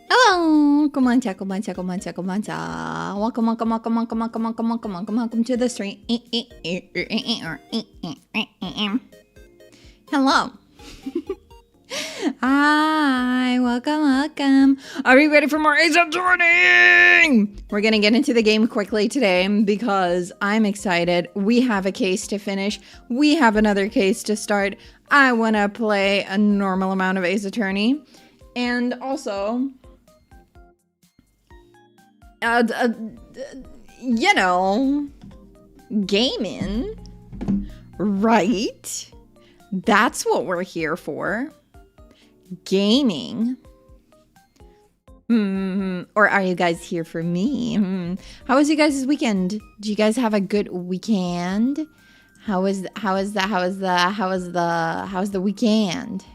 Hello, welcome to the stream. Hello. Hi, welcome. Are we ready for more ASAP joining? We're gonna get into the game quickly today because I'm excited. We have a case to finish. We have another case to start. I wanna play a normal amount of Ace Attorney. And also, you know, gaming, right? That's what we're here for. Gaming. Or are you guys here for me? How was you guys' weekend? Did you guys have a good weekend? How was the weekend?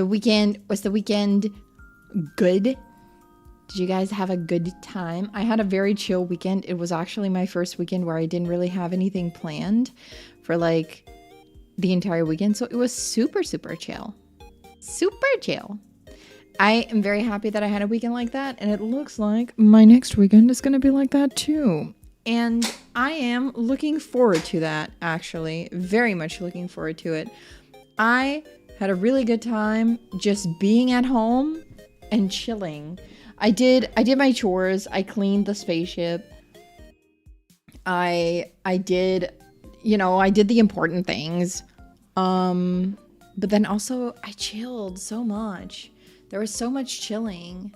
Was the weekend good? Did you guys have a good time? I had a very chill weekend. It was actually my first weekend where I didn't really have anything planned for like the entire weekend. So it was super, super chill. Super chill. I am very happy that I had a weekend like that. And it looks like my next weekend is going to be like that too. And I am looking forward to that, actually. Very much looking forward to it. I had a really good time just being at home and chilling. I did my chores. I cleaned the spaceship. I did the important things. But then also I chilled so much. There was so much chilling.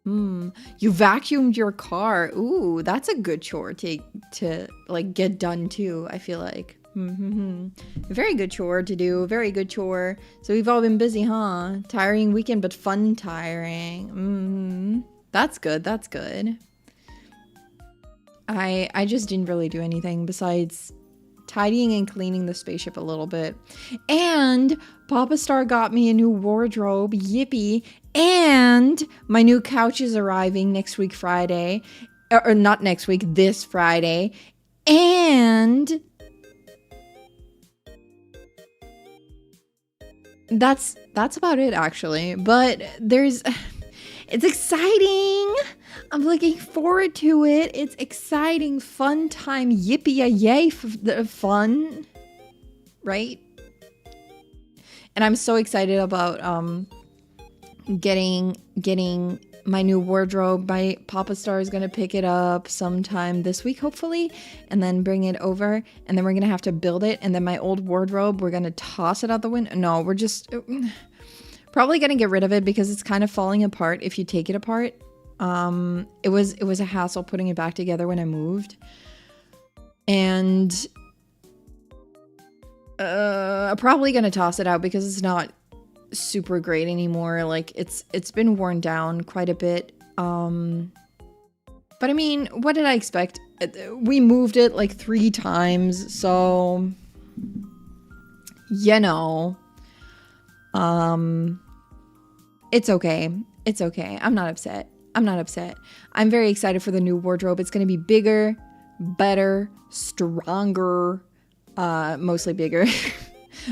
You vacuumed your car. Ooh, that's a good chore to like get done too, I feel like. Very good chore to do. Very good chore. So we've all been busy, huh? Tiring weekend, but fun tiring. That's good. That's good. I just didn't really do anything besides tidying and cleaning the spaceship a little bit. And Papa Star got me a new wardrobe. Yippee. And my new couch is arriving next week Friday. Or not next week, this Friday. And that's about it, actually. But it's exciting. I'm looking forward to it. It's exciting, fun time. Yippee-yay, fun, right? And I'm so excited about getting my new wardrobe. My Papa Star is gonna pick it up sometime this week, hopefully, and then bring it over. And then we're gonna have to build it. And then my old wardrobe, we're gonna toss it out the window. No, we're just probably gonna get rid of it because it's kind of falling apart if you take it apart. It was a hassle putting it back together when I moved. And I'm probably gonna toss it out because it's not super great anymore. Like it's been worn down quite a bit. But I mean, what did I expect? We moved it like 3 times, so you know, it's okay. It's okay. I'm not upset. I'm very excited for the new wardrobe. It's going to be bigger, better, stronger, mostly bigger.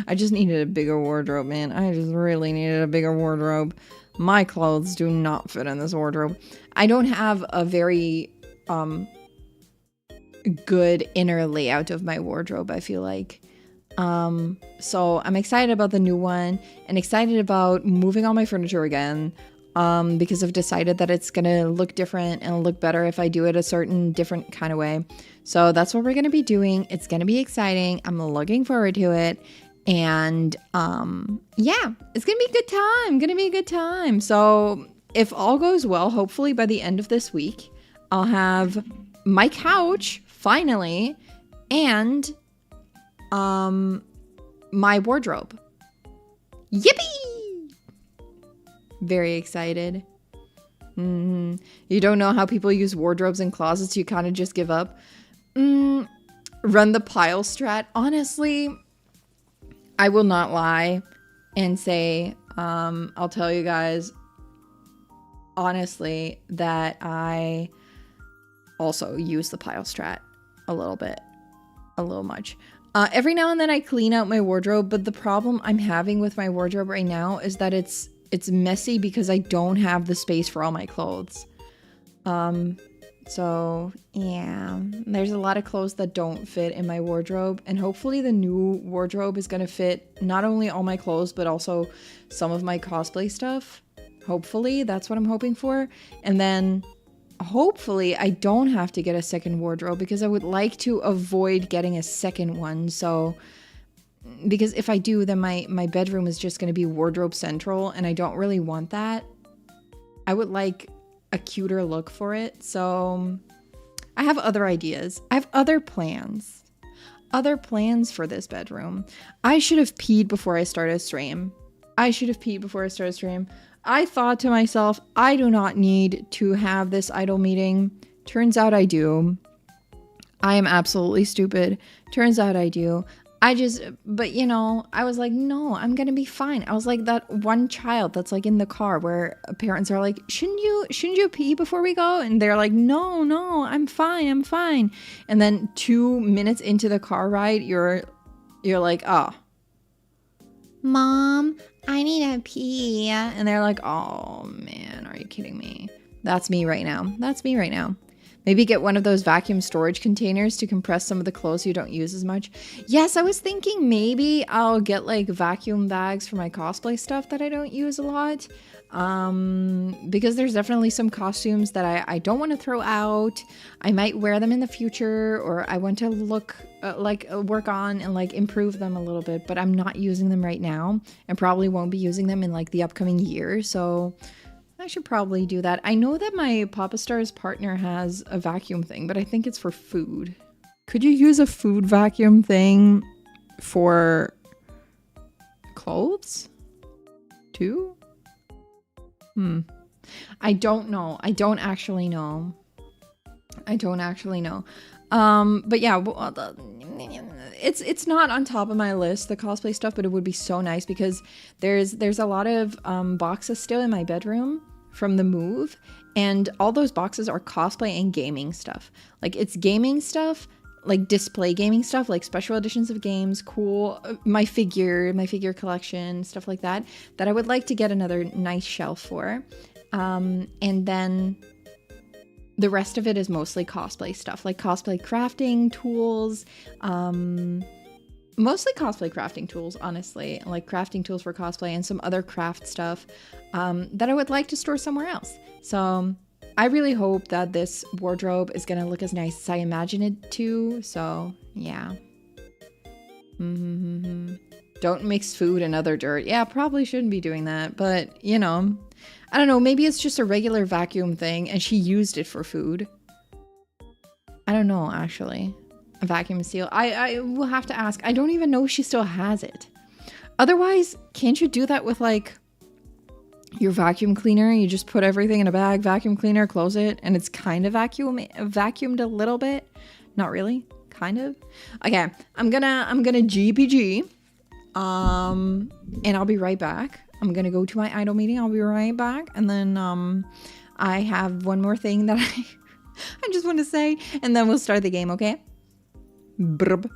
I just needed a bigger wardrobe, man. I just really needed a bigger wardrobe. My clothes do not fit in this wardrobe. I don't have a very good inner layout of my wardrobe, I feel like. So I'm excited about the new one and excited about moving all my furniture again. Because I've decided that it's gonna look different and look better if I do it a certain different kind of way. So that's what we're gonna be doing. It's gonna be exciting. I'm looking forward to it. And yeah, it's gonna be a good time. So if all goes well, hopefully by the end of this week, I'll have my couch finally and my wardrobe. Yippee! Very excited. You don't know how people use wardrobes and closets. You kind of just give up. Run the pile strat. Honestly, I will not lie and say, I'll tell you guys honestly that I also use the pile strat a little much. Every now and then I clean out my wardrobe, but the problem I'm having with my wardrobe right now is that it's messy because I don't have the space for all my clothes. So yeah, there's a lot of clothes that don't fit in my wardrobe, and hopefully the new wardrobe is gonna fit not only all my clothes but also some of my cosplay stuff. Hopefully, that's what I'm hoping for. And then hopefully I don't have to get a second wardrobe because I would like to avoid getting a second one. So because if I do, then my bedroom is just going to be wardrobe central, and I don't really want that. I would like a cuter look for it. So I have other ideas. I have other plans for this bedroom. I should have peed before I started stream. I thought to myself, I do not need to have this idle meeting. Turns out I do. I am absolutely stupid. Turns out I do. but you know, I was like, no, I'm gonna be fine. I was like that one child that's like in the car where parents are like, shouldn't you pee before we go? And they're like, no, I'm fine. And then 2 minutes into the car ride, you're like, oh, Mom, I need a pee. And they're like, oh man, are you kidding me? That's me right now. Maybe get one of those vacuum storage containers to compress some of the clothes you don't use as much. Yes, I was thinking maybe I'll get like vacuum bags for my cosplay stuff that I don't use a lot. Because there's definitely some costumes that I don't want to throw out. I might wear them in the future, or I want to work on and like improve them a little bit, but I'm not using them right now and probably won't be using them in like the upcoming year. So I should probably do that. I know that my Papa Star's partner has a vacuum thing, but I think it's for food. Could you use a food vacuum thing for clothes too? I don't know. I don't actually know. But yeah, it's not on top of my list, the cosplay stuff, but it would be so nice because there's a lot of boxes still in my bedroom from the move, and all those boxes are cosplay and gaming stuff. Like, it's gaming stuff, like display gaming stuff, like special editions of games, cool, my figure collection, stuff like that I would like to get another nice shelf for. And then the rest of it is mostly cosplay stuff, like cosplay crafting tools, mostly cosplay crafting tools, honestly, like crafting tools for cosplay and some other craft stuff that I would like to store somewhere else. So I really hope that this wardrobe is gonna look as nice as I imagine it to. So yeah. Don't mix food and other dirt. Yeah, probably shouldn't be doing that, but you know, I don't know, maybe it's just a regular vacuum thing and she used it for food. I don't know, actually. A vacuum seal. I will have to ask. I don't even know if she still has it. Otherwise, can't you do that with like your vacuum cleaner? You just put everything in a bag, vacuum cleaner, close it, and it's kind of vacuumed a little bit. Not really, kind of. Okay, I'm gonna GPG. And I'll be right back. I'm gonna go to my idol meeting. I'll be right back. And then I have one more thing that I just want to say, and then we'll start the game, okay? Brb.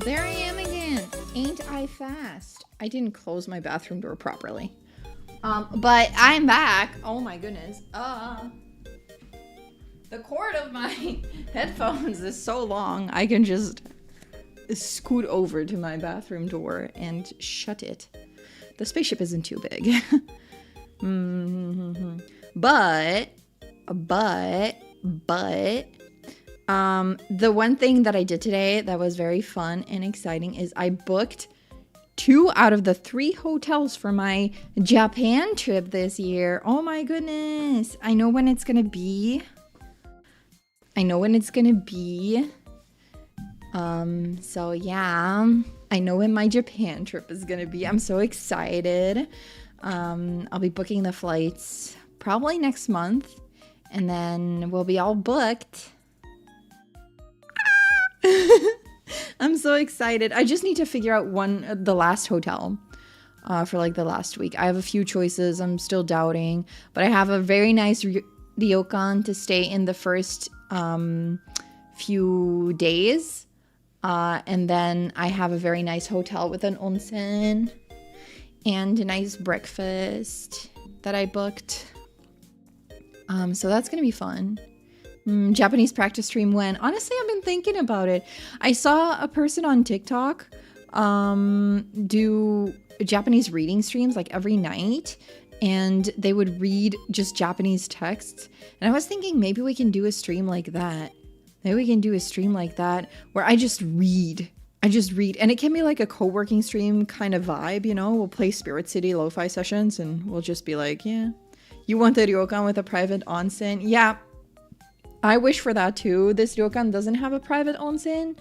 There I am again. Ain't I fast? I didn't close my bathroom door properly. But I'm back. Oh my goodness. The cord of my headphones is so long, I can just scoot over to my bathroom door and shut it. The spaceship isn't too big. But The one thing that I did today that was very fun and exciting is I booked 2 out of the 3 hotels for my Japan trip this year. Oh my goodness. I know when it's gonna be. So yeah, I know when my Japan trip is gonna be. I'm so excited. I'll be booking the flights probably next month, and then we'll be all booked. I'm so excited. I just need to figure out the last hotel for like the last week. I have a few choices. I'm still doubting, but I have a very nice ryokan to stay in the first few days. And then I have a very nice hotel with an onsen and a nice breakfast that I booked. So that's gonna be fun. Japanese practice stream when? Honestly, I've been thinking about it. I saw a person on TikTok do Japanese reading streams like every night, and they would read just Japanese texts. And I was thinking maybe we can do a stream like that. Maybe we can do a stream like that where I just read. And it can be like a co-working stream kind of vibe, you know? We'll play Spirit City lo-fi sessions and we'll just be like, yeah, you want the ryokan with a private onsen? Yeah. I wish for that too. This ryokan doesn't have a private onsen,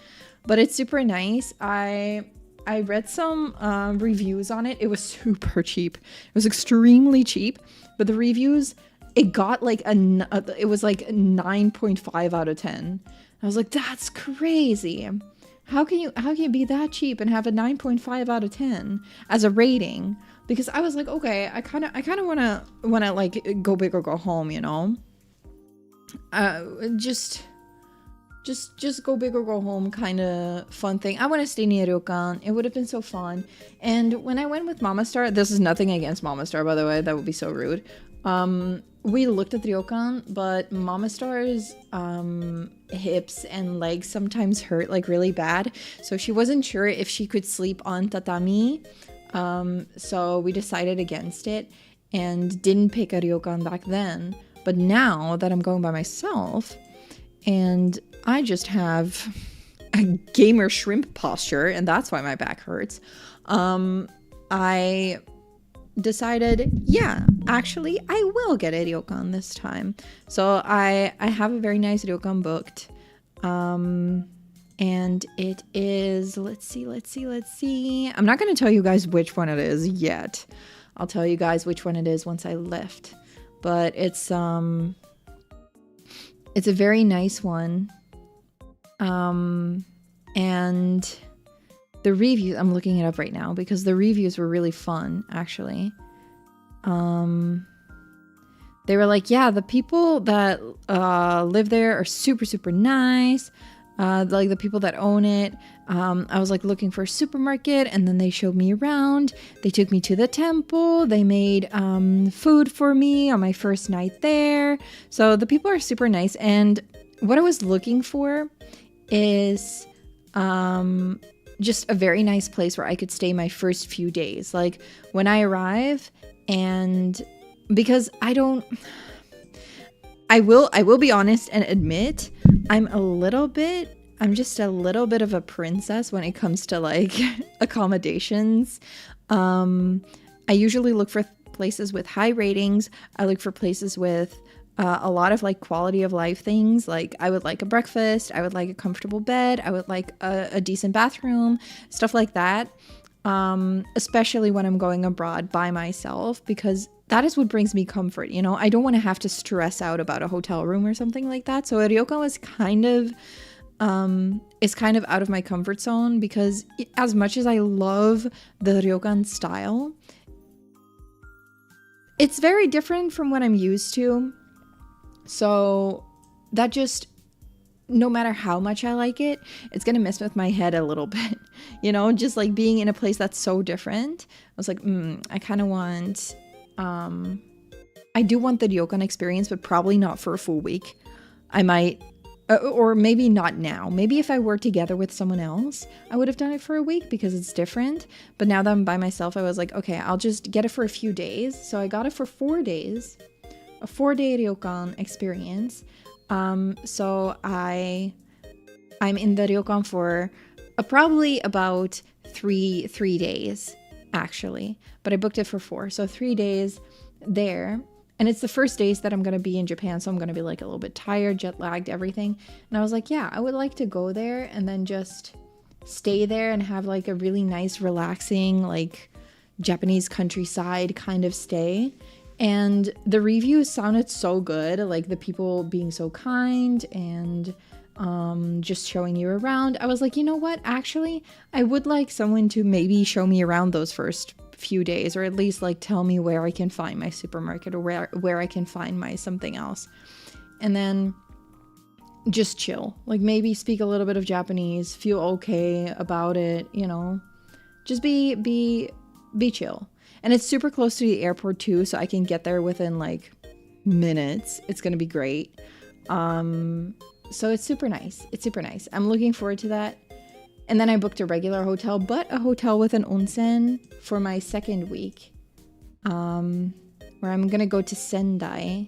but it's super nice. I read some reviews on it. It was super cheap. It was extremely cheap, but the reviews, it got like it was like 9.5 out of 10. I was like, that's crazy. How can you be that cheap and have a 9.5 out of 10 as a rating? Because I was like, okay, I kind of wanna like go big or go home, you know? Just go big or go home kind of fun thing. I want to stay near ryokan. It would have been so fun. And when I went with Mama Star, this is nothing against Mama Star, by the way, that would be so rude. We looked at the ryokan, but Mama Star's hips and legs sometimes hurt like really bad, so she wasn't sure if she could sleep on tatami. So we decided against it and didn't pick a ryokan back then. But now that I'm going by myself and I just have a gamer shrimp posture and that's why my back hurts, I decided, yeah, actually I will get a ryokan this time. So I have a very nice ryokan booked. And it is, let's see. I'm not going to tell you guys which one it is yet. I'll tell you guys which one it is once I lift. But it's a very nice one. And the reviews, I'm looking it up right now because the reviews were really fun, actually. They were like, yeah, the people that live there are super, super nice. Like the people that own it. I was like looking for a supermarket and then they showed me around. They took me to the temple. They made food for me on my first night there. So the people are super nice. And what I was looking for is just a very nice place where I could stay my first few days. Like when I arrive, and because I will be honest and admit I'm just a little bit of a princess when it comes to like accommodations. I usually look for places with high ratings. I look for places with a lot of like quality of life things. Like I would like a breakfast, I would like a comfortable bed, I would like a decent bathroom, stuff like that. Especially when I'm going abroad by myself, because that is what brings me comfort, you know? I don't want to have to stress out about a hotel room or something like that. So a ryokan was kind of out of my comfort zone, because as much as I love the ryokan style, it's very different from what I'm used to. So that just, no matter how much I like it, it's gonna mess with my head a little bit, you know, just like being in a place that's so different. I was like, I kind of want, I do want the ryokan experience, but probably not for a full week. I might, or maybe not now. Maybe if I were together with someone else, I would have done it for a week because it's different. But now that I'm by myself, I was like, okay, I'll just get it for a few days. So I got it for 4 days, a 4-day ryokan experience. So I'm in the ryokan for probably about three days, actually. But I booked it for 4. So 3 days there. And it's the first days that I'm going to be in Japan. So I'm going to be like a little bit tired, jet lagged, everything. And I was like, yeah, I would like to go there and then just stay there and have like a really nice, relaxing, like Japanese countryside kind of stay. And the reviews sounded so good, like the people being so kind and just showing you around. I was like, you know what? Actually, I would like someone to maybe show me around those first few days, or at least like tell me where I can find my supermarket or where I can find my something else. And then just chill. Like maybe speak a little bit of Japanese, feel okay about it, you know. Just be chill. And it's super close to the airport too, so I can get there within like minutes. It's gonna be great. So it's super nice. It's super nice. I'm looking forward to that. And then I booked a regular hotel, but a hotel with an onsen for my second week, where I'm gonna go to Sendai.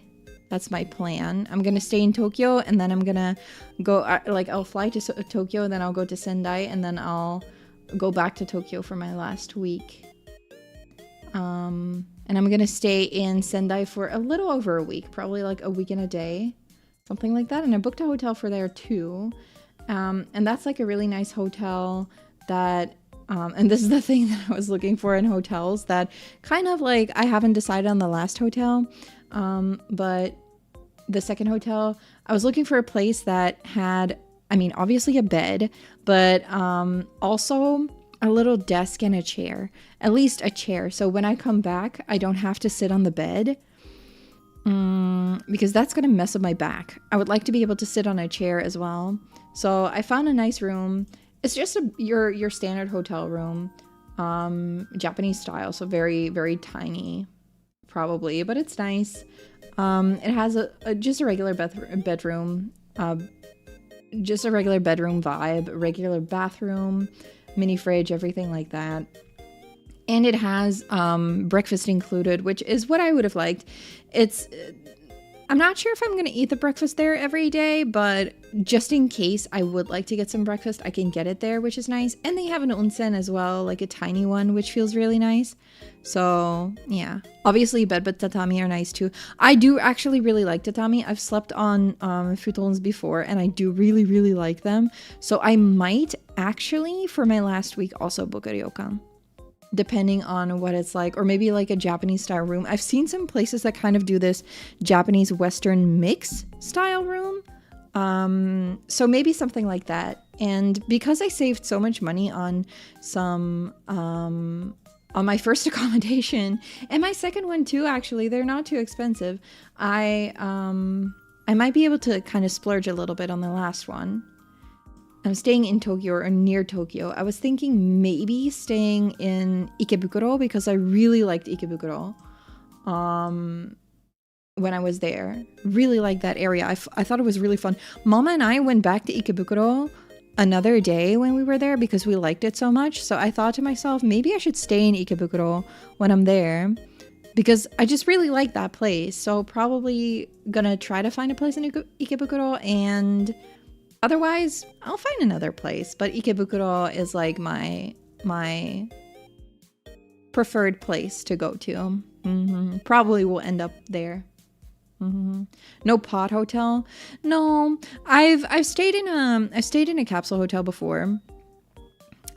That's my plan. I'm gonna stay in Tokyo, and then I'm gonna go, I'll fly to Tokyo, then I'll go to Sendai, and then I'll go back to Tokyo for my last week. And I'm gonna stay in Sendai for a little over a week, probably like a week and a day, something like that. And I booked a hotel for there too. And that's like a really nice hotel that, and this is the thing that I was looking for in hotels, that kind of like, I haven't decided on the last hotel, but the second hotel, I was looking for a place that had, I mean, obviously a bed, but also a little desk and a chair, at least a chair. So when I come back, I don't have to sit on the bed, because that's going to mess up my back. I would like to be able to sit on a chair as well. So I found a nice room. It's just your standard hotel room, Japanese style. So very, very tiny probably, but it's nice. It has just a regular bedroom, just a regular bedroom vibe, regular bathroom, mini fridge, everything like that. And it has breakfast included, which is what I would have liked. I'm not sure if I'm going to eat the breakfast there every day, but just in case I would like to get some breakfast, I can get it there, which is nice. And they have an onsen as well, like a tiny one, which feels really nice. So yeah, obviously bed but tatami are nice too. I do actually really like tatami. I've slept on futons before, and I do really, really like them. So I might actually, for my last week, also book a ryokan, depending on what it's like, or maybe like a Japanese style room. I've seen some places that kind of do this Japanese Western mix style room. So maybe something like that. And because I saved so much money on some, on my first accommodation and my second one too, actually, they're not too expensive. I might be able to kind of splurge a little bit on the last one. I'm staying in Tokyo or near Tokyo. I was thinking maybe staying in Ikebukuro because I really liked Ikebukuro when I was there. Really liked that area. I thought it was really fun. Mama and I went back to Ikebukuro another day when we were there because we liked it so much. So I thought to myself, maybe I should stay in Ikebukuro when I'm there because I just really like that place. So probably gonna try to find a place in Ikebukuro, and otherwise, I'll find another place, but Ikebukuro is like my preferred place to go to. Probably will end up there. No pod hotel. No, I've stayed in a capsule hotel before.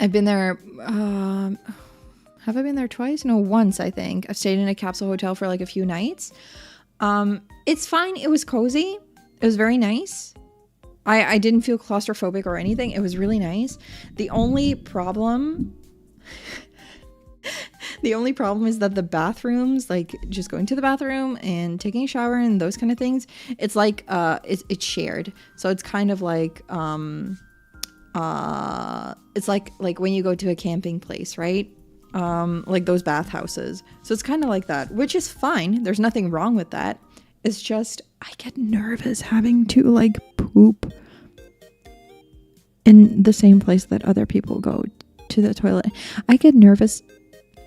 I've been there. Have I been there twice? No, once I think. I've stayed in a capsule hotel for like a few nights. It's fine. It was cozy. It was very nice. I didn't feel claustrophobic or anything. It was really nice. The only problem is that the bathrooms, like just going to the bathroom and taking a shower and those kind of things, it's like it's shared. So it's kind of like it's like when you go to a camping place, right? Like those bathhouses. So it's kind of like that, which is fine. There's nothing wrong with that. It's just I get nervous having to like poop in the same place that other people go to the toilet. I get nervous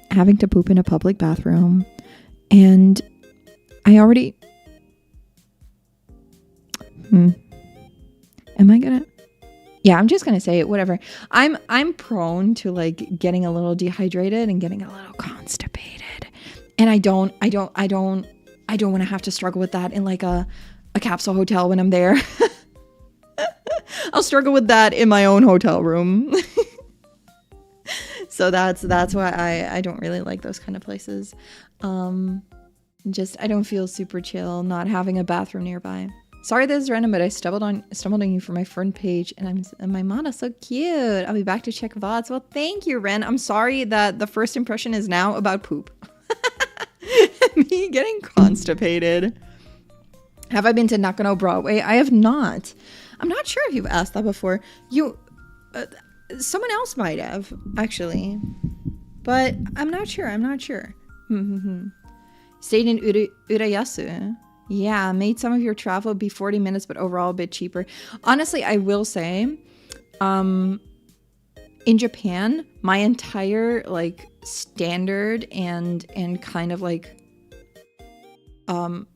having to poop in a public bathroom, and I already Am I gonna? Yeah, I'm just gonna say it. Whatever. I'm prone to like getting a little dehydrated and getting a little constipated, and I don't want to have to struggle with that in like a capsule hotel when I'm there. I'll struggle with that in my own hotel room. So that's why I don't really like those kind of places. Just I don't feel super chill not having a bathroom nearby. Sorry this is random, but I stumbled on you for my front page, and my mana's so cute. I'll be back to check VODs. Well, thank you, Ren. I'm sorry that the first impression is now about poop. Me getting constipated. Have I been to Nakano Broadway? I have not. I'm not sure if you've asked that before. Someone else might have, actually. But I'm not sure. Stayed in Urayasu. Yeah, made some of your travel be 40 minutes, but overall a bit cheaper. Honestly, I will say, in Japan, my entire like standard and kind of like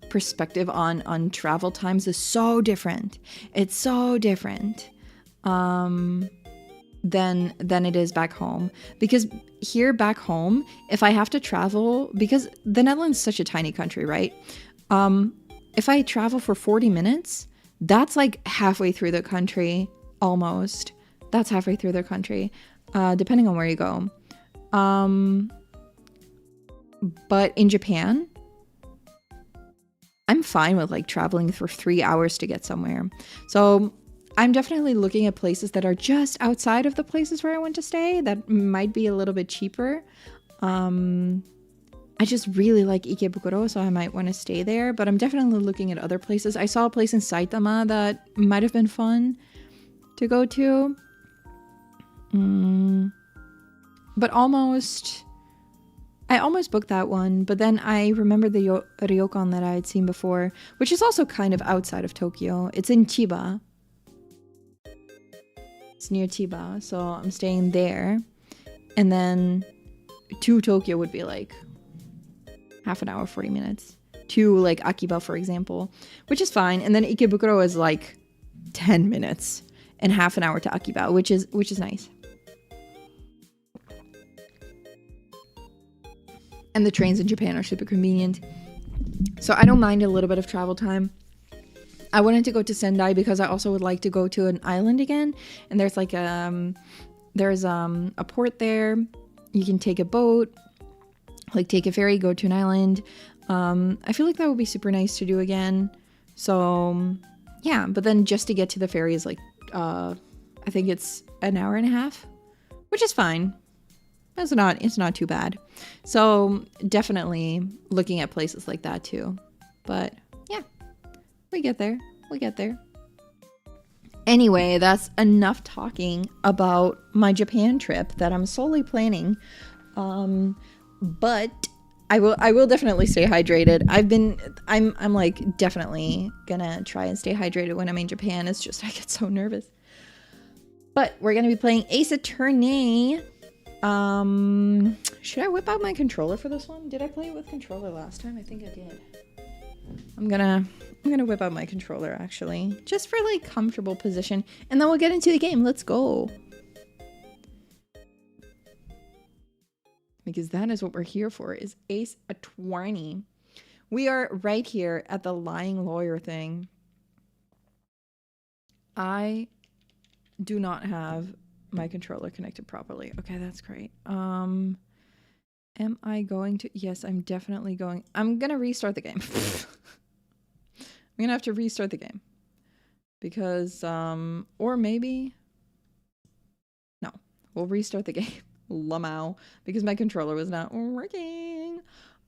perspective on travel times is so different. It's so different than it is back home. Because here back home, if I have to travel, because the Netherlands is such a tiny country, right? If I travel for 40 minutes, that's like halfway through the country, almost. That's halfway through the country, depending on where you go. But in Japan, I'm fine with like traveling for 3 hours to get somewhere. So I'm definitely looking at places that are just outside of the places where I want to stay that might be a little bit cheaper. I just really like Ikebukuro, so I might want to stay there, but I'm definitely looking at other places. I saw a place in Saitama that might have been fun to go to. But I almost booked that one, but then I remembered the ryokan that I had seen before, which is also kind of outside of Tokyo. It's in Chiba. It's near Chiba, so I'm staying there. And then to Tokyo would be like half an hour, 40 minutes. To like Akiba, for example, which is fine. And then Ikebukuro is like 10 minutes and half an hour to Akiba, which is nice. And the trains in Japan are super convenient. So I don't mind a little bit of travel time. I wanted to go to Sendai because I also would like to go to an island again. And there's like a port there. You can take a boat, like take a ferry, go to an island. I feel like that would be super nice to do again. So yeah, but then just to get to the ferry is like, I think it's an hour and a half, which is fine. It's not too bad. So definitely looking at places like that too. But yeah, we get there. Anyway, that's enough talking about my Japan trip that I'm solely planning. But I will definitely stay hydrated. I'm like definitely gonna try and stay hydrated when I'm in Japan. It's just I get so nervous. But we're gonna be playing Ace Attorney. Should I whip out my controller for this one? Did I play it with controller last time? I think I did. I'm gonna whip out my controller actually, just for like comfortable position, and then we'll get into the game. Let's go. Because that is what we're here for, is Ace Attorney. We are right here at the lying lawyer thing. I do not have my controller connected properly. Okay, that's great. Am I going to? Yes, I'm definitely going. I'm gonna restart the game. I'm gonna have to restart the game. Because, or maybe, no, we'll restart the game. Lamau, because my controller was not working.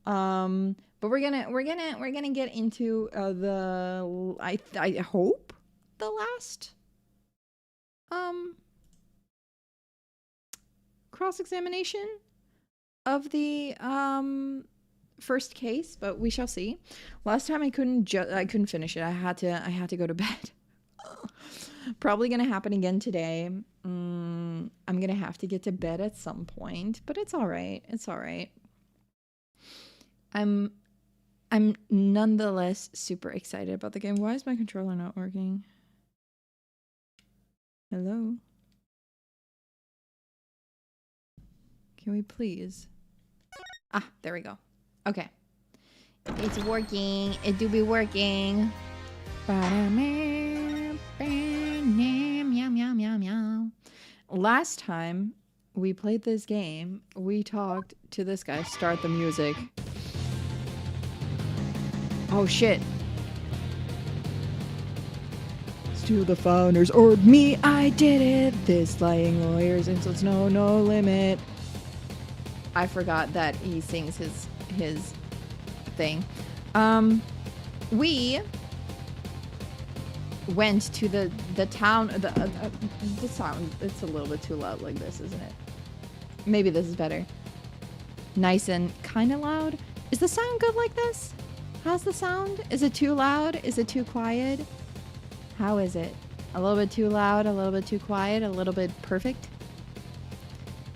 But we're gonna get into the I hope the last cross-examination of the first case, but we shall see. Last time I couldn't finish it. I had to go to bed. Probably gonna happen again today. I'm gonna have to get to bed at some point, but it's all right. It's all right. I'm I'm nonetheless super excited about the game. Why is my controller not working? Hello? Can we please? Ah, there we go. Okay. It's working. It do be working. Last time we played this game, we talked to this guy. Start the music. Oh shit. To the founders or me, I did it. This lying lawyers insults no limit. I forgot that he sings his thing. We went to the town. The sound, it's a little bit too loud like this, isn't it? Maybe this is better. Nice and kind of loud. Is the sound good like this? How's the sound? Is it too loud? Is it too quiet? How is it? A little bit too loud, a little bit too quiet, a little bit perfect?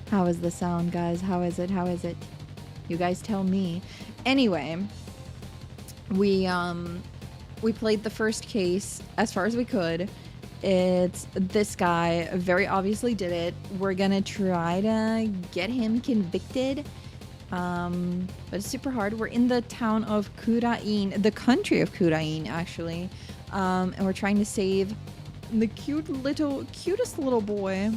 How is the sound, guys? How is it? How is it? You guys tell me. Anyway, we played the first case as far as we could. It's this guy very obviously did it. We're gonna try to get him convicted. But it's super hard. We're in the town of Kurain, the country of Kurain, actually. And we're trying to save the cutest little boy.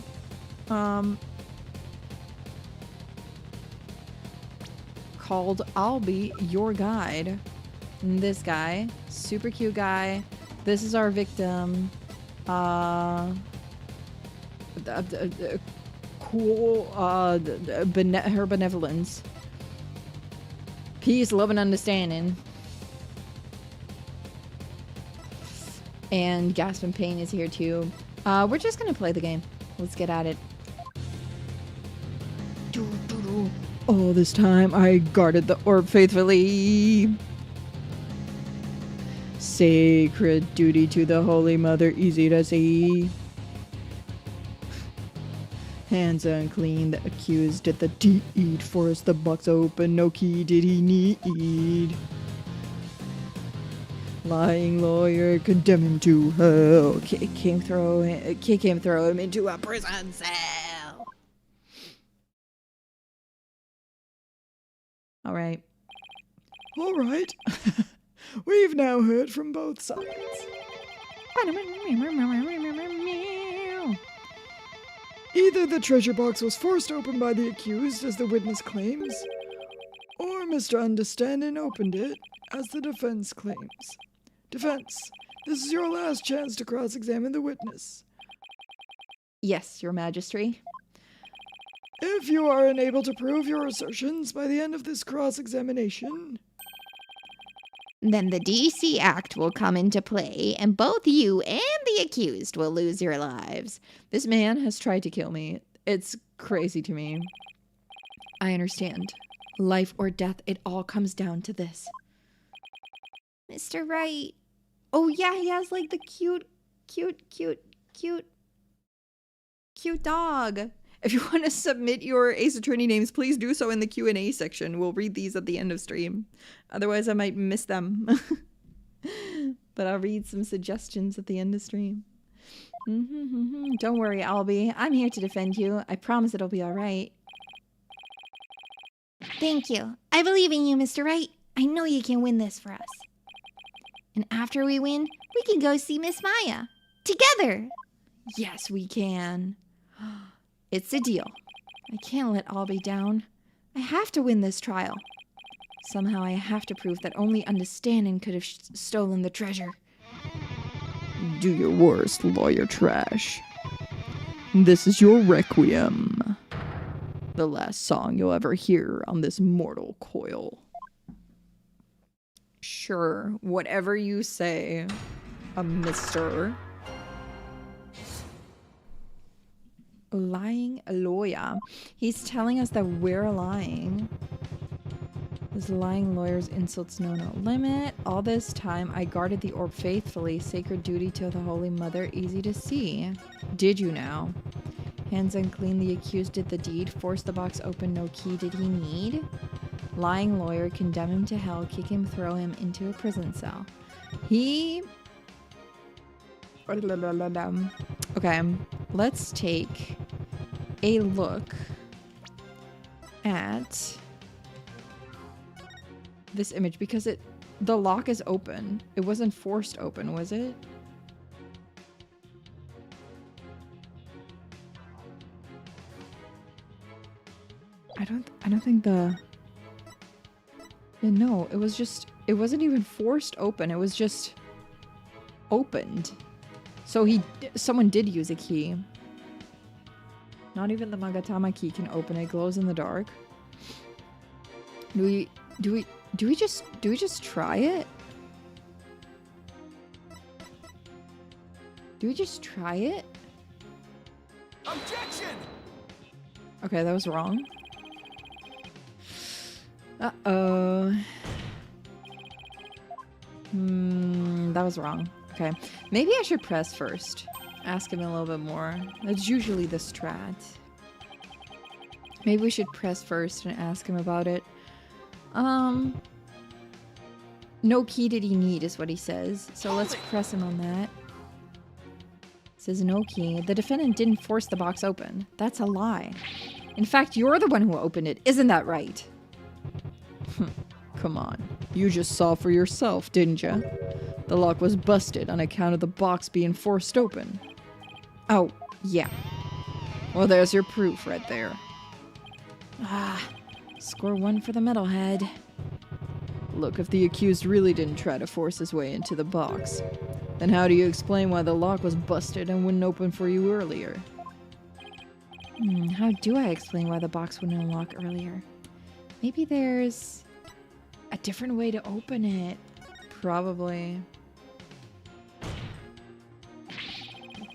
Called I'll Be Your Guide. And this guy, super cute guy. This is our victim. Cool. Her benevolence. Peace, love, and understanding. And Gasp and Pain is here too. We're just gonna play the game. Let's get at it. All this time I guarded the orb faithfully. Sacred duty to the Holy Mother, easy to see. Hands unclean, the accused did the deed. Forced the box open, no key did he need. Lying lawyer, condemn him to hell. Kick him, throw him into a prison cell. All right. We've now heard from both sides. Either the treasure box was forced open by the accused, as the witness claims, or Mr. Understanding opened it, as the defense claims. Defense, this is your last chance to cross-examine the witness. Yes, Your Majesty. If you are unable to prove your assertions by the end of this cross-examination, then the DC Act will come into play, and both you and the accused will lose your lives. This man has tried to kill me. It's crazy to me. I understand. Life or death, it all comes down to this. Mr. Wright. Oh yeah, he has like the cute dog. If you want to submit your Ace Attorney names, please do so in the Q&A section. We'll read these at the end of stream. Otherwise, I might miss them. But I'll read some suggestions at the end of stream. Don't worry, Albie. I'm here to defend you. I promise it'll be all right. Thank you. I believe in you, Mr. Wright. I know you can win this for us. And after we win, we can go see Miss Maya. Together! Yes, we can. It's a deal. I can't let Albie down. I have to win this trial. Somehow I have to prove that only Understanding could have stolen the treasure. Do your worst, lawyer trash. This is your requiem. The last song you'll ever hear on this mortal coil. Sure, whatever you say, mister. Lying lawyer. He's telling us that we're lying. This lying lawyer's insults know no limit. All this time, I guarded the orb faithfully. Sacred duty to the Holy Mother, easy to see. Did you now? Hands unclean, the accused did the deed. Forced the box open, no key did he need. Lying lawyer, condemn him to hell, kick him, throw him into a prison cell. He... Okay, let's take a look at this image because the lock is open. It wasn't forced open, was it? I don't think the... Yeah, no, it was just... It wasn't even forced open. It was just opened. So someone did use a key. Not even the Magatama key can open it. Glows in the dark. Do we just try it? Do we just try it? Objection! Okay, that was wrong. Uh-oh. That was wrong. Okay. Maybe I should press first. Ask him a little bit more. That's usually the strat. Maybe we should press first and ask him about it. No key did he need is what he says. So let's press him on that. It says no key. The defendant didn't force the box open. That's a lie. In fact, you're the one who opened it. Isn't that right? Come on. You just saw for yourself, didn't you? The lock was busted on account of the box being forced open. Oh, yeah. Well, there's your proof right there. Ah, score 1 for the metalhead. Look, if the accused really didn't try to force his way into the box, then how do you explain why the lock was busted and wouldn't open for you earlier? How do I explain why the box wouldn't unlock earlier? Maybe there's a different way to open it. Probably.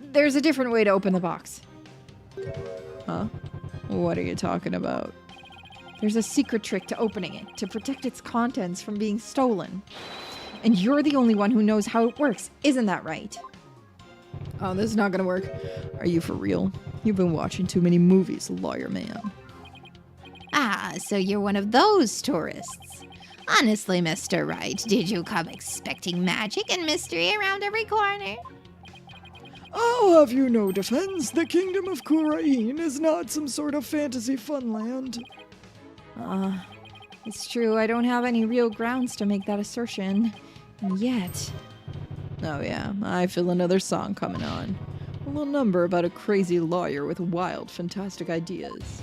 There's a different way to open the box. Huh? What are you talking about? There's a secret trick to opening it, to protect its contents from being stolen. And you're the only one who knows how it works, isn't that right? Oh, this is not gonna work. Are you for real? You've been watching too many movies, lawyer man. Ah, so you're one of those tourists. Honestly, Mr. Wright, did you come expecting magic and mystery around every corner? I'll have you no defense. The kingdom of Yuririn is not some sort of fantasy funland. It's true, I don't have any real grounds to make that assertion. And yet... Oh yeah, I feel another song coming on. A little number about a crazy lawyer with wild, fantastic ideas.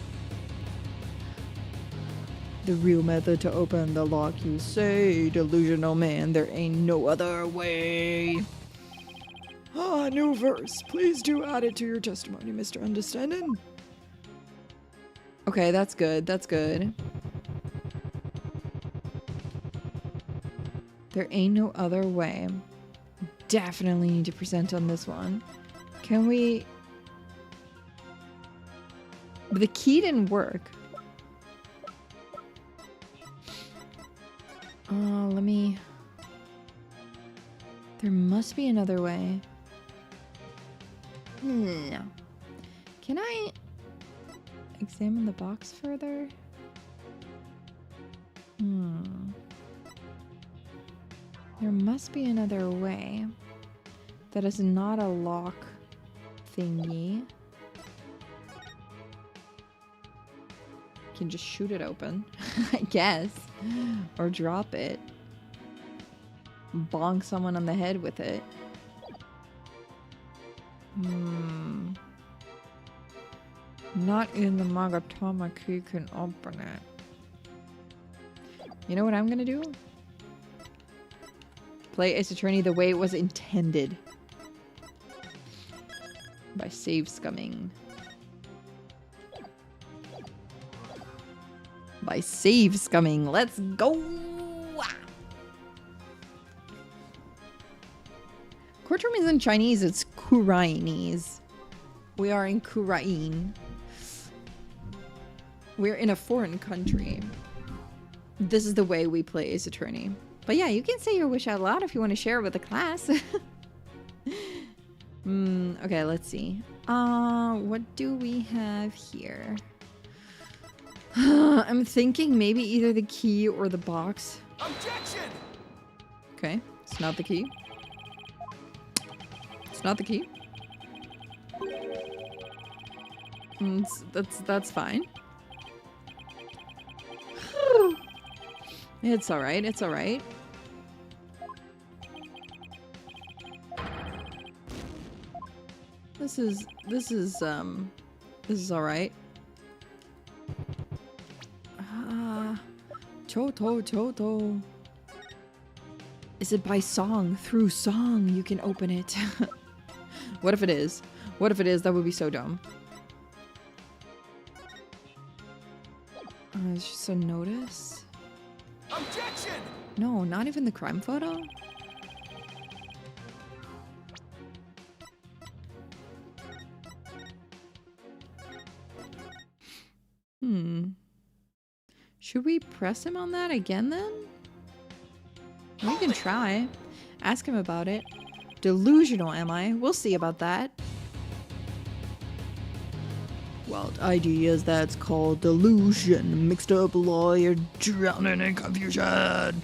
The real method to open the lock, you say, delusional man, there ain't no other way. Ah, new verse. Please do add it to your testimony, Mr. Understanding. Okay, that's good, that's good. There ain't no other way. Definitely need to present on this one. Can we... The key didn't work. Let me... There must be another way. No. Can I examine the box further? There must be another way that is not a lock thingy. Can just shoot it open, I guess. Or drop it. Bonk someone on the head with it. Not in the Magatama key can open it. You know what I'm gonna do? Play Ace Attorney the way it was intended. By save scumming. By save scumming. Let's go! Courtroom is in Chinese, it's Kurainese. We are in Kurain. We're in a foreign country. This is the way we play Ace Attorney. But yeah, you can say your wish out loud if you want to share it with the class. Okay, let's see. What do we have here? I'm thinking maybe either the key or the box. Objection! Okay, it's not the key. It's not the key. That's fine. It's alright, it's alright. This is alright. Choto. Is it by song? Through song you can open it. What if it is? What if it is? That would be so dumb. It's just a notice. Objection! No, not even the crime photo. Should we press him on that again then? We can try. Ask him about it. Delusional, am I? We'll see about that. Wild ideas, that's called delusion. Mixed up lawyer drowning in confusion.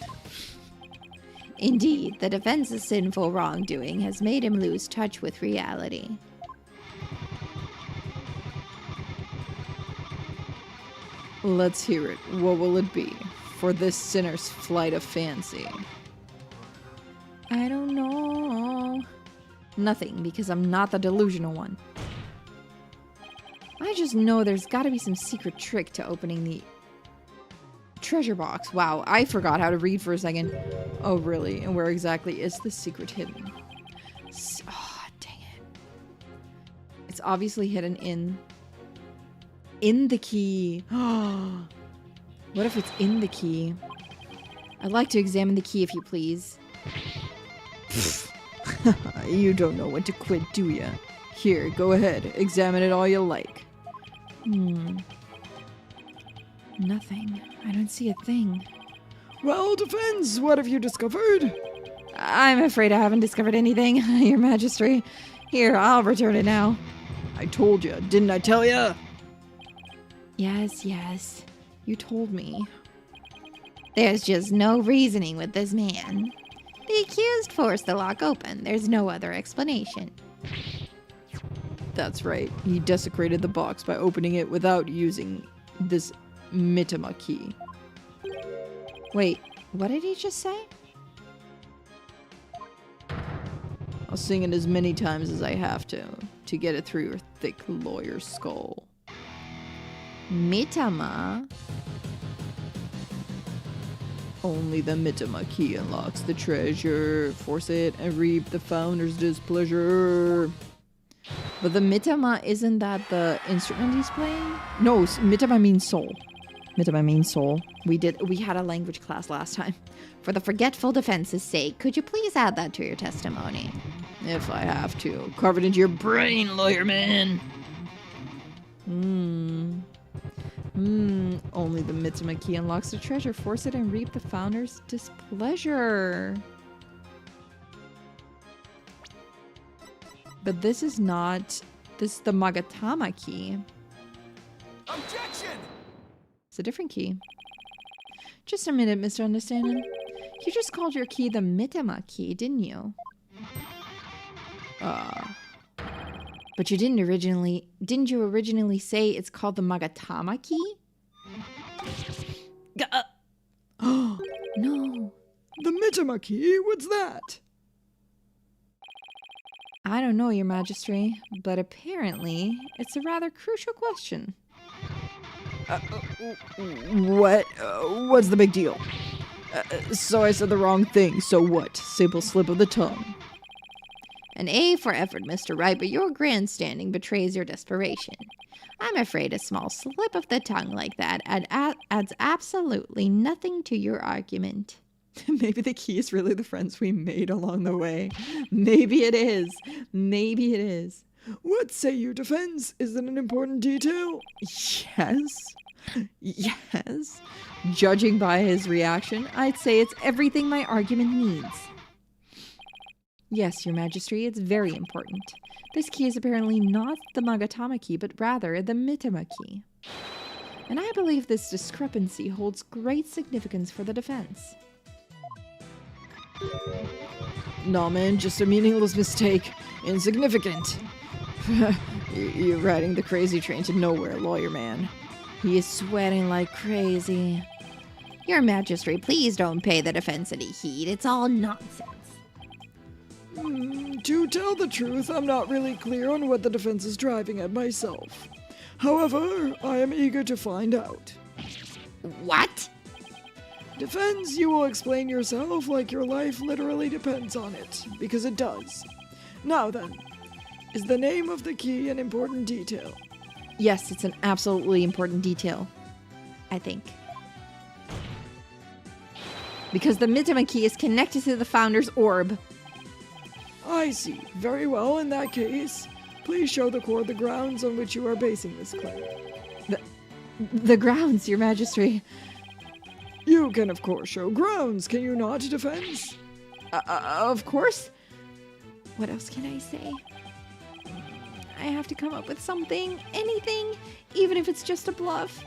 Indeed, the defense's sinful wrongdoing has made him lose touch with reality. Let's hear it. What will it be for this sinner's flight of fancy? I don't know. Nothing, because I'm not the delusional one. I just know there's gotta be some secret trick to opening the treasure box. Wow, I forgot how to read for a second. Oh, really? And where exactly is the secret hidden? Oh, dang it. It's obviously hidden in the key. What if it's in the key? I'd like to examine the key, if you please. You don't know when to quit, do ya? Here, go ahead. Examine it all you like. Nothing. I don't see a thing. Well, defense, what have you discovered? I'm afraid I haven't discovered anything, Your Majesty. Here, I'll return it now. I told you, didn't I tell you? Yes. You told me. There's just no reasoning with this man. The accused forced the lock open. There's no other explanation. That's right. He desecrated the box by opening it without using this Mitama key. Wait, what did he just say? I'll sing it as many times as I have to get it through your thick lawyer skull. Mitama? Only the Mitama key unlocks the treasure. Force it and reap the founder's displeasure. But the Mitama, isn't that the instrument he's playing? No, Mitama means soul. Mitama means soul. We had a language class last time. For the forgetful defense's sake, could you please add that to your testimony? If I have to. Carve it into your brain, lawyer man. Only the Mitama key unlocks the treasure. Force it and reap the founder's displeasure. But this is not... This is the Magatama key. Objection! It's a different key. Just a minute, Mr. Understanding. You just called your key the Mitama key, didn't you? But you didn't you originally say it's called the Magatama key? Oh, no. The Mitama key? What's that? I don't know, Your Majesty, but apparently it's a rather crucial question. What's the big deal? So I said the wrong thing, so what? Simple slip of the tongue. An A for effort, Mr. Wright, but your grandstanding betrays your desperation. I'm afraid a small slip of the tongue like that adds absolutely nothing to your argument. Maybe the key is really the friends we made along the way. Maybe it is. Maybe it is. What say you, defense? Is it an important detail? Yes. Judging by his reaction, I'd say it's everything my argument needs. Yes, Your Majesty, it's very important. This key is apparently not the Magatama key, but rather the Mitama key. And I believe this discrepancy holds great significance for the defense. Nah, man, just a meaningless mistake. Insignificant. You're riding the crazy train to nowhere, lawyer man. He is sweating like crazy. Your Majesty, please don't pay the defense any heed. It's all nonsense. To tell the truth, I'm not really clear on what the defense is driving at myself. However, I am eager to find out. What? Defense, you will explain yourself like your life literally depends on it, because it does. Now then, is the name of the key an important detail? Yes, it's an absolutely important detail. I think. Because the Mitama key is connected to the founder's orb. I see. Very well, in that case, please show the court the grounds on which you are basing this claim. The grounds, Your Majesty. You can, of course, show grounds, can you not, defense? Of course. What else can I say? I have to come up with something, anything, even if it's just a bluff.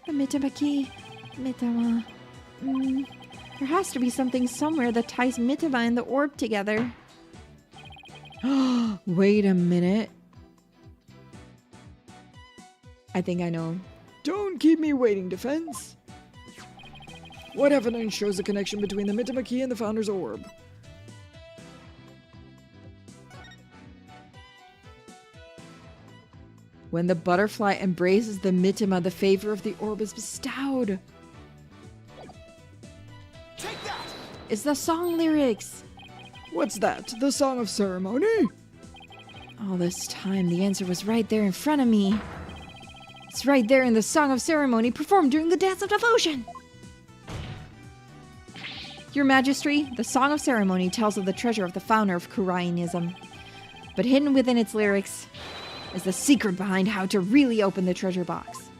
The Mitama key. Mitama. There has to be something somewhere that ties Mitama and the orb together. Wait a minute. I think I know. Don't keep me waiting, defense. What evidence shows a connection between the Mitama key and the founder's orb? When the butterfly embraces the Mitama, the favor of the orb is bestowed. Take that! It's the song lyrics. What's that? The Song of Ceremony? All this time, the answer was right there in front of me. It's right there in the Song of Ceremony performed during the Dance of Devotion. Your Majesty, the Song of Ceremony tells of the treasure of the founder of Kurainism. But hidden within its lyrics is the secret behind how to really open the treasure box.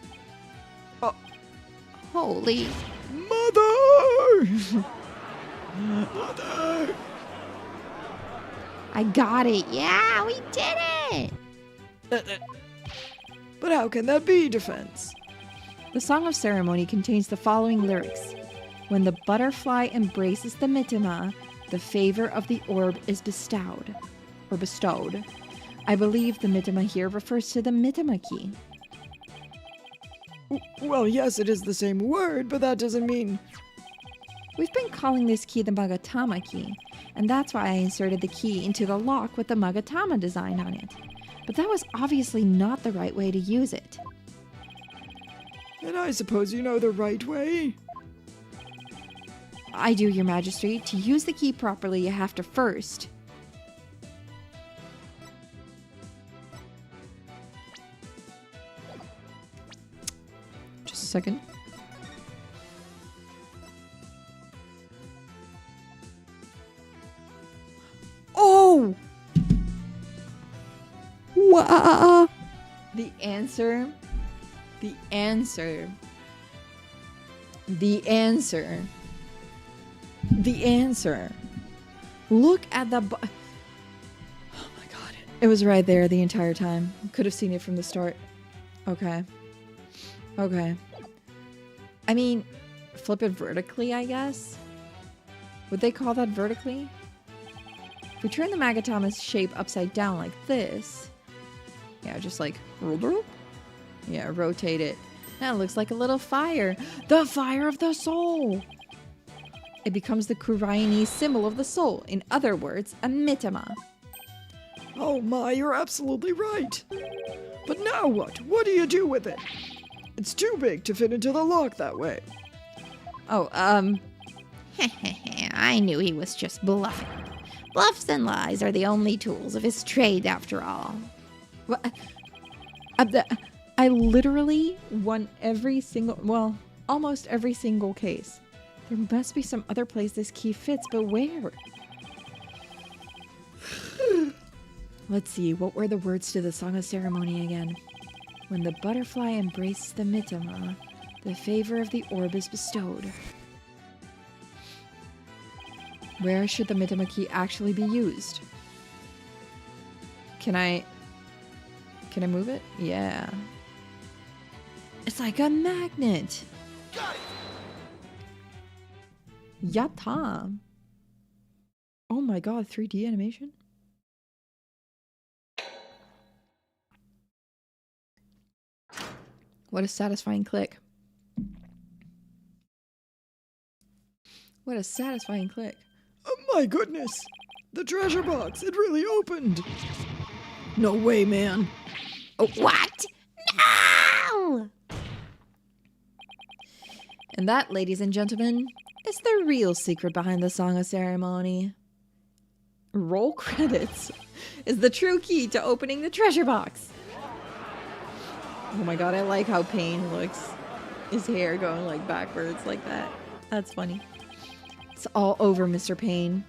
Holy Mother! Mother! I got it. Yeah, we did it. But how can that be, defense? The Song of Ceremony contains the following lyrics. When the butterfly embraces the Mitama, the favor of the orb is bestowed. I believe the Mitama here refers to the Mitama key. Well, yes, it is the same word, but that doesn't mean... We've been calling this key the Magatama key, and that's why I inserted the key into the lock with the Magatama design on it. But that was obviously not the right way to use it. And I suppose you know the right way? I do, Your Majesty. To use the key properly, you have to first... Just a second. Oh! Wow! The answer. Look at the oh my god. It was right there the entire time. Could have seen it from the start. Okay. I mean, flip it vertically, I guess? Would they call that vertically? If we turn the Magatama's shape upside down like this, yeah, just like, yeah, rotate it. Now it looks like a little fire. The fire of the soul! It becomes the Kuraini symbol of the soul. In other words, a Mitama. Oh my, you're absolutely right. But now what? What do you do with it? It's too big to fit into the lock that way. Oh, I knew he was just bluffing. Bluffs and lies are the only tools of his trade, after all. What? I literally won every single, well, almost every single case. There must be some other place this key fits, but where? Let's see, what were the words to the Song of Ceremony again? When the butterfly embraces the Mitama, the favor of the orb is bestowed. Where should the Mitama key actually be used? Can I move it? Yeah. It's like a magnet. Got it. Yatta. Oh my god, 3D animation? What a satisfying click. What a satisfying click. Oh my goodness! The treasure box, it really opened! No way, man. What? No! And that, ladies and gentlemen, is the real secret behind the Song of Ceremony. Roll credits is the true key to opening the treasure box. Oh my god, I like how Payne looks. His hair going like backwards like that. That's funny. It's all over, Mr. Payne.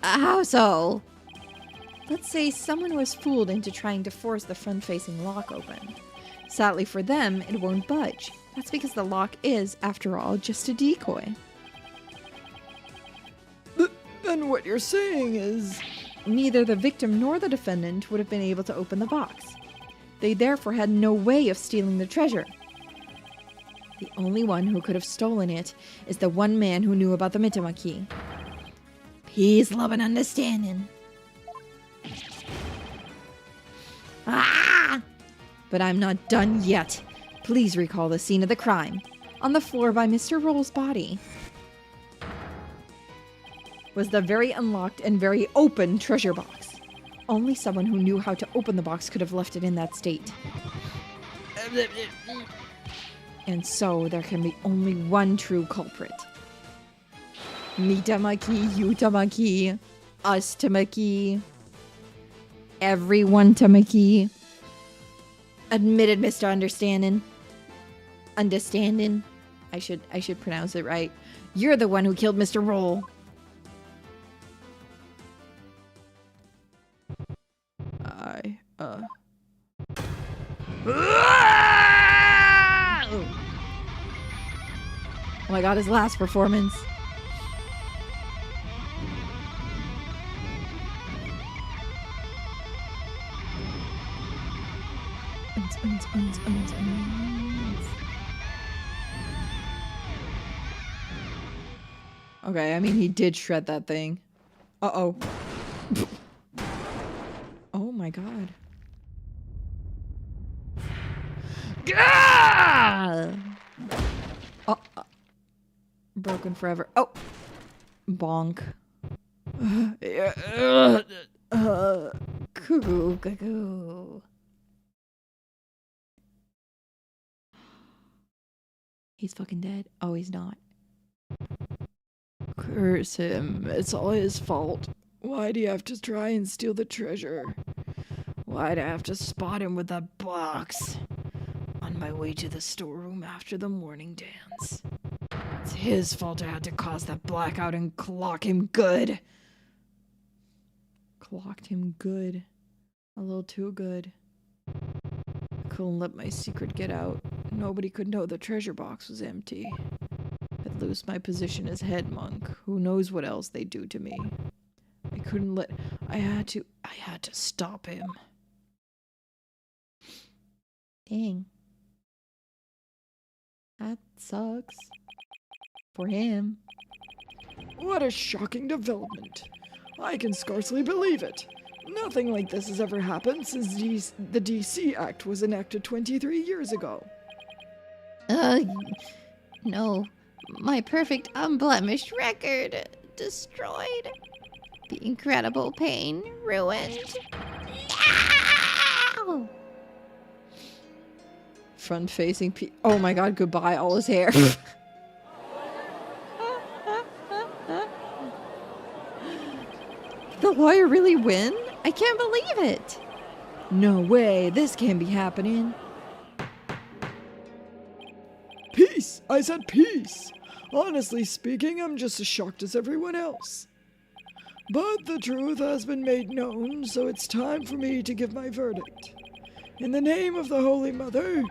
How so? Let's say someone was fooled into trying to force the front-facing lock open. Sadly for them, it won't budge. That's because the lock is, after all, just a decoy. Then what you're saying is... Neither the victim nor the defendant would have been able to open the box. They therefore had no way of stealing the treasure. The only one who could have stolen it is the one man who knew about the Mitama key. Peace, love, and understanding. Ah! But I'm not done yet. Please recall the scene of the crime. On the floor by Mr. Roll's body was the very unlocked and very open treasure box. Only someone who knew how to open the box could have left it in that state. And so there can be only one true culprit. Me-tamaki, you-tamaki, us-tamaki, everyone-tamaki. Admitted, Mr. Understanding. Understanding. I should pronounce it right. You're the one who killed Mr. Roll. Oh my god, his last performance. Okay, I mean, he did shred that thing. Uh-oh. Oh my god. Oh, broken forever. Oh. Bonk. Cuckoo, cuckoo. He's fucking dead. Oh, he's not. Curse him. It's all his fault. Why'd he have to try and steal the treasure? Why'd I have to spot him with that box? On my way to the storeroom after the morning dance. It's his fault I had to cause that blackout and clock him good. Clocked him good. A little too good. I couldn't let my secret get out. Nobody could know the treasure box was empty. I'd lose my position as head monk. Who knows what else they'd do to me. I couldn't let... I had to stop him. Dang. That sucks. For him. What a shocking development. I can scarcely believe it. Nothing like this has ever happened since the DC Act was enacted 23 years ago. No. My perfect unblemished record destroyed. The incredible pain ruined. No! Front-facing oh my god, goodbye, all his hair. The lawyer really win? I can't believe it. No way, this can't be happening. Peace! I said peace! Honestly speaking, I'm just as shocked as everyone else. But the truth has been made known, so it's time for me to give my verdict. In the name of the Holy Mother,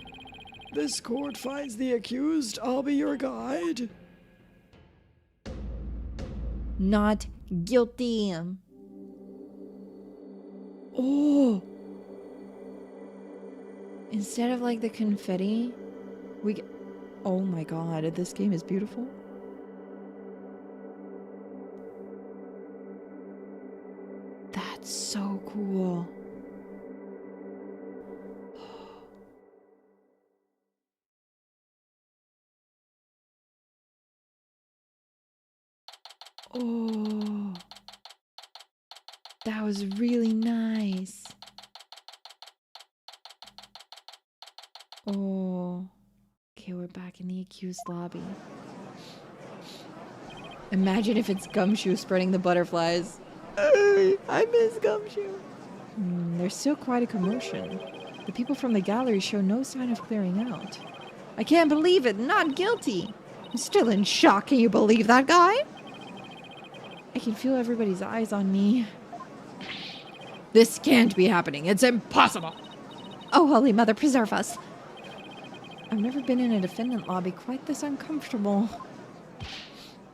this court finds the accused. I'll be your guide. Not guilty. Oh! Instead of like the confetti, We get... Oh my god, this game is beautiful. That's so cool. Oh, that was really nice. Oh, okay, we're back in the accused lobby. Imagine if it's Gumshoe spreading the butterflies. I miss Gumshoe. There's still quite a commotion. The people from the gallery show no sign of clearing out. I can't believe it, not guilty. I'm still in shock, can you believe that guy? I can feel everybody's eyes on me. This can't be happening, it's impossible. Oh, Holy Mother, preserve us. I've never been in a defendant lobby quite this uncomfortable.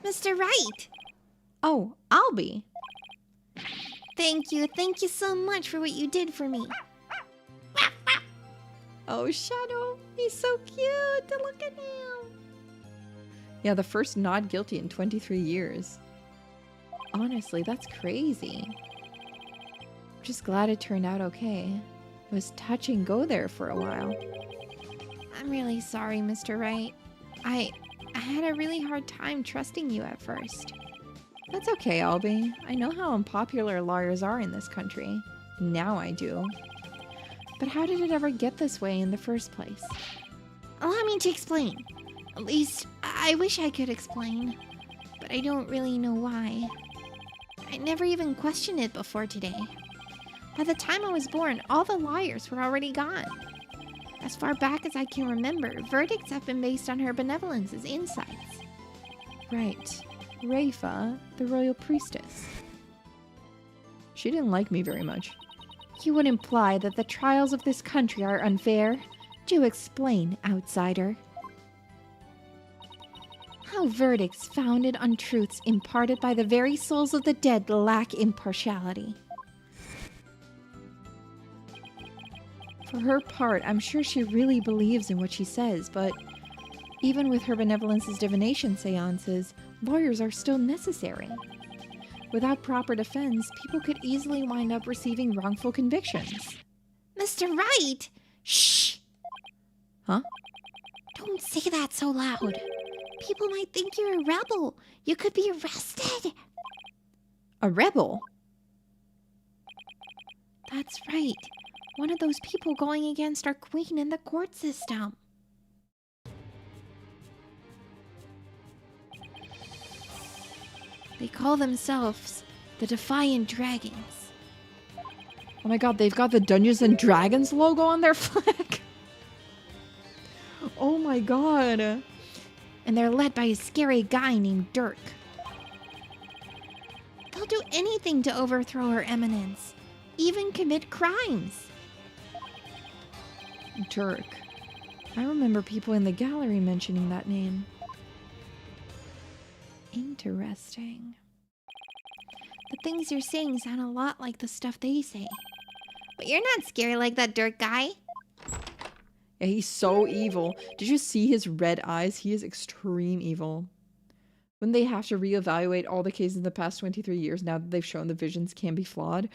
Mr. Wright! Oh, I'll be. Thank you so much for what you did for me. Oh, Shadow, he's so cute, look at him. Yeah, the first not guilty in 23 years. Honestly, that's crazy. I'm just glad it turned out okay. It was touch and go there for a while. I'm really sorry, Mr. Wright. I had a really hard time trusting you at first. That's okay, Albie. I know how unpopular lawyers are in this country. Now I do. But how did it ever get this way in the first place? Allow me to explain. At least, I wish I could explain. But I don't really know why. I never even questioned it before today. By the time I was born, all the lawyers were already gone. As far back as I can remember, verdicts have been based on her benevolence as insights. Right. Rafa, the royal priestess. She didn't like me very much. You would imply that the trials of this country are unfair? Do explain, outsider. How verdicts founded on truths imparted by the very souls of the dead lack impartiality. For her part, I'm sure she really believes in what she says, but even with her benevolence's divination seances, lawyers are still necessary. Without proper defense, people could easily wind up receiving wrongful convictions. Mr. Wright! Shh! Huh? Don't say that so loud. People might think you're a rebel. You could be arrested. A rebel? That's right. One of those people going against our queen in the court system. They call themselves the Defiant Dragons. Oh my god, they've got the Dungeons and Dragons logo on their flag. Oh my god. And they're led by a scary guy named Dirk. They'll do anything to overthrow her eminence, even commit crimes. Dirk. I remember people in the gallery mentioning that name. Interesting. The things you're saying sound a lot like the stuff they say. But you're not scary like that Dirk guy. Yeah, he's so evil. Did you see his red eyes? He is extreme evil. Wouldn't they have to reevaluate all the cases in the past 23 years now that they've shown the visions can be flawed?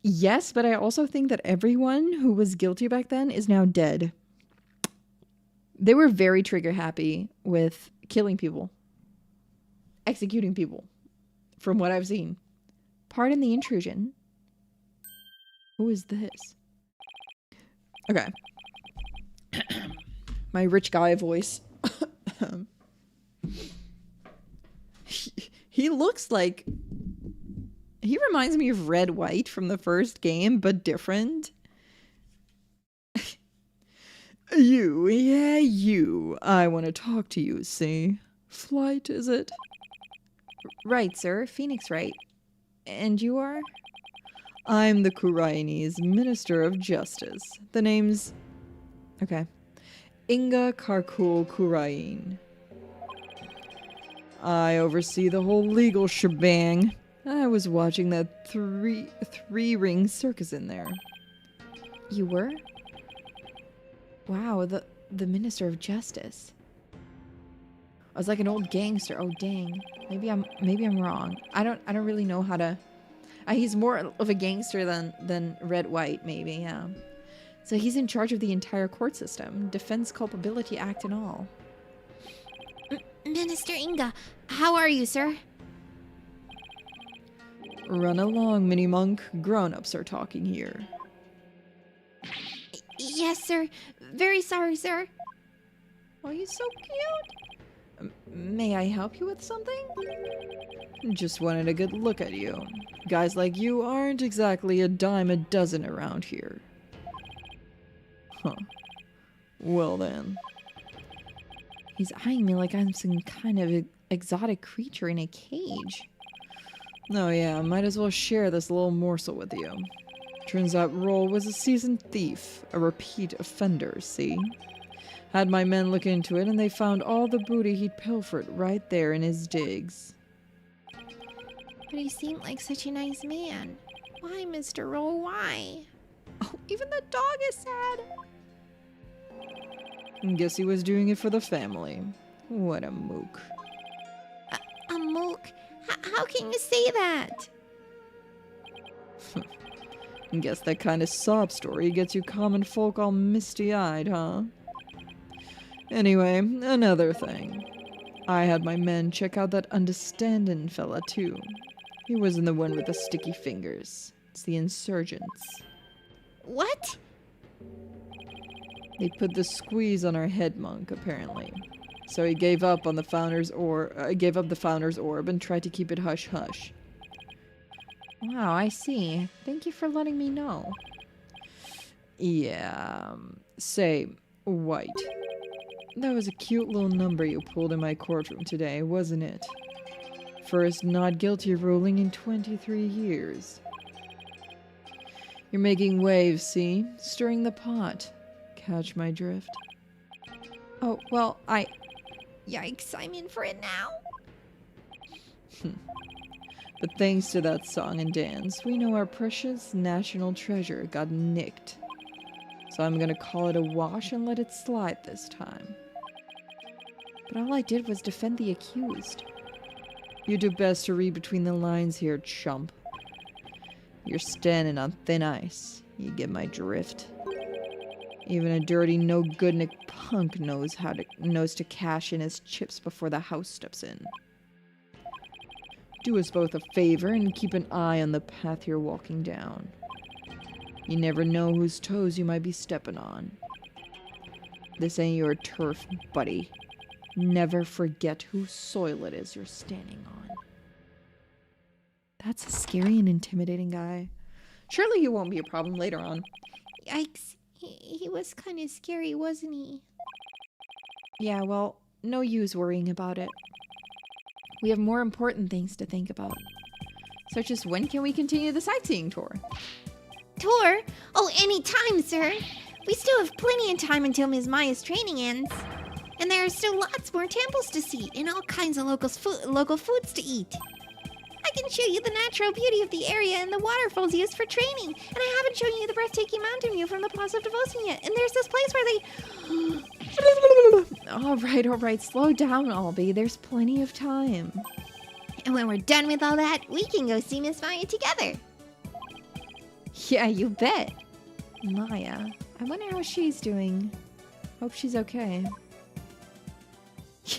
Yes, but I also think that everyone who was guilty back then is now dead. They were very trigger happy with killing people. Executing people. From what I've seen. Pardon the intrusion. Who is this? Okay. My rich guy voice. He looks like... He reminds me of Red White from the first game, but different. You, yeah, you. I want to talk to you, see? Flight, is it? Right, sir. Phoenix Wright. And you are? I'm the Kurainis, Minister of Justice. The name's... Okay. Inga Karkul Kurain. I oversee the whole legal shebang. I was watching that three-ring circus in there. You were? Wow, the Minister of Justice. I was like an old gangster. Oh dang. Maybe I'm wrong. I don't really know how to. He's more of a gangster than Red White, maybe. Yeah. So he's in charge of the entire court system, Defense Culpability Act and all. Minister Inga, how are you, sir? Run along, mini monk. Grown-ups are talking here. Yes, sir. Very sorry, sir. Oh, he's so cute. May I help you with something? Just wanted a good look at you. Guys like you aren't exactly a dime a dozen around here. Huh. Well then. He's eyeing me like I'm some kind of exotic creature in a cage. Oh yeah, might as well share this little morsel with you. Turns out Roll was a seasoned thief, a repeat offender, see? Had my men look into it and they found all the booty he'd pilfered right there in his digs. But he seemed like such a nice man. Why, Mr. Roll, why? Oh, even the dog is sad. Guess he was doing it for the family. What a mook. A mook? How can you say that? Guess that kind of sob story gets you common folk all misty-eyed, huh? Anyway, another thing. I had my men check out that understanding fella, too. He wasn't the one with the sticky fingers. It's the insurgents. What? They put the squeeze on our head monk, apparently. So he gave up on the founder's gave up the founder's orb and tried to keep it hush-hush. Wow, I see. Thank you for letting me know. Yeah, say, White. That was a cute little number you pulled in my courtroom today, wasn't it? First not guilty ruling in 23 years. You're making waves, see? Stirring the pot. Catch my drift? Oh, well, Yikes, I'm in for it now. But thanks to that song and dance, we know our precious national treasure got nicked. So I'm gonna call it a wash and let it slide this time. But all I did was defend the accused. You do best to read between the lines here, chump. You're standing on thin ice. You get my drift? Even a dirty, no-good-nick punk knows to cash in his chips before the house steps in. Do us both a favor and keep an eye on the path you're walking down. You never know whose toes you might be stepping on. This ain't your turf, buddy. Never forget whose soil it is you're standing on. That's a scary and intimidating guy. Surely he won't be a problem later on. Yikes, he was kind of scary, wasn't he? Yeah, well, no use worrying about it. We have more important things to think about. Such as when can we continue the sightseeing tour? Tour? Oh, any time, sir. We still have plenty of time until Ms. Maya's training ends. And there are still lots more temples to see and all kinds of local foods to eat. I can show you the natural beauty of the area and the waterfalls used for training. And I haven't shown you the breathtaking mountain view from the Plaza of Devotion yet. And there's this place where they... All right, slow down, Albie. There's plenty of time. And when we're done with all that, we can go see Miss Maya together. Yeah, you bet. Maya. I wonder how she's doing. Hope she's okay.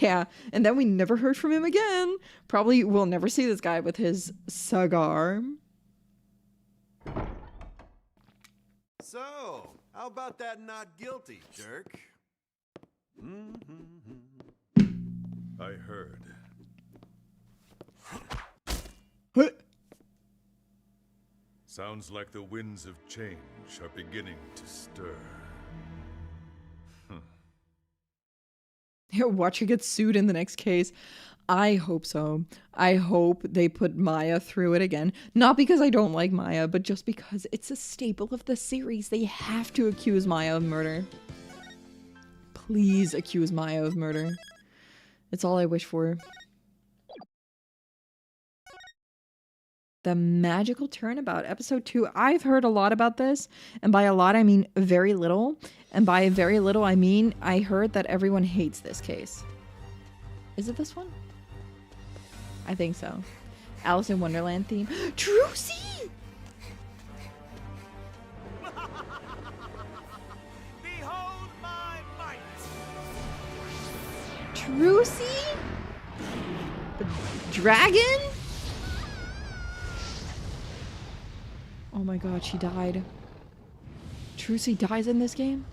Yeah, and then we never heard from him again. Probably we'll never see this guy with his cigar. So, how about that not guilty, jerk? I heard. What? Sounds like the winds of change are beginning to stir. Watch her get sued in the next case. I hope so. I hope they put Maya through it again. Not because I don't like Maya, but just because it's a staple of the series. They have to accuse Maya of murder. Please accuse Maya of murder. It's all I wish for. The Magical Turnabout, episode 2. I've heard a lot about this, and by a lot I mean very little, and by very little I mean I heard that everyone hates this case. Is it this one? I think so. Alice in Wonderland theme. Trucy! Behold my might! Trucy? The dragon? Oh my god, she died. Trucy dies in this game?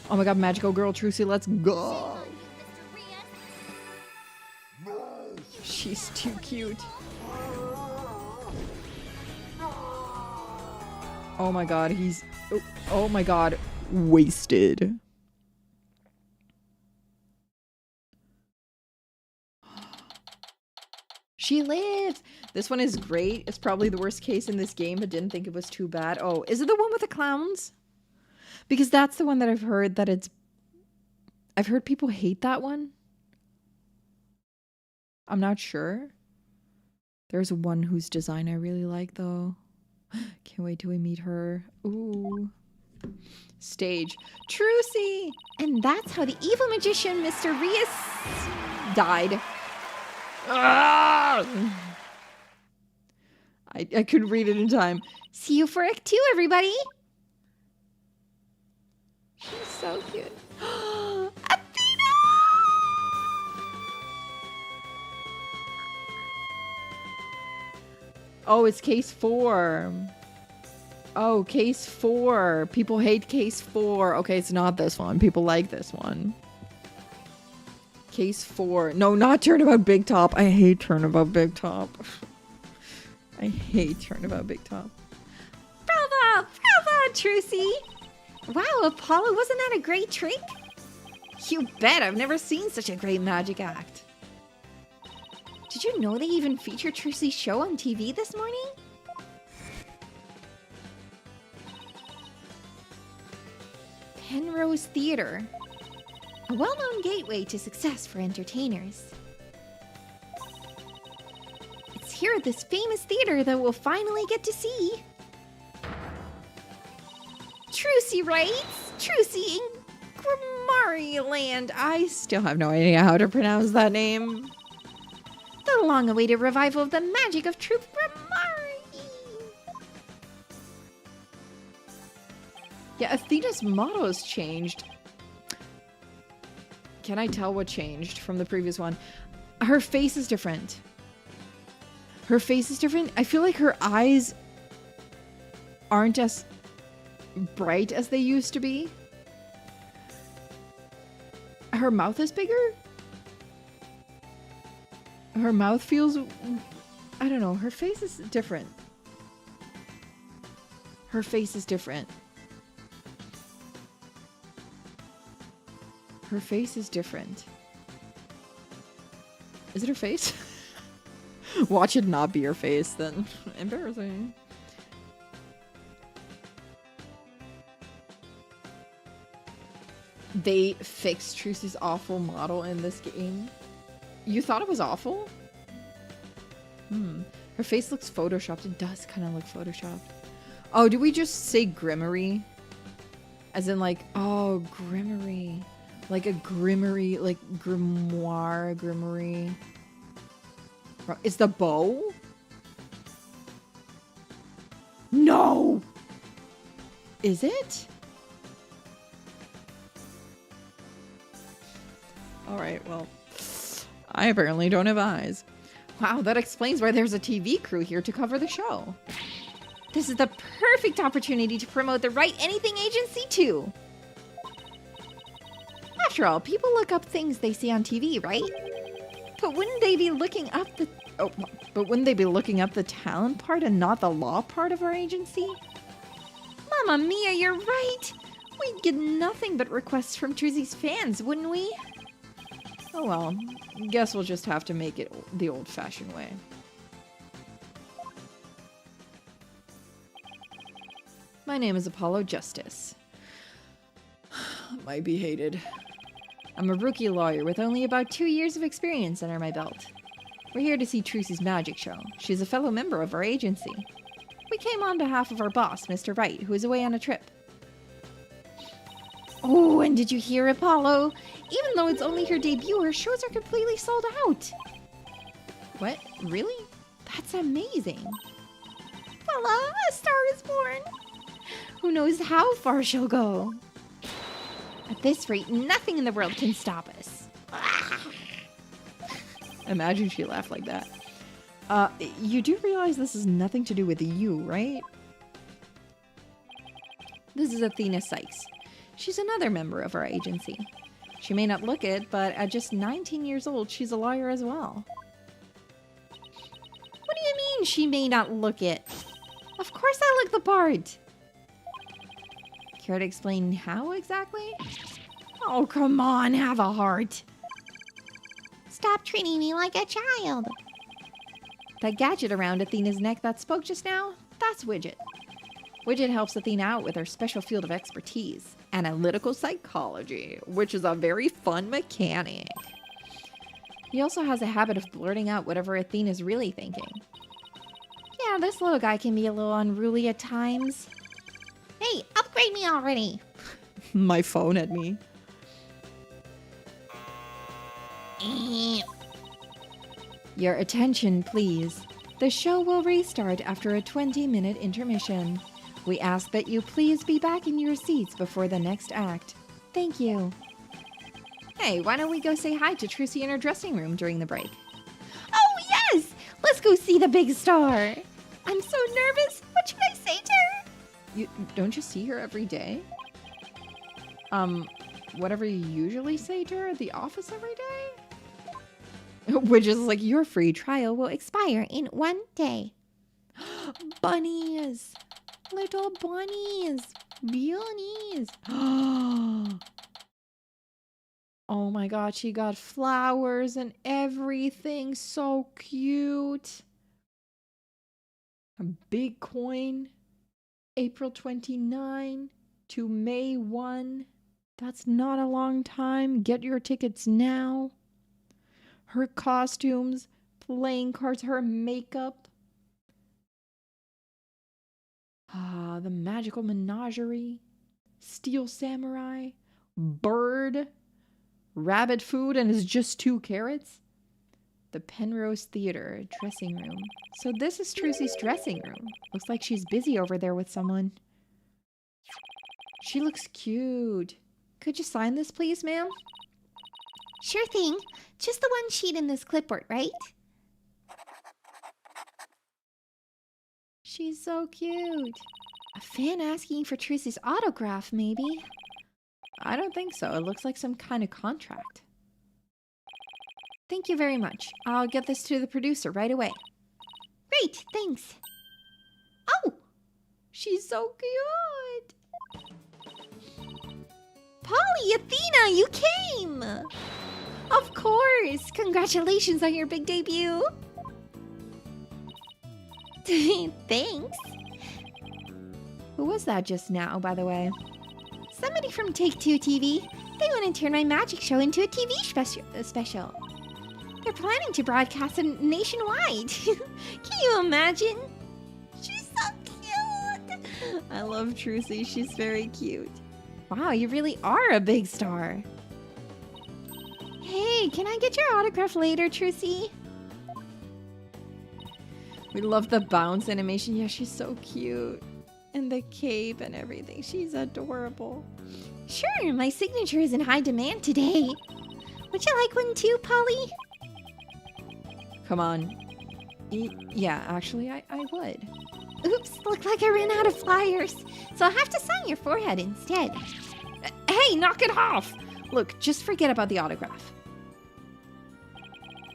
Oh my god, magical girl Trucy, let's go! She's too cute. Oh my god, he's... Oh my god, wasted. She lives! This one is great. It's probably the worst case in this game, but didn't think it was too bad. Oh, is it the one with the clowns? Because that's the one that I've heard that it's... I've heard people hate that one. I'm not sure. There's one whose design I really like, though. Can't wait till we meet her. Ooh. Stage. Trucy! And that's how the evil magician, Mr. Reus, Died. Ah! I couldn't read it in time. See you for Act 2, everybody! She's so cute. Athena! Oh, it's case 4. Oh, case 4. People hate case 4. Okay, it's not this one. People like this one. Case 4. No, not Turnabout Big Top. I hate Turnabout Big Top. I hate Turnabout Big Top. Bravo! Bravo, Trucy! Wow, Apollo, wasn't that a great trick? You bet. I've never seen such a great magic act. Did you know they even featured Trucy's show on TV this morning? Penrose Theater. A well-known gateway to success for entertainers. It's here at this famous theater that we'll finally get to see Trucy writes, Trucy in Grimmaryland. I still have no idea how to pronounce that name. The long-awaited revival of the magic of true Grimmari. Yeah, Athena's motto has changed. Can I tell what changed from the previous one? Her face is different. Her face is different. I feel like her eyes aren't as bright as they used to be. Her mouth is bigger. Her mouth feels... I don't know. Her face is different. Her face is different. Her face is different. Is it her face? Watch it not be her face, then. Embarrassing. They fixed Trucy's awful model in this game. You thought it was awful? Her face looks photoshopped. It does kind of look photoshopped. Oh, do we just say Grimmery? As in like, oh, Grimmery. Like a Grimmery, like grimoire, Grimmery. Is the bow? No! Is it? Alright, well, I apparently don't have eyes. Wow, that explains why there's a TV crew here to cover the show. This is the perfect opportunity to promote the Write Anything agency too. After all, people look up things they see on TV, right? But wouldn't they be looking up the... Oh, but wouldn't they be looking up the talent part and not the law part of our agency? Mamma mia, you're right! We'd get nothing but requests from Trucy's fans, wouldn't we? Oh well, guess we'll just have to make it the old-fashioned way. My name is Apollo Justice. Might be hated. I'm a rookie lawyer with only about 2 years of experience under my belt. We're here to see Trucy's magic show. She's a fellow member of our agency. We came on behalf of our boss, Mr. Wright, who is away on a trip. Oh, and did you hear, Apollo? Even though it's only her debut, her shows are completely sold out. What? Really? That's amazing. Voila, a star is born. Who knows how far she'll go? At this rate, nothing in the world can stop us. Imagine she laughed like that. You do realize this has nothing to do with you, right? This is Athena Sykes. She's another member of our agency. She may not look it, but at just 19 years old, she's a lawyer as well. What do you mean she may not look it? Of course I look the part. Care to explain how exactly? Oh, come on, have a heart. Stop treating me like a child. That gadget around Athena's neck that spoke just now, that's Widget. Widget helps Athena out with her special field of expertise, analytical psychology, which is a very fun mechanic. He also has a habit of blurting out whatever Athena's really thinking. Yeah, this little guy can be a little unruly at times. Hey, upgrade me already. My phone at me. Your attention, please. The show will restart after a 20-minute intermission. We ask that you please be back in your seats before the next act. Thank you. Hey, why don't we go say hi to Trucy in her dressing room during the break? Oh, yes! Let's go see the big star. I'm so nervous. What should I say to her? Don't you see her every day? Whatever you usually say to her at the office every day? Which is like, your free trial will expire in 1 day. Bunnies! Little bunnies! Bunnies! Oh my god, she got flowers and everything. So cute. A big coin. April 29 to May 1. That's not a long time. Get your tickets now. Her costumes, playing cards, her makeup. The magical menagerie. Steel samurai. Bird. Rabbit food and is just 2 carrots. The Penrose Theater dressing room. So this is Trucy's dressing room. Looks like she's busy over there with someone. She looks cute. Could you sign this, please, ma'am? Sure thing. Just the one sheet in this clipboard, right? She's so cute. A fan asking for Trucy's autograph, maybe? I don't think so. It looks like some kind of contract. Thank you very much. I'll get this to the producer right away. Great, thanks. Oh! She's so cute! Polly, Athena, you came! Of course! Congratulations on your big debut! Thanks. Who was that just now, by the way? Somebody from Take-Two TV. They want to turn my magic show into a TV special. They're planning to broadcast it nationwide. Can you imagine? She's so cute! I love Trucy. She's very cute. Wow, you really are a big star. Hey, can I get your autograph later, Trucy? We love the bounce animation. Yeah, she's so cute. And the cape and everything. She's adorable. Sure, my signature is in high demand today. Would you like one too, Polly? Come on. Yeah, actually, I would. Oops, looked like I ran out of flyers. So I'll have to sign your forehead instead. Hey, knock it off! Look, just forget about the autograph.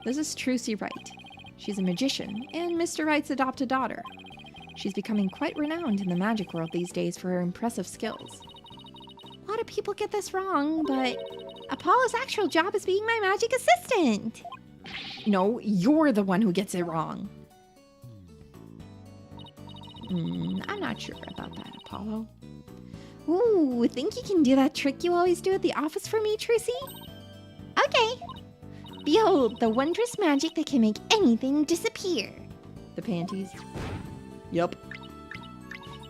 This is Trucy Wright. She's a magician and Mr. Wright's adopted daughter. She's becoming quite renowned in the magic world these days for her impressive skills. A lot of people get this wrong, but Apollo's actual job is being my magic assistant. No, you're the one who gets it wrong. I'm not sure about that, Apollo. Ooh, think you can do that trick you always do at the office for me, Trucy? Okay. Behold, the wondrous magic that can make anything disappear. The panties. Yup.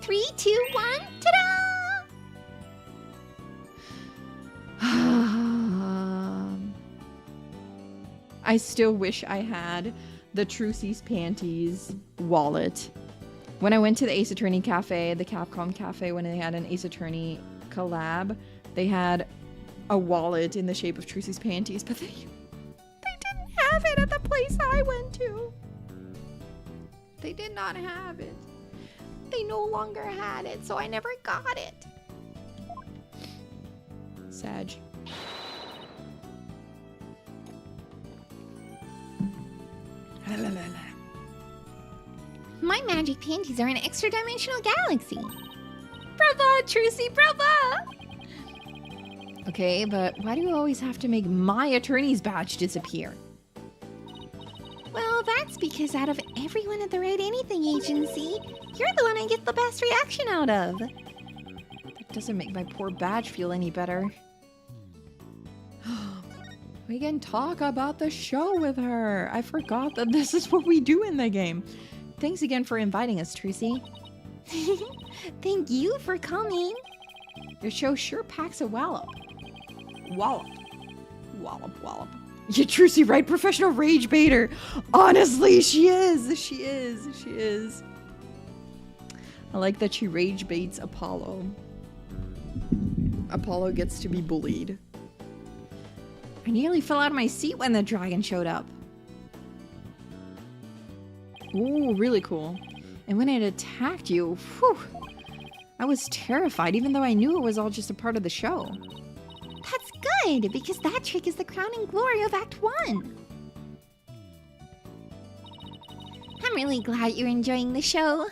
3, 2, 1, ta-da! I still wish I had the Trucy's Panties wallet. When I went to the Ace Attorney Cafe, the Capcom Cafe, when they had an Ace Attorney collab, they had a wallet in the shape of Trucy's Panties, but they didn't have it at the place I went to. They did not have it. They no longer had it, so I never got it. Sag. My magic panties are in an extra-dimensional galaxy. Brava, Trucy, brava! Okay, but why do you always have to make my attorney's badge disappear? Well, that's because out of everyone at the Right Anything Agency, you're the one I get the best reaction out of. That doesn't make my poor badge feel any better. We can talk about the show with her. I forgot that this is what we do in the game. Thanks again for inviting us, Trucy. Thank you for coming. Your show sure packs a wallop. Wallop. Wallop, wallop. Yeah, Trucy, right? Professional rage baiter. Honestly, she is. She is. She is. I like that she rage baits Apollo. Apollo gets to be bullied. I nearly fell out of my seat when the dragon showed up. Ooh, really cool. And when it attacked you, whew, I was terrified, even though I knew it was all just a part of the show. That's good, because that trick is the crowning glory of Act 1. I'm really glad you're enjoying the show.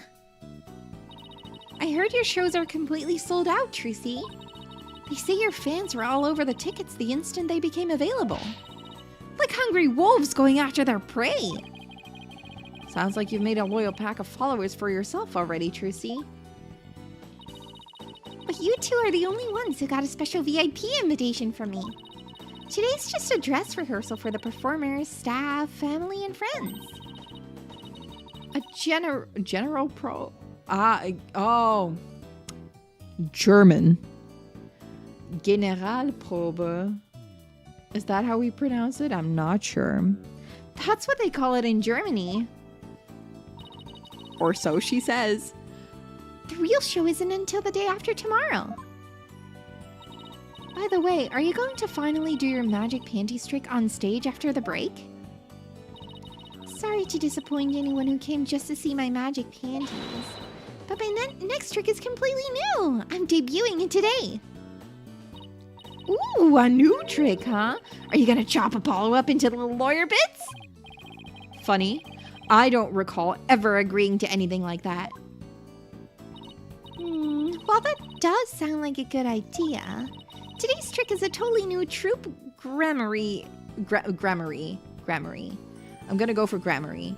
I heard your shows are completely sold out, Trucy. They say your fans were all over the tickets the instant they became available. Like hungry wolves going after their prey. Sounds like you've made a loyal pack of followers for yourself already, Trucy. But you two are the only ones who got a special VIP invitation from me. Today's just a dress rehearsal for the performers, staff, family, and friends. A general pro... oh. German. Generalprobe. Is that how we pronounce it? I'm not sure. That's what they call it in Germany. Or so she says. The real show isn't until the day after tomorrow. By the way, are you going to finally do your magic panties trick on stage after the break? Sorry to disappoint anyone who came just to see my magic panties. But my next trick is completely new. I'm debuting it today. Ooh, a new trick, huh? Are you gonna chop Apollo up into little lawyer bits? Funny. I don't recall ever agreeing to anything like that. While that does sound like a good idea, today's trick is a totally new troop grammary. I'm gonna go for grammary.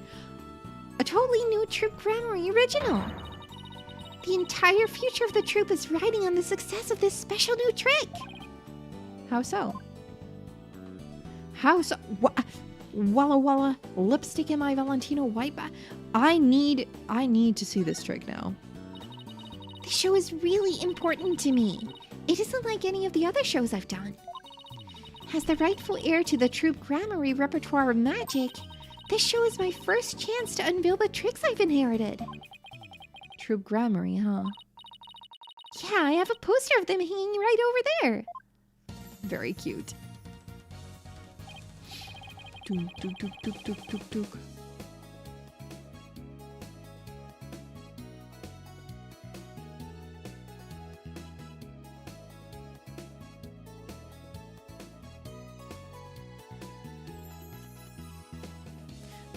A totally new troop grammary original. The entire future of the troop is riding on the success of this special new trick. How so? How so? Walla walla, lipstick in my Valentino white bag. I need to see this trick now. The show is really important to me. It isn't like any of the other shows I've done. As the rightful heir to the troop grammary repertoire of magic, this show is my first chance to unveil the tricks I've inherited. Troop grammary, huh? Yeah, I have a poster of them hanging right over there. Very cute. Dook, dook, dook, dook, dook, dook, dook.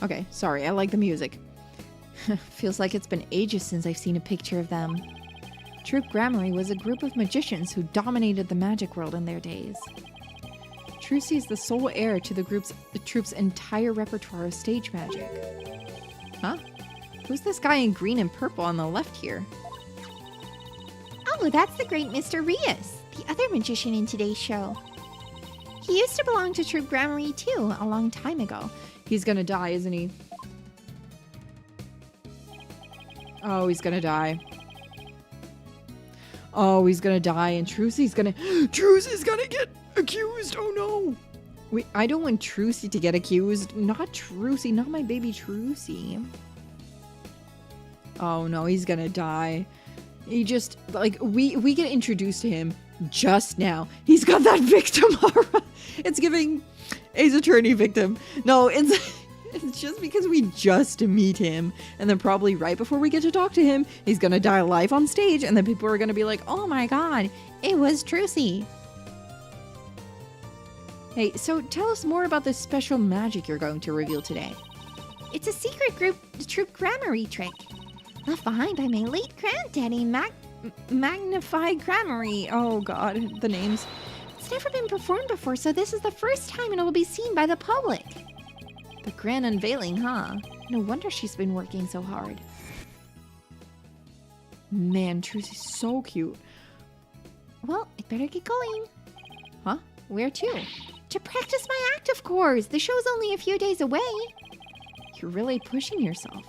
Okay, sorry, I like the music. Feels like it's been ages since I've seen a picture of them. Troop Grammary was a group of magicians who dominated the magic world in their days. Trucy is the sole heir to the troop's entire repertoire of stage magic. Huh? Who's this guy in green and purple on the left here? Oh, that's the great Mr. Rias, the other magician in today's show. He used to belong to Troop Gramarye too, a long time ago. He's gonna die, isn't he? Oh, he's gonna die. Oh, he's gonna die, and Trucy's gonna get accused. Oh no! Wait, I don't want Trucy to get accused. Not Trucy, not my baby Trucy. Oh no, he's gonna die. He just, like, we get introduced to him just now. He's got that victim aura. It's giving Ace Attorney victim. No, it's just because we just meet him, and then probably right before we get to talk to him, he's gonna die live on stage, and then people are gonna be like, oh my god, it was Trucy. Hey, so tell us more about this special magic you're going to reveal today. It's a secret Troop Gramarye trick. Left behind by my late granddaddy, Magnified Gramarye. Oh god, the names. It's never been performed before, so this is the first time it will be seen by the public. The grand unveiling, huh? No wonder she's been working so hard. Man, Trucy's so cute. Well, I'd better get going. Huh? Where to? To practice my act, of course. The show's only a few days away. You're really pushing yourself.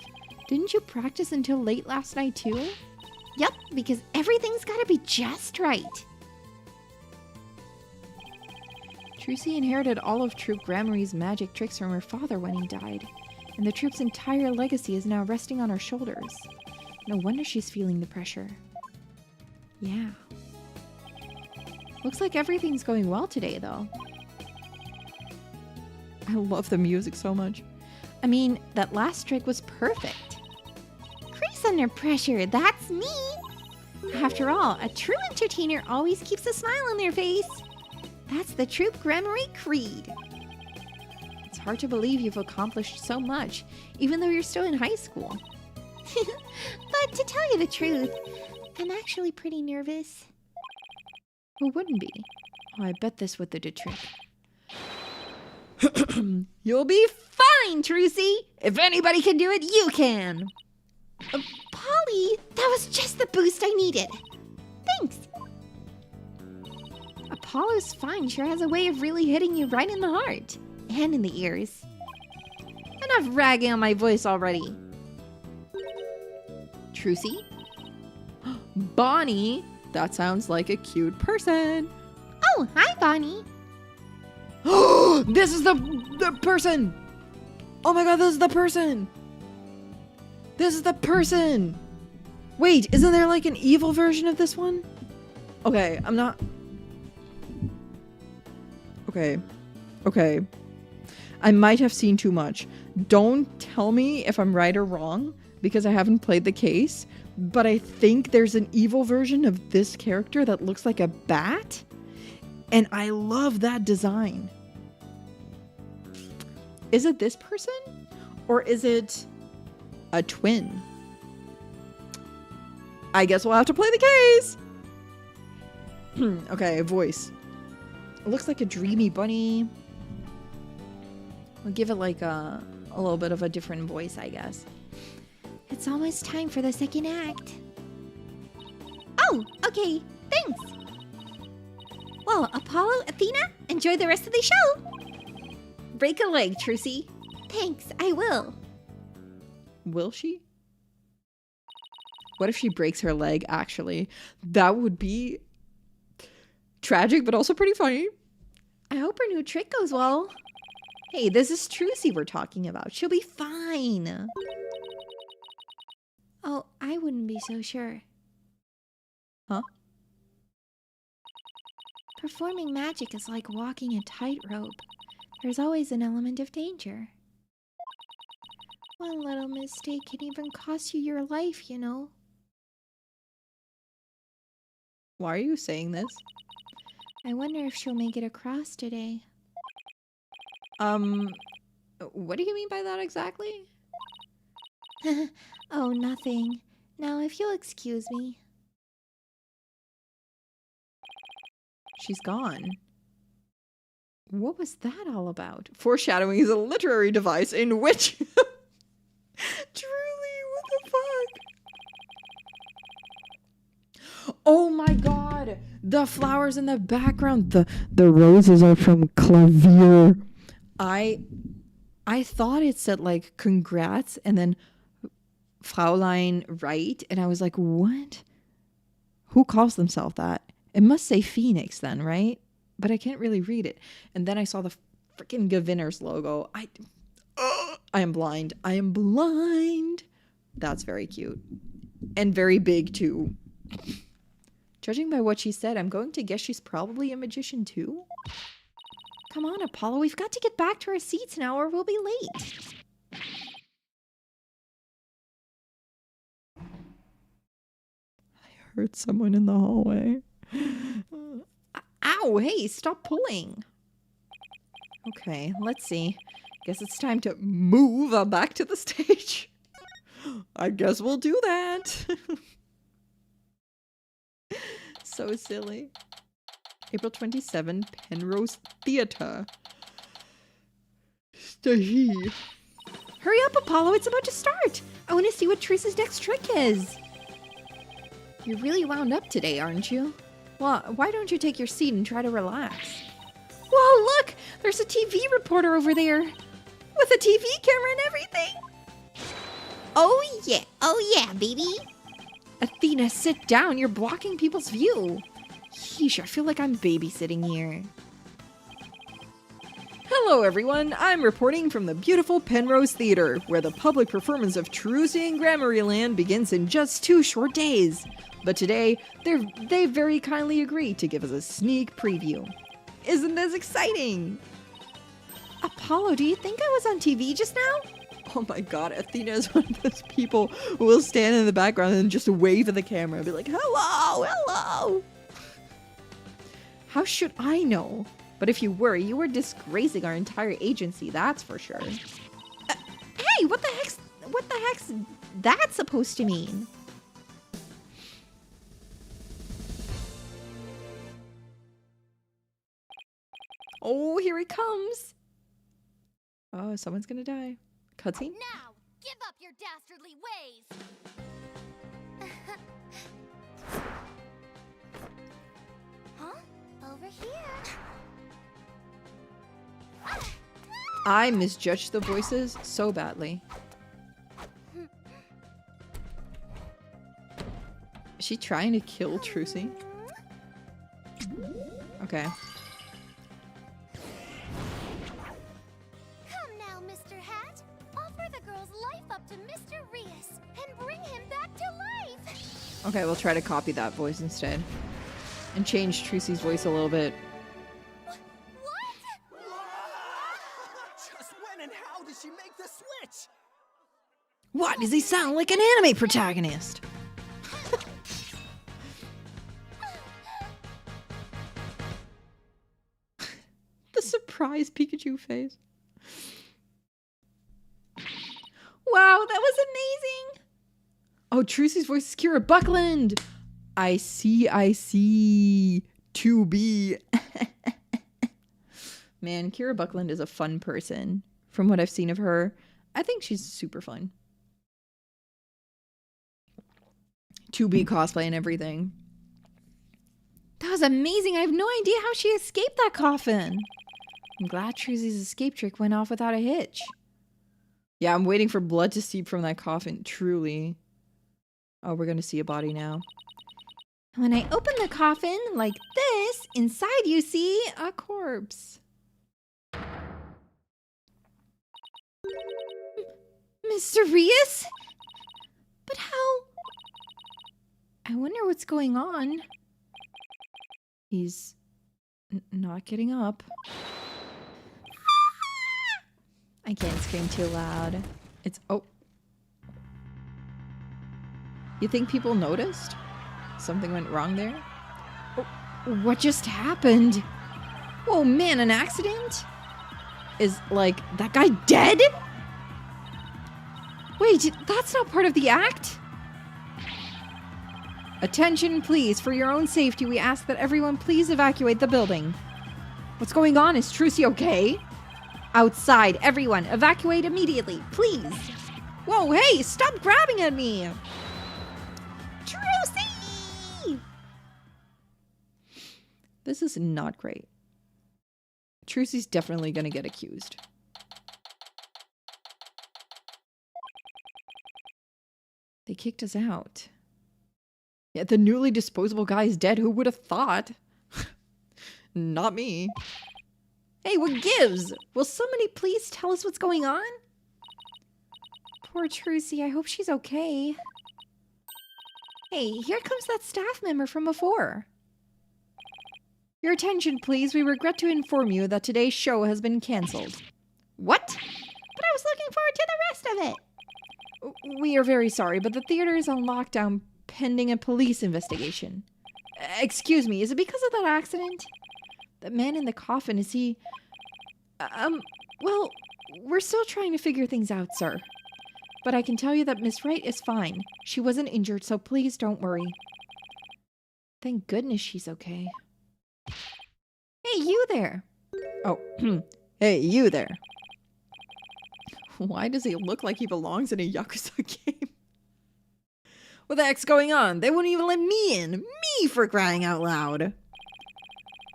Didn't you practice until late last night too? Yep, because everything's gotta be just right. Trucy inherited all of Troop Gramarye's magic tricks from her father when he died, and the troop's entire legacy is now resting on her shoulders. No wonder she's feeling the pressure. Yeah. Looks like everything's going well today, though. I love the music so much. I mean, that last trick was perfect. Grace under pressure, that's me! After all, a true entertainer always keeps a smile on their face. That's the Troop Gramarye creed. It's hard to believe you've accomplished so much, even though you're still in high school. But to tell you the truth, I'm actually pretty nervous. Who wouldn't be? Oh, I bet this would do the trick. You'll be fine, Trucy! If anybody can do it, you can! Polly, that was just the boost I needed. Thanks. Apollo's fine. Sure has a way of really hitting you right in the heart. And in the ears. Enough ragging on my voice already. Trucy? Bonnie? That sounds like a cute person. Oh, hi, Bonnie. This is the person! Oh my god, this is the person! This is the person! Wait, isn't there like an evil version of this one? Okay, I'm not... Okay. I might have seen too much. Don't tell me if I'm right or wrong, because I haven't played the case, but I think there's an evil version of this character that looks like a bat, and I love that design. Is it this person? Or is it a twin? I guess we'll have to play the case! Okay, voice. It looks like a dreamy bunny. We'll give it like a little bit of a different voice, I guess. It's almost time for the second act. Oh, okay, thanks. Well, Apollo, Athena, enjoy the rest of the show. Break a leg, Trucy. Thanks, I will. Will she? What if she breaks her leg, actually? That would be tragic, but also pretty funny. I hope her new trick goes well. Hey, this is Trucy we're talking about. She'll be fine. Oh, I wouldn't be so sure. Huh? Performing magic is like walking a tightrope. There's always an element of danger. One little mistake can even cost you your life, you know. Why are you saying this? I wonder if she'll make it across today. What do you mean by that exactly? Oh, nothing. Now, if you'll excuse me. She's gone. What was that all about? Foreshadowing is a literary device in which... Truly, what the fuck? Oh my god! The flowers in the background. The roses are from Clavier. I thought it said like congrats and then Fraulein Wright, and I was like, what? Who calls themselves that? It must say Phoenix then, right? But I can't really read it. And then I saw the freaking Gewinners logo. I am blind. I am blind. That's very cute. And very big too. Judging by what she said, I'm going to guess she's probably a magician too. Come on, Apollo. We've got to get back to our seats now or we'll be late. I heard someone in the hallway. Ow, hey, stop pulling. Okay, let's see. Guess it's time to move back to the stage. I guess we'll do that. So silly. April 27, Penrose Theater. Stay. Hurry up, Apollo. It's about to start. I want to see what Teresa's next trick is. You're really wound up today, aren't you? Well, why don't you take your seat and try to relax? Whoa, look! There's a TV reporter over there. With a TV camera and everything. Oh yeah, baby. Athena, sit down. You're blocking people's view. Yeesh, I feel like I'm babysitting here. Hello, everyone. I'm reporting from the beautiful Penrose Theater, where the public performance of Trucy and Grammaryland begins in just 2 short days. But today, they very kindly agreed to give us a sneak preview. Isn't this exciting? Apollo, do you think I was on TV just now? Oh my god, Athena is one of those people who will stand in the background and just wave at the camera and be like, hello, hello. How should I know? But if you worry, you are disgracing our entire agency, that's for sure. Hey, what the heck's that supposed to mean? Oh, here it comes. Oh, someone's gonna die. Cutscene? Now, give up your dastardly ways! Huh? Over here. I misjudged the voices so badly. Is she trying to kill Trucy? Okay. Come now, Mr. Hat. Offer the girl's life up to Mr. Rias and bring him back to life. Okay, we'll try to copy that voice instead. And change Trucy's voice a little bit. What? Just when and how did she make the switch? What? Does he sound like an anime protagonist? The surprise Pikachu face. Wow, that was amazing! Oh, Trucy's voice is Kira Buckland! I see. 2B. Man, Kira Buckland is a fun person. From what I've seen of her, I think she's super fun. 2B cosplay and everything. That was amazing. I have no idea how she escaped that coffin. I'm glad Trucy's escape trick went off without a hitch. Yeah, I'm waiting for blood to seep from that coffin, truly. Oh, we're gonna see a body now. When I open the coffin like this, inside you see a corpse. Mr. Rias? But how? I wonder what's going on. He's not getting up. I can't scream too loud. It's... oh. You think people noticed? Something went wrong there? Oh, what just happened? Oh man, an accident? Is, like, that guy dead? Wait, that's not part of the act? Attention, please. For your own safety, we ask that everyone please evacuate the building. What's going on? Is Trucy okay? Outside, everyone, evacuate immediately, please. Whoa, hey, stop grabbing at me. Trucy! This is not great. Trucy's definitely gonna get accused. They kicked us out. Yeah, the newly disposable guy is dead. Who would have thought? Not me. Hey, what gives? Will somebody please tell us what's going on? Poor Trucy. I hope she's okay. Hey, here comes that staff member from before. Your attention, please. We regret to inform you that today's show has been cancelled. What? But I was looking forward to the rest of it. We are very sorry, but the theater is on lockdown pending a police investigation. Excuse me, is it because of that accident? The man in the coffin, is he... well, we're still trying to figure things out, sir. But I can tell you that Miss Wright is fine. She wasn't injured, so please don't worry. Thank goodness she's okay. Hey, you there! Oh, hey, you there. Why does he look like he belongs in a Yakuza game? What the heck's going on? They wouldn't even let me in! Me, for crying out loud!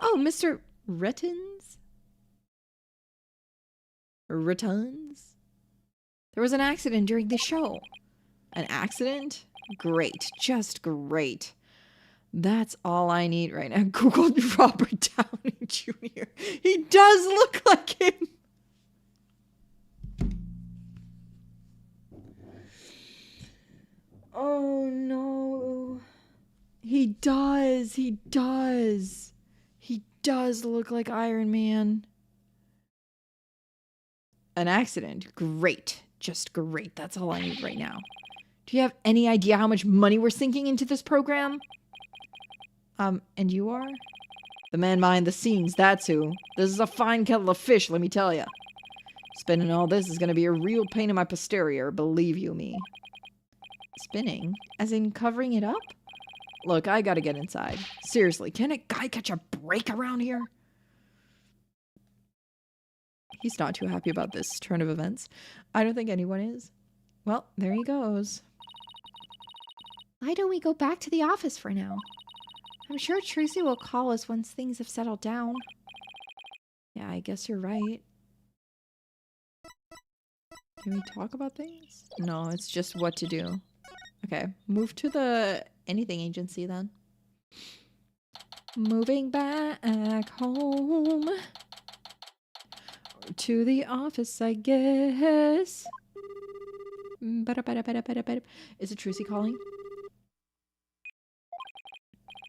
Oh, Mr. Rettons? Rettons? There was an accident during the show. An accident? Great. Just great. That's all I need right now. Googled Robert Downey Jr. He does look like him! Oh no. He does. He does. He does look like Iron Man. An accident. Great. Just great. That's all I need right now. Do you have any idea how much money we're sinking into this program? And you are? The man behind the scenes, that's who. This is a fine kettle of fish, let me tell ya. Spinning all this is gonna be a real pain in my posterior, believe you me. Spinning? As in covering it up? Look, I gotta get inside. Seriously, can a guy catch a break around here? He's not too happy about this turn of events. I don't think anyone is. Well, there he goes. Why don't we go back to the office for now? I'm sure Tracy will call us once things have settled down. Yeah, I guess you're right. Can we talk about things? No, it's just what to do. Okay, move to the anything agency then. Moving back home. To the office, I guess. Is it Trucy calling?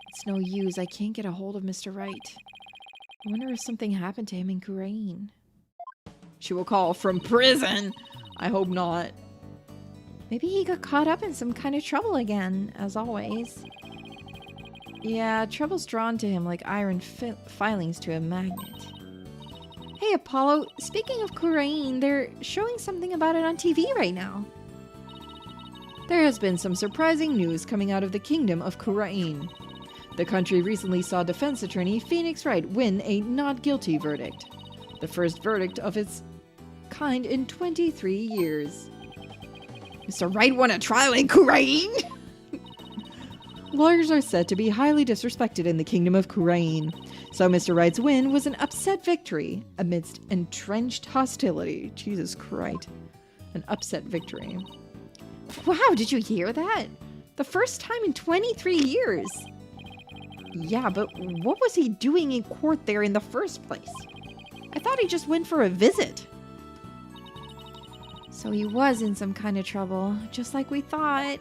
It's no use. I can't get a hold of Mr. Wright. I wonder if something happened to him in Yuririn. She will call from prison. I hope not. Maybe he got caught up in some kind of trouble again, as always. Yeah, trouble's drawn to him like iron filings to a magnet. Hey, Apollo, speaking of Yuririn, they're showing something about it on TV right now. There has been some surprising news coming out of the kingdom of Yuririn. The country recently saw defense attorney Phoenix Wright win a not guilty verdict. The first verdict of its kind in 23 years. Mr. Wright won a trial in Yuririn? Lawyers are said to be highly disrespected in the kingdom of Yuririn, so Mr. Wright's win was an upset victory amidst entrenched hostility. Jesus Christ. An upset victory. Wow, did you hear that? The first time in 23 years. Yeah, but what was he doing in court there in the first place? I thought he just went for a visit. So he was in some kind of trouble, just like we thought.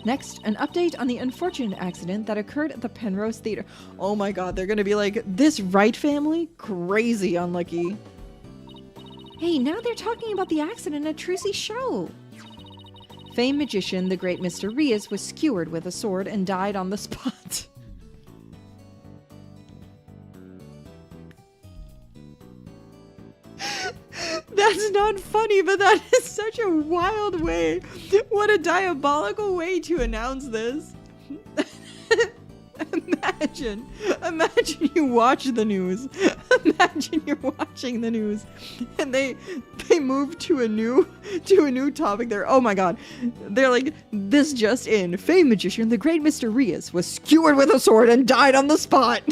Next, an update on the unfortunate accident that occurred at the Penrose Theater. Oh my god, they're gonna be like, this Wright family? Crazy unlucky. Hey, now they're talking about the accident at Trucy's show. Famed magician, the great Mr. Reyes, was skewered with a sword and died on the spot. That's not funny, but that is such a wild way. What a diabolical way to announce this. Imagine you watch the news. Imagine you're watching watching the news, and they moved to a new topic there. Oh my god. They're like, this just in. Famed magician, the great Mr. Rias, was skewered with a sword and died on the spot.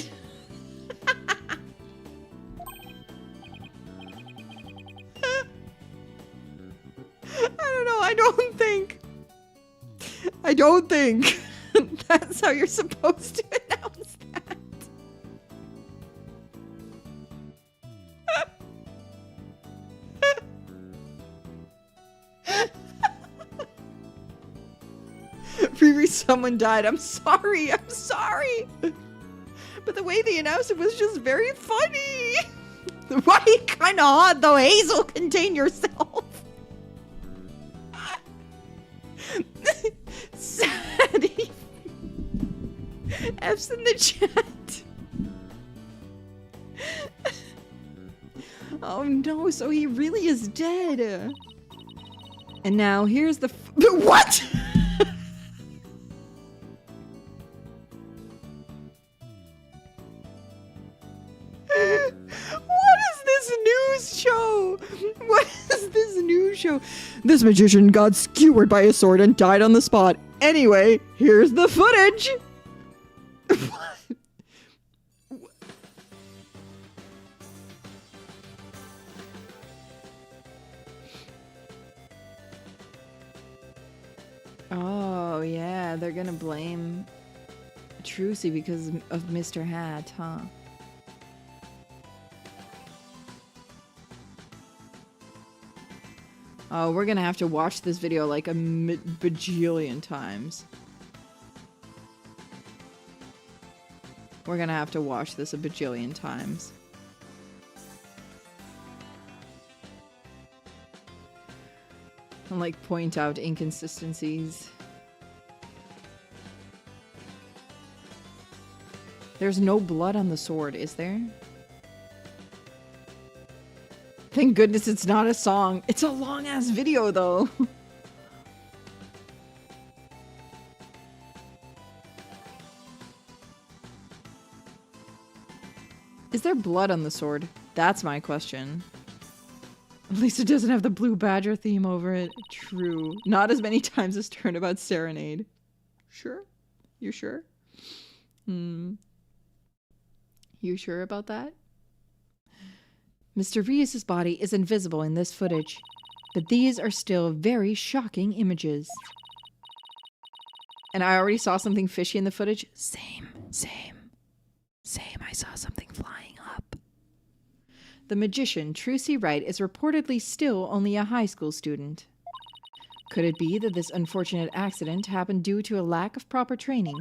I don't know. I don't think that's how you're supposed to announce that. Riri, someone died. I'm sorry. But the way they announced it was just very funny. Why? Kinda odd though. Hazel, contain yourself. Sadie. F's in the chat. Oh no, so he really is dead. And now here's the what? This magician got skewered by a sword and died on the spot. Anyway, here's the footage. What? Oh, yeah, they're gonna blame Trucy because of Mr. Hat, huh? Oh, we're gonna have to watch this video like a bajillion times. We're gonna have to watch this a bajillion times. And like point out inconsistencies. There's no blood on the sword, is there? Thank goodness it's not a song. It's a long-ass video, though. Is there blood on the sword? That's my question. At least it doesn't have the Blue Badger theme over it. True. Not as many times as Turnabout Serenade. Sure? You sure? You sure about that? Mr. Rias' body is invisible in this footage, but these are still very shocking images. And I already saw something fishy in the footage. Same. I saw something flying up. The magician, Trucy Wright, is reportedly still only a high school student. Could it be that this unfortunate accident happened due to a lack of proper training?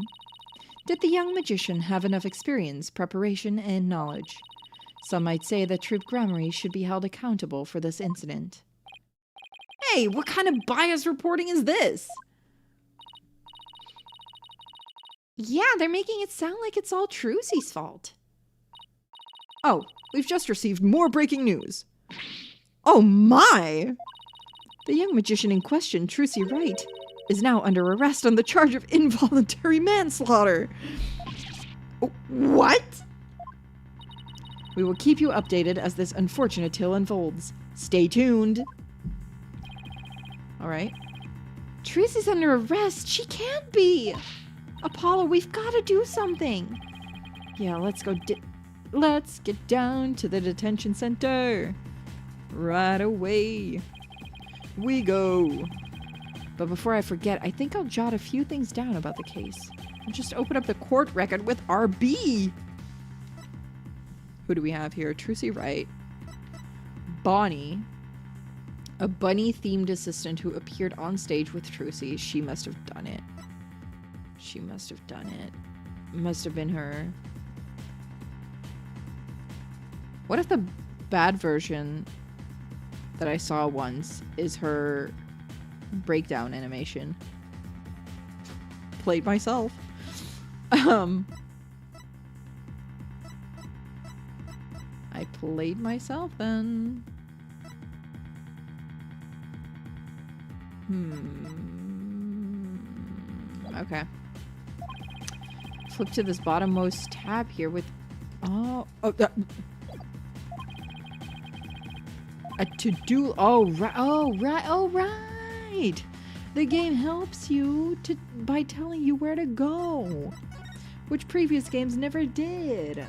Did the young magician have enough experience, preparation, and knowledge? Some might say that Troop Gramarye should be held accountable for this incident. Hey, what kind of biased reporting is this? Yeah, they're making it sound like it's all Trucy's fault. Oh, we've just received more breaking news. Oh my! The young magician in question, Trucy Wright, is now under arrest on the charge of involuntary manslaughter. What? We will keep you updated as this unfortunate tale unfolds. Stay tuned. Alright. Trucy's under arrest. She can't be. Apollo, we've got to do something. Yeah, let's go. Let's get down to the detention center. Right away. We go. But before I forget, I think I'll jot a few things down about the case. I'll just open up the court record with RB. Who do we have here? Trucy Wright. Bonnie. A bunny-themed assistant who appeared on stage with Trucy. She must have done it. Must have been her. What if the bad version that I saw once is her breakdown animation? Played myself. I played myself then. Okay. Flip to this bottommost tab here with... A to-do. Oh, right. Oh, right. Oh, right. The game helps you by telling you where to go, which previous games never did.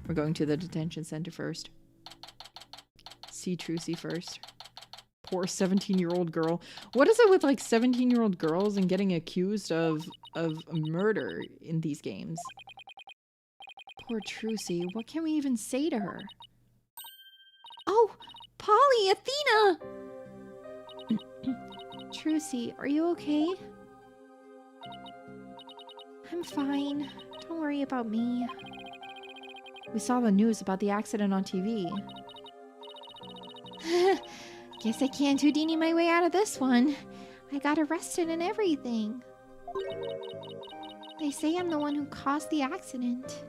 We're going to the detention center first. See Trucy first. Poor 17-year-old girl. What is it with like 17-year-old girls and getting accused of murder in these games? Poor Trucy. What can we even say to her? Oh, Polly, Athena! Trucy, are you okay? I'm fine. Don't worry about me. We saw the news about the accident on TV. Guess I can't Houdini my way out of this one. I got arrested and everything. They say I'm the one who caused the accident.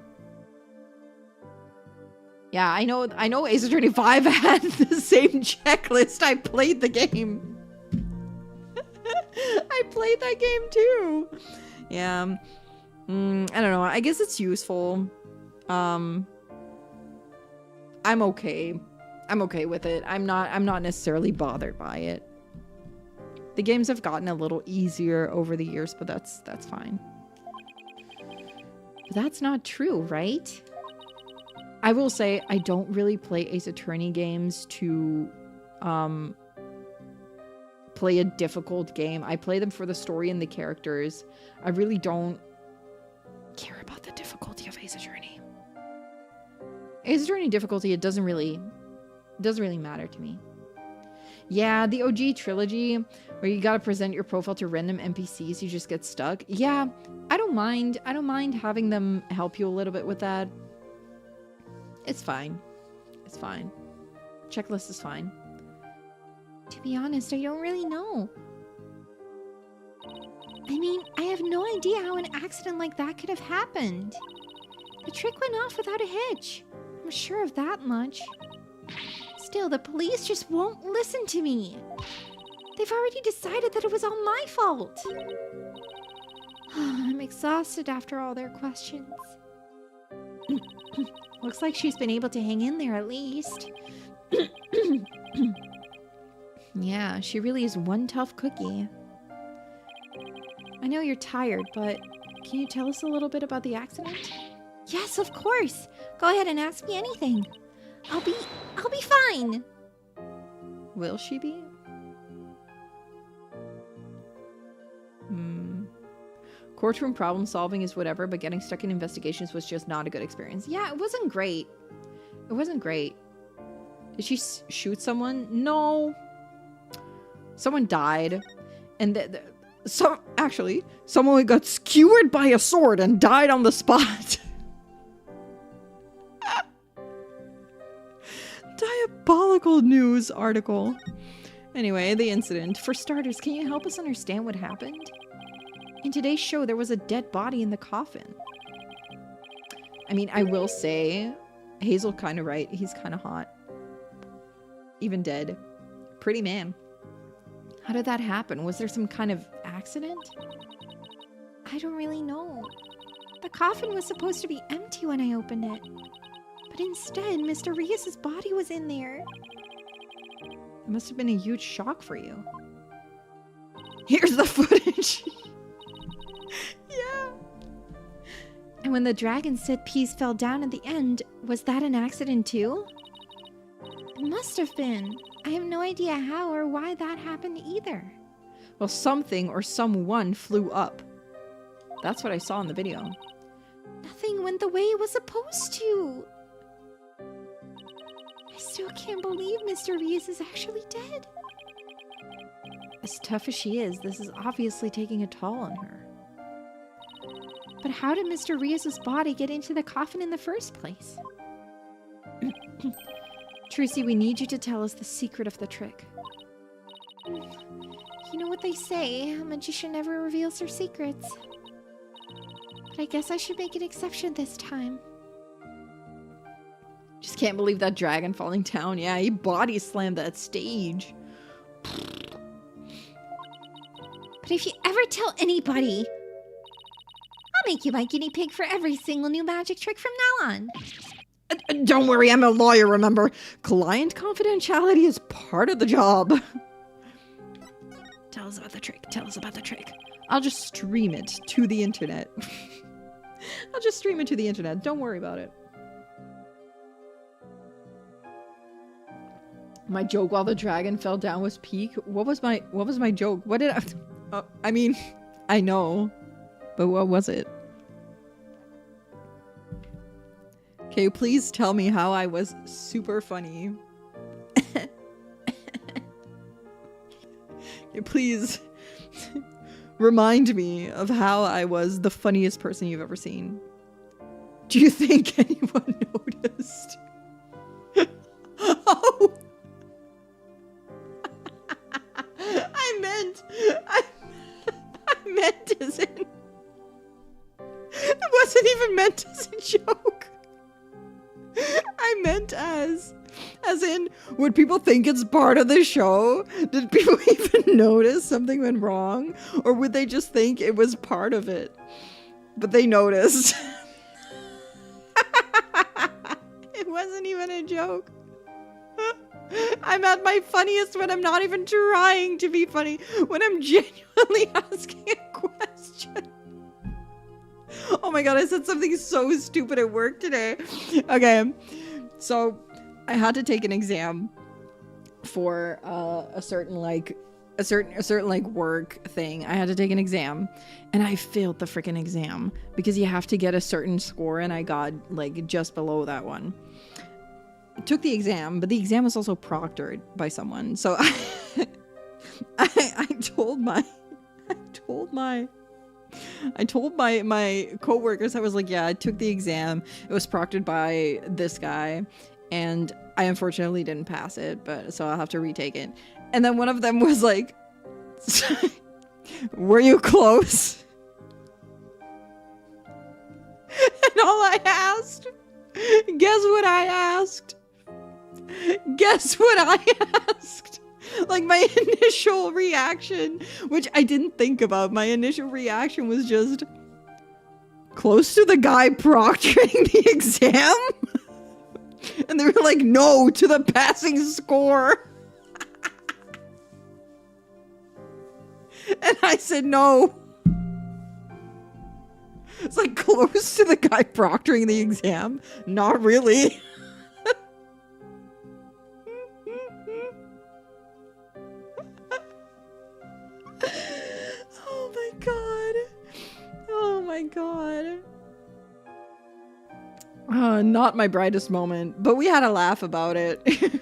Yeah, I know Ace Attorney 5 had the same checklist. I played the game. I played that game too. Yeah. I don't know. I guess it's useful. I'm okay. I'm okay with it. I'm not necessarily bothered by it. The games have gotten a little easier over the years, but that's fine. But that's not true, right? I will say I don't really play Ace Attorney games to play a difficult game. I play them for the story and the characters. I really don't care about the difficulty of Ace Attorney. Ace Attorney difficulty, it doesn't really matter to me. Yeah, the OG trilogy where you gotta present your profile to random NPCs, you just get stuck. Yeah, I don't mind. I don't mind having them help you a little bit with that. It's fine. It's fine. Checklist is fine. To be honest, I don't really know. I mean, I have no idea how an accident like that could have happened. The trick went off without a hitch. I'm sure of that much. Still, the police just won't listen to me. They've already decided that it was all my fault. I'm exhausted after all their questions. Looks like she's been able to hang in there at least. Yeah, she really is one tough cookie. I know you're tired, but can you tell us a little bit about the accident? Yes, of course. Go ahead and ask me anything. I'll be fine. Will she be? Courtroom problem solving is whatever, but getting stuck in investigations was just not a good experience. Yeah, it wasn't great. It wasn't great. Did she shoot someone? No. Someone died. And actually, someone got skewered by a sword and died on the spot. Diabolical news article. Anyway, the incident. For starters, can you help us understand what happened? In today's show, there was a dead body in the coffin. I mean, I will say, Hazel kind of right. He's kind of hot. Even dead. Pretty man. How did that happen? Was there some kind of accident? I don't really know. The coffin was supposed to be empty when I opened it. But instead, Mr. Reyes' body was in there. It must have been a huge shock for you. Here's the footage. Yeah. And when the dragon said peas fell down at the end, was that an accident too? It must have been. I have no idea how or why that happened either. Well, something or someone flew up. That's what I saw in the video. Nothing went the way it was supposed to. I still can't believe Mr. Reyes is actually dead. As tough as she is, this is obviously taking a toll on her. But how did Mr. Reyes' body get into the coffin in the first place? Trucy, we need you to tell us the secret of the trick. You know what they say, a magician never reveals their secrets. But I guess I should make an exception this time. Just can't believe that dragon falling down. Yeah, he body slammed that stage. But if you ever tell anybody, I'll make you my guinea pig for every single new magic trick from now on. Don't worry, I'm a lawyer, remember? Client confidentiality is part of the job. Tell us about the trick. Tell us about the trick. I'll just stream it to the internet. I'll just stream it to the internet. Don't worry about it. My joke while the dragon fell down was peak. What was my joke? What did I... I mean, I know. But what was it? Can you please tell me how I was super funny? Can you please remind me of how I was the funniest person you've ever seen? Do you think anyone noticed? Oh! I meant as in... It wasn't even meant as a joke. I meant as in, would people think it's part of the show? Did people even notice something went wrong? Or would they just think it was part of it? But they noticed. It wasn't even a joke. I'm at my funniest when I'm not even trying to be funny, when I'm genuinely asking a question. Oh my god, I said something so stupid at work today. Okay, so I had to take an exam for a certain work thing. I had to take an exam, and I failed the freaking exam because you have to get a certain score, and I got like just below that one. I took the exam, but the exam was also proctored by someone. So I told my coworkers, I was like, yeah, I took the exam. It was proctored by this guy, and I unfortunately didn't pass it, but so I'll have to retake it. And then one of them was like, were you close? And all I asked, guess what I asked? Guess what I asked? Like, my initial reaction, which I didn't think about, my initial reaction was just close to the guy proctoring the exam? And they were like, no, to the passing score. And I said, no. It's like close to the guy proctoring the exam? Not really. Oh my god. Oh my god. Not my brightest moment, but we had a laugh about it. And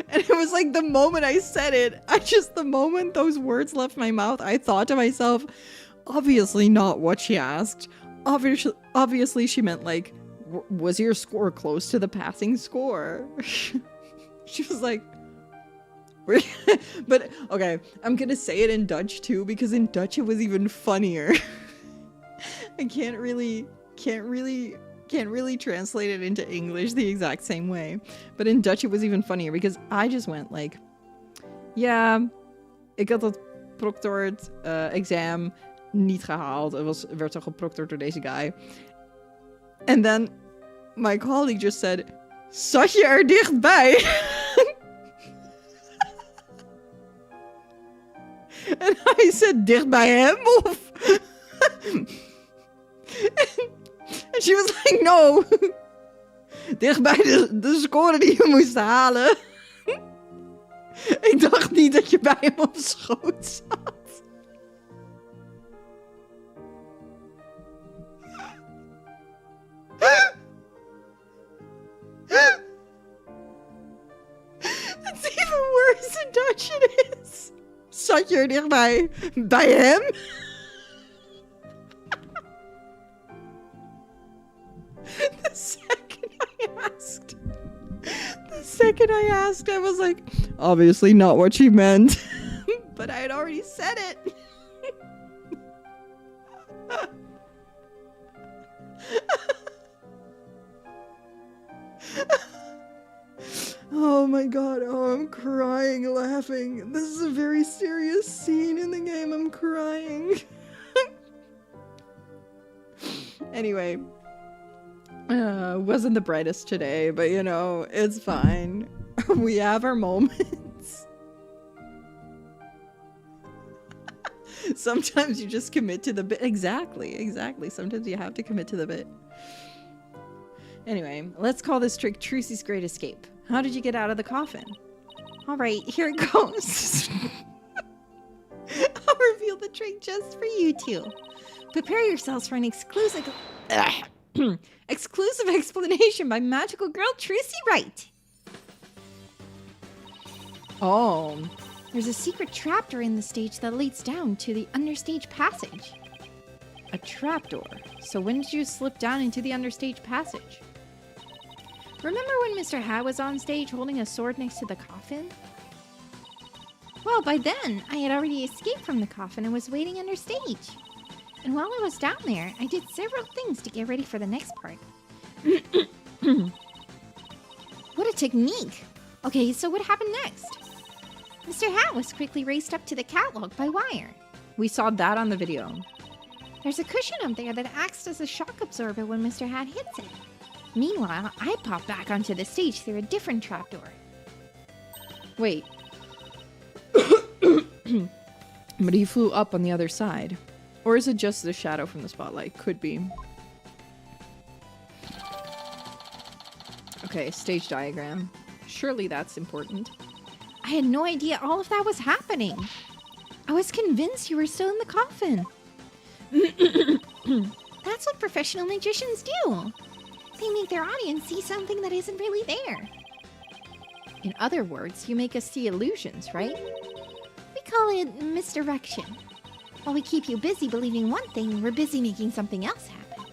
it was like the moment I said it, the moment those words left my mouth, I thought to myself, obviously not what she asked. Obviously she meant like, was your score close to the passing score? She was like, but okay, I'm gonna say it in Dutch too, because in Dutch it was even funnier. I can't really translate it into English the exact same way, but in Dutch it was even funnier because I just went like, ja, ik had dat proctored exam niet gehaald. Werd zo geproctored door deze guy. And then my colleague just said, zat je er dichtbij? And I said, dicht bij hem? Of? And she was like, no. Dicht bij de score die je moest halen. Ik dacht niet dat je bij hem op schoot zat. It's even worse in Dutch it is. Zat je er dichtbij bij hem? The second I asked, I was like, obviously not what she meant. But I had already said it. Oh my god, oh, I'm crying, laughing. This is a very serious scene in the game. I'm crying. Anyway, Wasn't the brightest today, but you know, it's fine. We have our moments. Sometimes you just commit to the bit. Exactly. Sometimes you have to commit to the bit. Anyway, let's call this trick Trucy's Great Escape. How did you get out of the coffin? All right, here it goes. I'll reveal the trick just for you two. Prepare yourselves for an exclusive explanation by magical girl Trucy Wright. Oh, There's a secret trapdoor in the stage that leads down to the understage passage. a trapdoor. So when did you slip down into the understage passage? Remember when Mr. Hat was on stage holding a sword next to the coffin? Well, by then, I had already escaped from the coffin and was waiting under stage. And while I was down there, I did several things to get ready for the next part. What a technique! Okay, so what happened next? Mr. Hat was quickly raced up to the catwalk by wire. We saw that on the video. There's a cushion up there that acts as a shock absorber when Mr. Hat hits it. Meanwhile, I pop back onto the stage through a different trapdoor. Wait. But he flew up on the other side. Or is it just the shadow from the spotlight? Could be. Okay, stage diagram. Surely that's important. I had no idea all of that was happening. I was convinced you were still in the coffin. That's what professional magicians do. They make their audience see something that isn't really there. In other words, you make us see illusions, right? We call it misdirection. While we keep you busy believing one thing, we're busy making something else happen.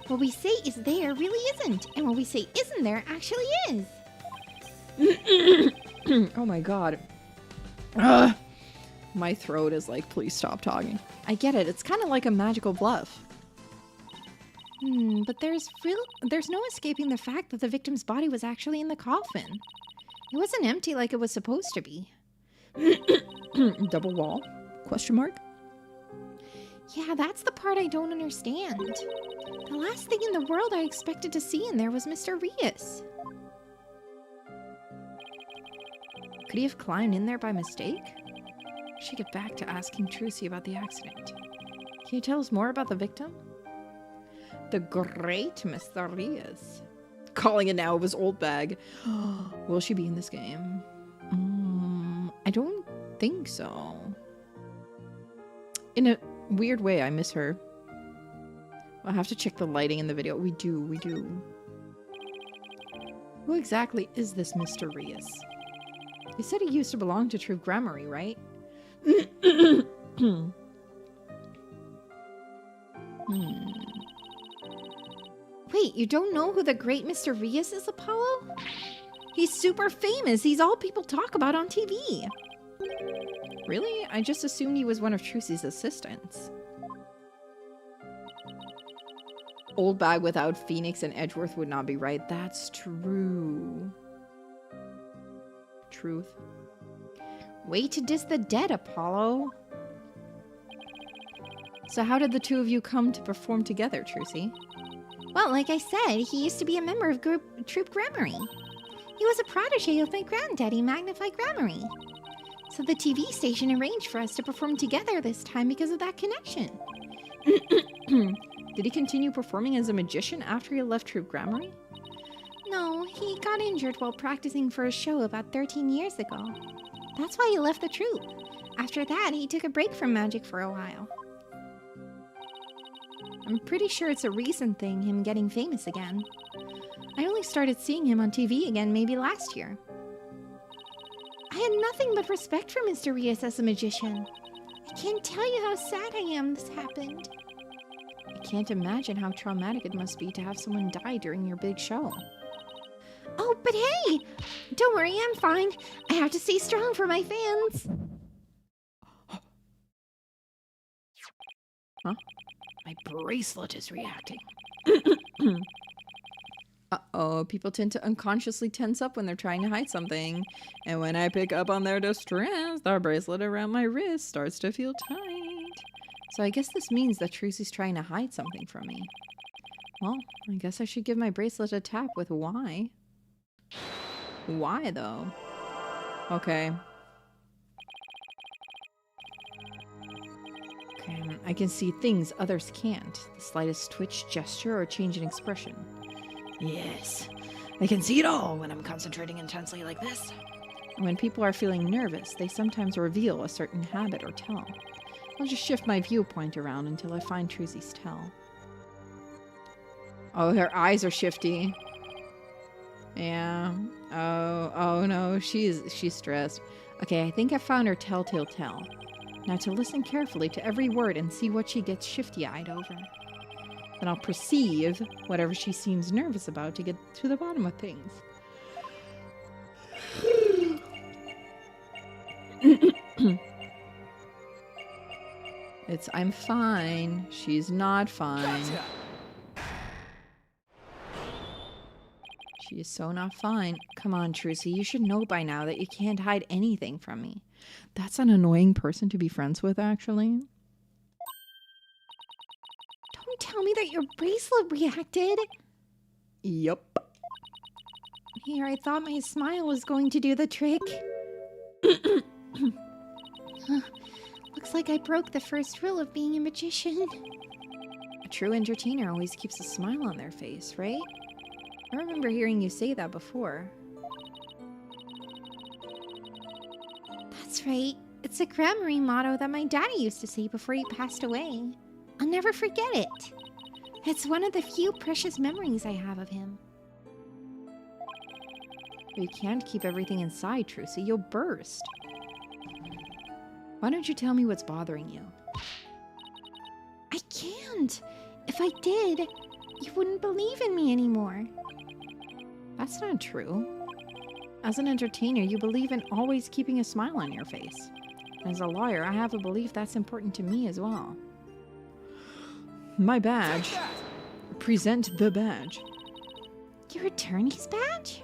What we say is there really isn't, and what we say isn't there actually is. Oh my god. Ugh. My throat is like, please stop talking. I get it, it's kind of like a magical bluff. But there's no escaping the fact that the victim's body was actually in the coffin. It wasn't empty like it was supposed to be. Double wall? Question mark? Yeah, that's the part I don't understand. The last thing in the world I expected to see in there was Mr. Rias. Could he have climbed in there by mistake? I should get back to asking Trucy about the accident. Can you tell us more about the victim? The great Mr. Rias. Calling it now, it was old bag. Will she be in this game? I don't think so. In a weird way, I miss her. I'll have to check the lighting in the video. We do. Who exactly is this Mr. Rias? He said he used to belong to Troop Grammary, right? Wait, you don't know who the great Mr. Rias is, Apollo? He's super famous. He's all people talk about on TV. Really? I just assumed he was one of Trucy's assistants. Old bag without Phoenix and Edgeworth would not be right. That's true. Truth. Way to diss the dead, Apollo. So how did the two of you come to perform together, Trucy? Well, like I said, he used to be a member of Troop Grammary. He was a protege of my granddaddy, Magnify Grammary. So the TV station arranged for us to perform together this time because of that connection. Did he continue performing as a magician after he left Troop Grammary? No, he got injured while practicing for a show about 13 years ago. That's why he left the troupe. After that, he took a break from magic for a while. I'm pretty sure it's a recent thing, him getting famous again. I only started seeing him on TV again maybe last year. I had nothing but respect for Mr. Rias as a magician. I can't tell you how sad I am this happened. I can't imagine how traumatic it must be to have someone die during your big show. Oh, but hey! Don't worry, I'm fine. I have to stay strong for my fans. Huh? My bracelet is reacting. Uh-oh, people tend to unconsciously tense up when they're trying to hide something. And when I pick up on their distress, the bracelet around my wrist starts to feel tight. So I guess this means that Trucy's trying to hide something from me. Well, I guess I should give my bracelet a tap with Y. Why, though? Okay. Okay, I can see things others can't. The slightest twitch, gesture, or change in expression. Yes, I can see it all when I'm concentrating intensely like this. And when people are feeling nervous, they sometimes reveal a certain habit or tell. I'll just shift my viewpoint around until I find Truzy's tell. Oh, her eyes are shifty. Yeah. Oh no, she's stressed. Okay, I think I found her telltale tell. Now to listen carefully to every word and see what she gets shifty-eyed over. Then I'll perceive whatever she seems nervous about to get to the bottom of things. I'm fine. She's not fine. Gotcha. She is so not fine. Come on, Trucy, you should know by now that you can't hide anything from me. That's an annoying person to be friends with, actually. Don't tell me that your bracelet reacted. Yup. Here, I thought my smile was going to do the trick. Looks like I broke the first rule of being a magician. A true entertainer always keeps a smile on their face, right? I remember hearing you say that before. That's right. It's a grammary motto that my daddy used to say before he passed away. I'll never forget it. It's one of the few precious memories I have of him. You can't keep everything inside, Trucy. You'll burst. Why don't you tell me what's bothering you? I can't. If I did, you wouldn't believe in me anymore. That's not true. As an entertainer, you believe in always keeping a smile on your face. As a lawyer, I have a belief that's important to me as well. My badge. Present the badge. Your attorney's badge?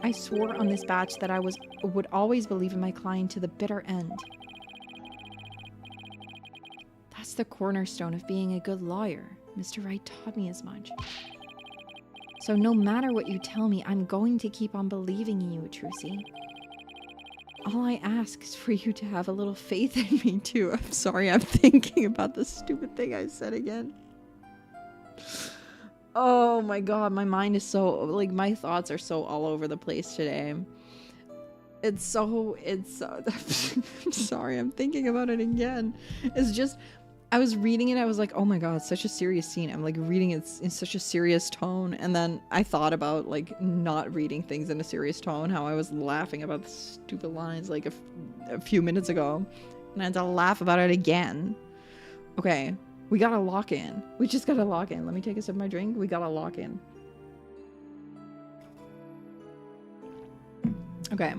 I swore on this badge that I would always believe in my client to the bitter end. That's the cornerstone of being a good lawyer. Mr. Wright taught me as much. So no matter what you tell me, I'm going to keep on believing in you, Trucy. All I ask is for you to have a little faith in me, too. I'm sorry, I'm thinking about the stupid thing I said again. Oh my god, my mind is so, like, my thoughts are so all over the place today. I'm sorry, I'm thinking about it again. It's just, I was reading it, I was like, oh my god, such a serious scene. I'm like reading it in such a serious tone, and then I thought about like not reading things in a serious tone, how I was laughing about the stupid lines like a few minutes ago, and I had to laugh about it again. Okay, we gotta lock in. We just gotta lock in. Let me take a sip of my drink. We gotta lock in. Okay.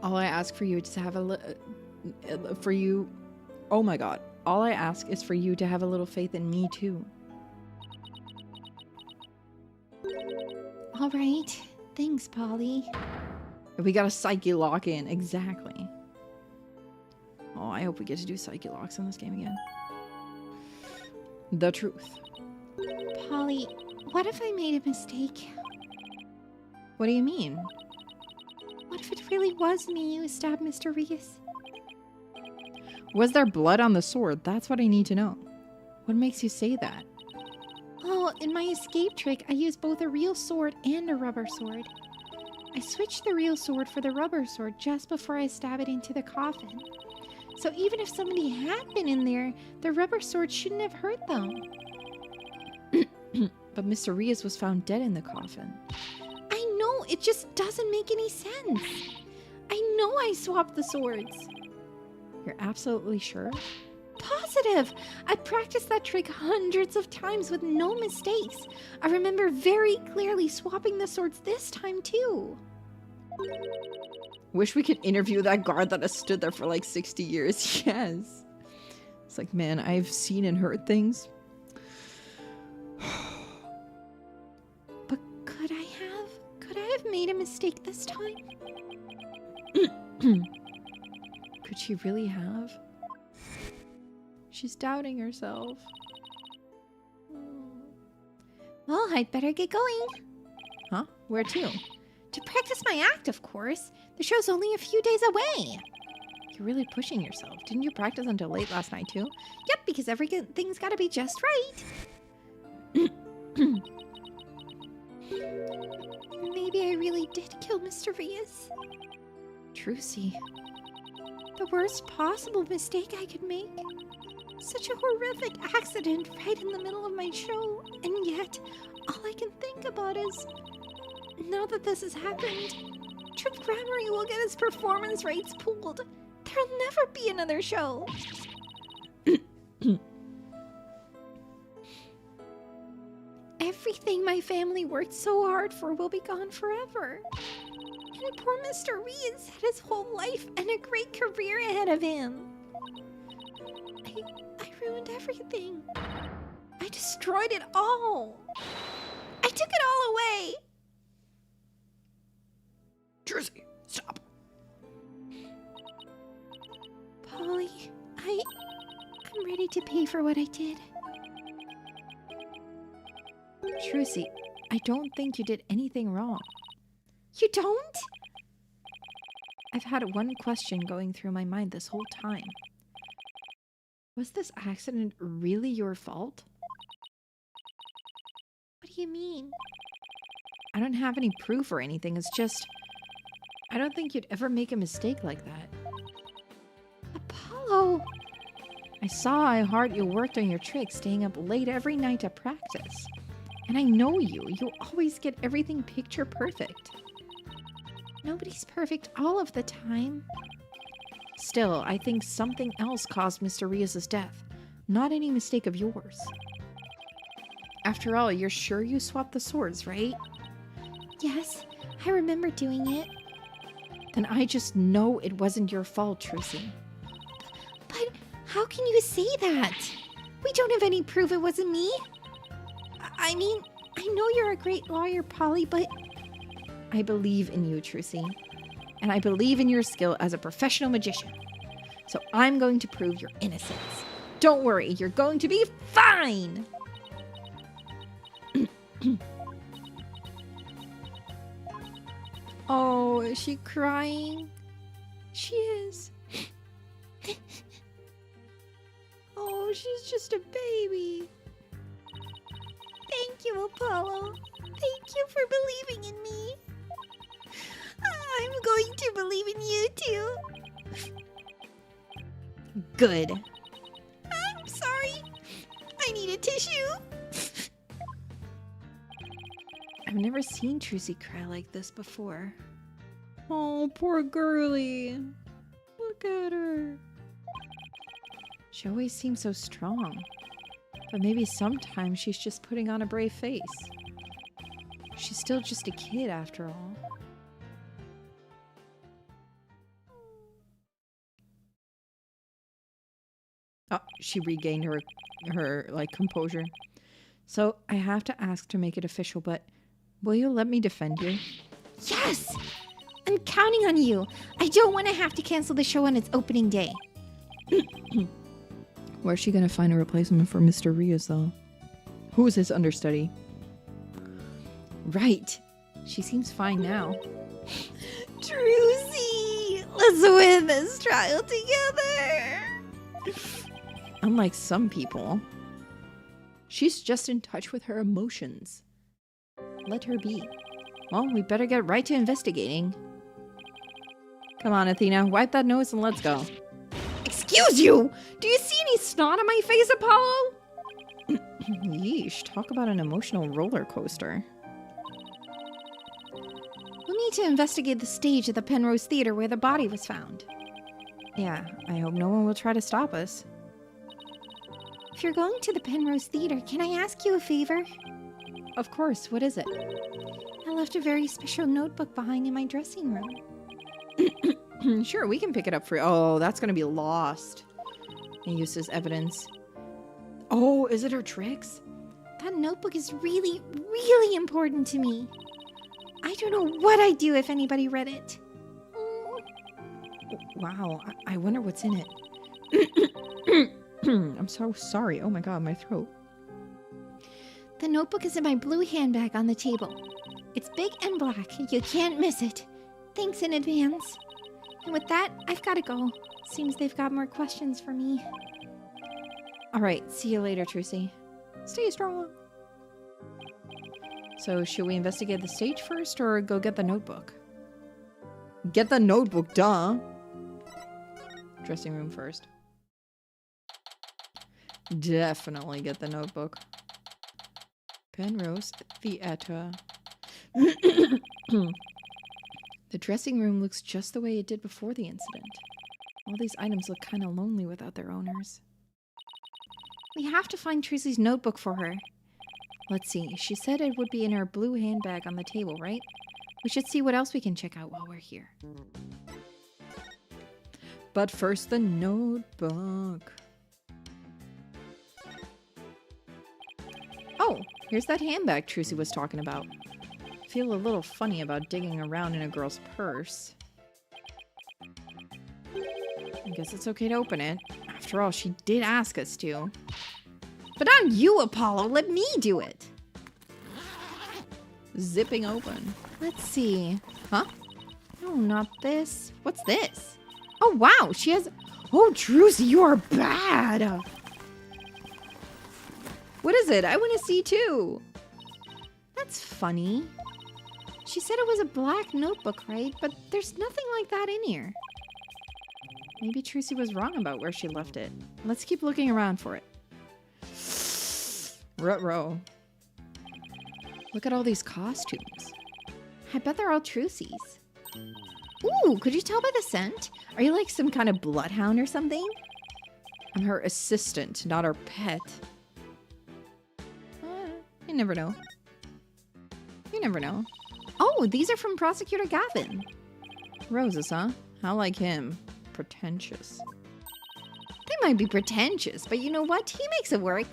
All I ask for you is to have oh my god. All I ask is for you to have a little faith in me too. All right. Thanks, Polly. We got a psyche lock in. Exactly. Oh, I hope we get to do psyche locks in this game again. The truth. Polly, what if I made a mistake? What do you mean? What if it really was me who stabbed Mr. Reese? Was there blood on the sword? That's what I need to know. What makes you say that? Oh, in my escape trick, I used both a real sword and a rubber sword. I switched the real sword for the rubber sword just before I stab it into the coffin. So even if somebody had been in there, the rubber sword shouldn't have hurt them. But Mr. Reese was found dead in the coffin. I know, it just doesn't make any sense. I know I swapped the swords. You're absolutely sure? Positive! I practiced that trick hundreds of times with no mistakes. I remember very clearly swapping the swords this time too. Wish we could interview that guard that has stood there for like 60 years. Yes. It's like, man, I've seen and heard things. But could I have made a mistake this time? Could she really have? She's doubting herself. Well, I'd better get going. Huh? Where to? To practice my act, of course. The show's only a few days away. You're really pushing yourself. Didn't you practice until late last night too? Yep, because everything's gotta be just right. Maybe I really did kill Mr. Rias. Trucy. The worst possible mistake I could make. Such a horrific accident right in the middle of my show. And yet, all I can think about is, now that this has happened, Trip Grammary will get his performance rates pulled. There'll never be another show. Everything my family worked so hard for will be gone forever. And poor Mr. Reeds had his whole life and a great career ahead of him. I ruined everything. I destroyed it all. I took it all away. Trucy, stop. Polly, I'm ready to pay for what I did. Trucy, I don't think you did anything wrong. You don't? I've had one question going through my mind this whole time. Was this accident really your fault? What do you mean? I don't have any proof or anything. It's just, I don't think you'd ever make a mistake like that. Apollo! I saw how hard you worked on your tricks, staying up late every night to practice. And I know you. You always get everything picture perfect. Nobody's perfect all of the time. Still, I think something else caused Mr. Rias' death. Not any mistake of yours. After all, you're sure you swapped the swords, right? Yes, I remember doing it. Then I just know it wasn't your fault, Trucy. But how can you say that? We don't have any proof it wasn't me. I mean, I know you're a great lawyer, Polly, but... I believe in you, Trucy. And I believe in your skill as a professional magician. So I'm going to prove your innocence. Don't worry, you're going to be fine! Oh, is she crying? She is. Oh, she's just a baby. Thank you, Apollo. Thank you for believing in me. I'm going to believe in you too. Good. I'm sorry. I need a tissue. I've never seen Trucy cry like this before. Oh, poor girlie. Look at her. She always seems so strong. But maybe sometimes she's just putting on a brave face. She's still just a kid after all. Oh, she regained her composure. So I have to ask to make it official, but will you let me defend you? Yes! I'm counting on you. I don't want to have to cancel the show on its opening day. Where's she gonna find a replacement for Mr. Rias, though? Who is his understudy? Right. She seems fine now. Trucy! Let's win this trial together! Unlike some people, she's just in touch with her emotions. Let her be. Well, we better get right to investigating. Come on, Athena, wipe that nose and let's go. Excuse you! Do you see any snot on my face, Apollo? Yeesh, talk about an emotional roller coaster. We'll need to investigate the stage at the Penrose Theater where the body was found. Yeah, I hope no one will try to stop us. If you're going to the Penrose Theater, can I ask you a favor? Of course, what is it? I left a very special notebook behind in my dressing room. Sure, we can pick it up for you. Oh, that's gonna be lost. And used as evidence. Oh, is it her tricks? That notebook is really, really important to me. I don't know what I'd do if anybody read it. Wow, I wonder what's in it. I'm so sorry. Oh my god, my throat. The notebook is in my blue handbag on the table. It's big and black. You can't miss it. Thanks in advance. And with that, I've got to go. Seems they've got more questions for me. All right, see you later, Trucy. Stay strong. So should we investigate the stage first or go get the notebook? Get the notebook, duh. Dressing room first. Definitely get the notebook. Penrose Theatre. The dressing room looks just the way it did before the incident. All these items look kind of lonely without their owners. We have to find Trucy's notebook for her. Let's see. She said it would be in her blue handbag on the table, right? We should see what else we can check out while we're here. But first, the notebook. Oh, here's that handbag Trucy was talking about. I feel a little funny about digging around in a girl's purse. I guess it's okay to open it. After all, she did ask us to. But on you, Apollo. Let me do it. Zipping open. Let's see. Huh? No, not this. What's this? Oh, wow. She has... Oh, Trucy, you are bad. What is it? I want to see too. That's funny. She said it was a black notebook, right? But there's nothing like that in here. Maybe Trucy was wrong about where she left it. Let's keep looking around for it. Ruh-roh. Look at all these costumes. I bet they're all Trucy's. Ooh, could you tell by the scent? Are you like some kind of bloodhound or something? I'm her assistant, not her pet. You never know. You never know. Oh, these are from Prosecutor Gavin. Roses, huh? How like him. Pretentious. They might be pretentious, but you know what? He makes it work.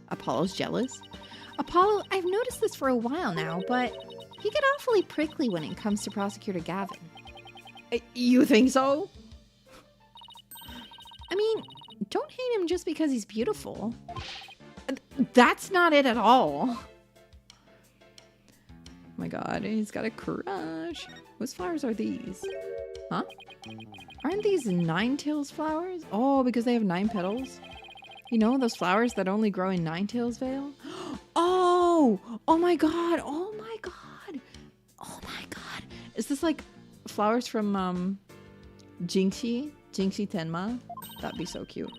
Apollo's jealous? Apollo, I've noticed this for a while now, but you get awfully prickly when it comes to Prosecutor Gavin. You think so? I mean, don't hate him just because he's beautiful. That's not it at all. Oh my god, he's got a crush. Whose flowers are these? Huh? Aren't these Ninetales flowers? Oh, because they have 9 petals? You know, those flowers that only grow in Ninetales Vale? Oh! Oh my god! Oh my god! Oh my god! Is this like flowers from, Jinxie? Jinxie Tenma? That'd be so cute.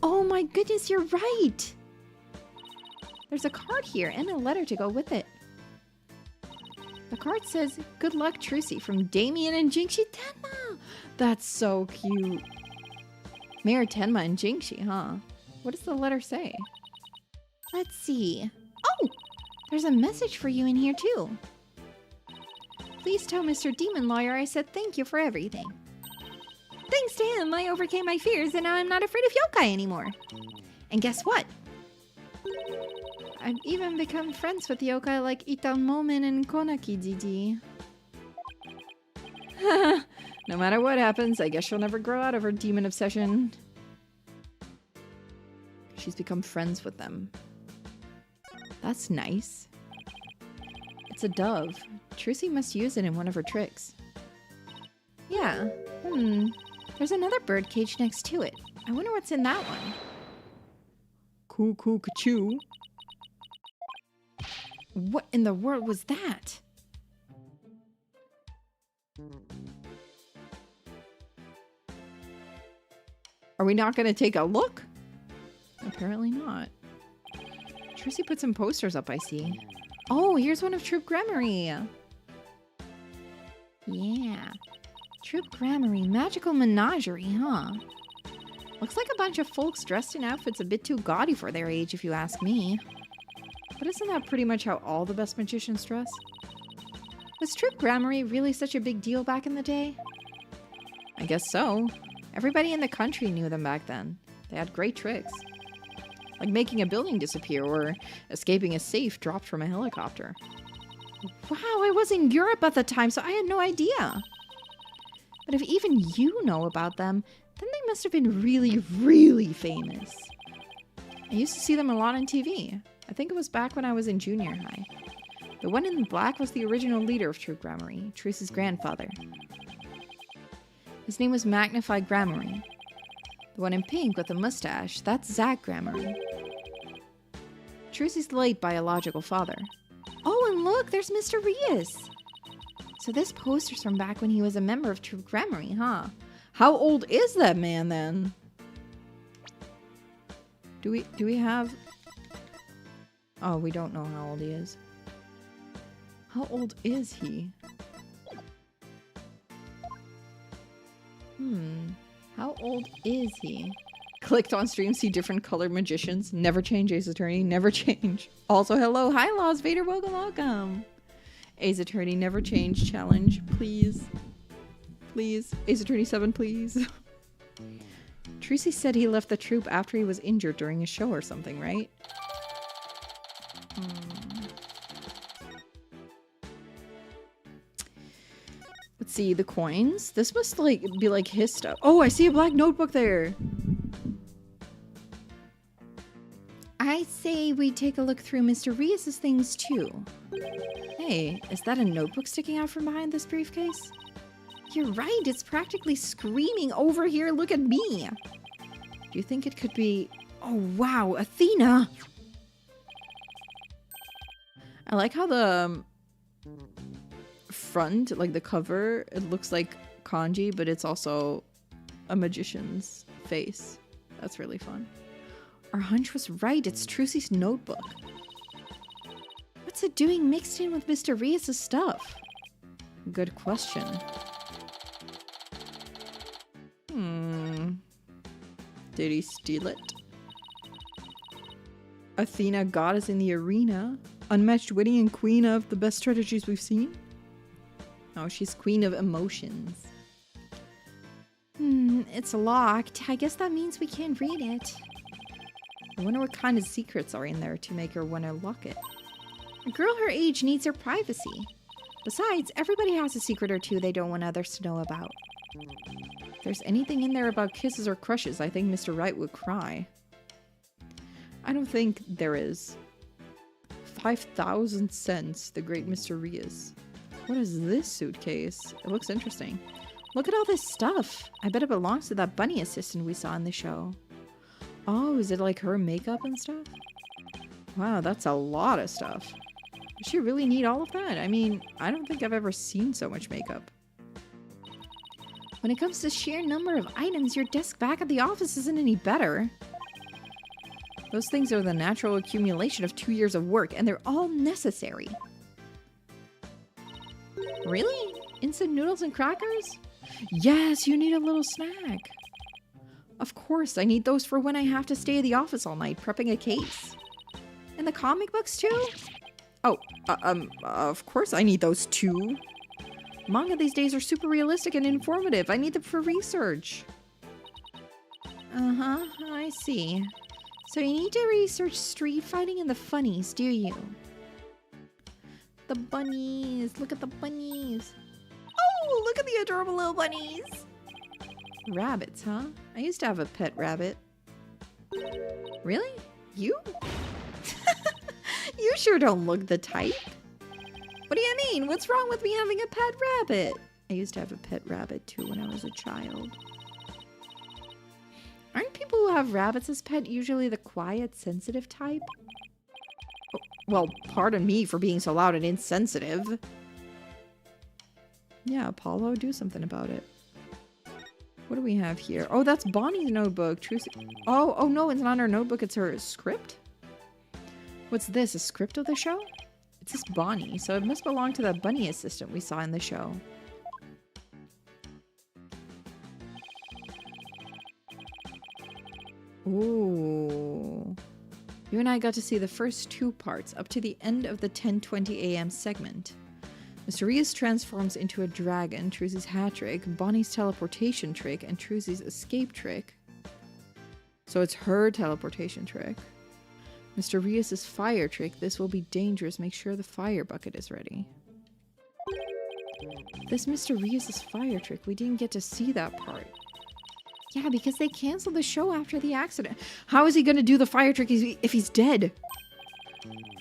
Oh my goodness, you're right! There's a card here and a letter to go with it. The card says, "Good luck, Trucy," from Damien and Jinxie Tenma. That's so cute. Mayor Tenma and Jinxie, huh? What does the letter say? Let's see. Oh! There's a message for you in here, too. Please tell Mr. Demon Lawyer I said thank you for everything. Thanks to him, I overcame my fears and now I'm not afraid of yokai anymore. And guess what? I've even become friends with yokai like Italmomen and Konaki Didi. No matter what happens, I guess she'll never grow out of her demon obsession. She's become friends with them. That's nice. It's a dove. Trucy must use it in one of her tricks. Yeah. There's another bird cage next to it. I wonder what's in that one. Cuckoo-ca-choo. What in the world was that? Are we not going to take a look? Apparently not. Trucy put some posters up, I see. Oh, here's one of Troop Gramarye. Yeah. Troop Gramarye, magical menagerie, huh? Looks like a bunch of folks dressed in outfits a bit too gaudy for their age, if you ask me. But isn't that pretty much how all the best magicians dress? Was Troop Gramarye really such a big deal back in the day? I guess so. Everybody in the country knew them back then. They had great tricks. Like making a building disappear or escaping a safe dropped from a helicopter. Wow, I was in Europe at the time, so I had no idea. But if even you know about them, then they must have been really, really famous. I used to see them a lot on TV. I think it was back when I was in junior high. The one in black was the original leader of True Gramarye, Teresa's grandfather. His name was Magnified Gramarye. The one in pink with the mustache, that's Zach Gramarye. Teresa's late biological father. Oh, and look, there's Mr. Rias. So this poster's from back when he was a member of True Gramarye, huh? How old is that man then? Do we have... Oh, we don't know how old he is. How old is he? How old is he? Clicked on stream, see different colored magicians. Never change, Ace Attorney. Never change. Also, hello. Hi, Laws Vader. Welcome, welcome. Ace Attorney, never change challenge. Please. Please. Ace Attorney 7, please. Tracy said he left the troupe after he was injured during a show or something, right? Let's see, the coins. This must like be like his stuff. Oh, I see a black notebook there. I say we take a look through Mr. Rias's things too. Hey, is that a notebook sticking out from behind this briefcase? You're right, it's practically screaming over here, look at me. Do you think it could be... Oh wow, Athena! I like how the front, like the cover, it looks like kanji, but it's also a magician's face. That's really fun. Our hunch was right, it's Trucy's notebook. What's it doing mixed in with Mr. Rias' stuff? Good question. Did he steal it? Athena, goddess in the arena. Unmatched, witty, and queen of the best strategies we've seen. Oh, she's queen of emotions. It's locked. I guess that means we can't read it. I wonder what kind of secrets are in there to make her want to lock it. A girl her age needs her privacy. Besides, everybody has a secret or two they don't want others to know about. If there's anything in there about kisses or crushes, I think Mr. Wright would cry. I don't think there is. 5,000 cents, the great Mr. Rias. What is this suitcase? It looks interesting. Look at all this stuff. I bet it belongs to that bunny assistant we saw in the show. Oh, is it like her makeup and stuff? Wow, that's a lot of stuff. Does she really need all of that? I mean, I don't think I've ever seen so much makeup. When it comes to sheer number of items, your desk back at the office isn't any better. Those things are the natural accumulation of 2 years of work, and they're all necessary. Really? Instant noodles and crackers? Yes, you need a little snack. Of course, I need those for when I have to stay at the office all night prepping a case. And the comic books too? Oh, of course I need those too. Manga these days are super realistic and informative. I need them for research. Uh-huh, I see. So you need to research street fighting and the funnies, do you? The bunnies. Look at the bunnies. Oh, look at the adorable little bunnies. Rabbits, huh? I used to have a pet rabbit. Really? You? You sure don't look the type. What do you mean? What's wrong with me having a pet rabbit? I used to have a pet rabbit too when I was a child. Aren't people who have rabbits as pet usually the quiet, sensitive type? Oh, well, pardon me for being so loud and insensitive. Yeah, Apollo, do something about it. What do we have here? Oh, that's Bonnie's notebook. Oh no, it's not her notebook, it's her script? What's this, a script of the show? It says Bonnie, so it must belong to that bunny assistant we saw in the show. Ooh. You and I got to see the first 2 parts up to the end of the 10:20 a.m. segment. Mr. Rias transforms into a dragon, Truzy's hat trick, Bonnie's teleportation trick, and Truzy's escape trick. So it's her teleportation trick. Mr. Rias' fire trick, this will be dangerous, make sure the fire bucket is ready. This Mr. Rias' fire trick, we didn't get to see that part. Yeah, because they canceled the show after the accident. How is he going to do the fire trick if he's dead?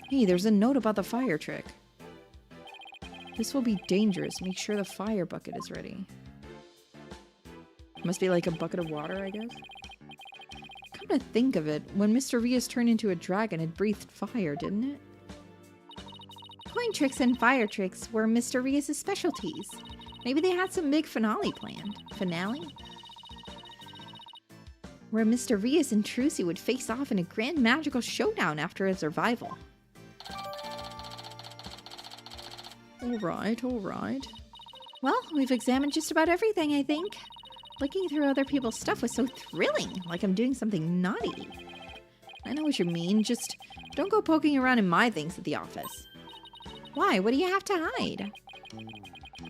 Hey, there's a note about the fire trick. This will be dangerous. Make sure the fire bucket is ready. Must be like a bucket of water, I guess. Come to think of it, when Mr. Rias turned into a dragon, it breathed fire, didn't it? Coin tricks and fire tricks were Mr. Rias' specialties. Maybe they had some big finale planned. Finale? Where Mr. Rias and Trucy would face off in a grand magical showdown after a survival. Alright, alright. Well, we've examined just about everything, I think. Looking through other people's stuff was so thrilling, like I'm doing something naughty. I know what you mean, just don't go poking around in my things at the office. Why? What do you have to hide?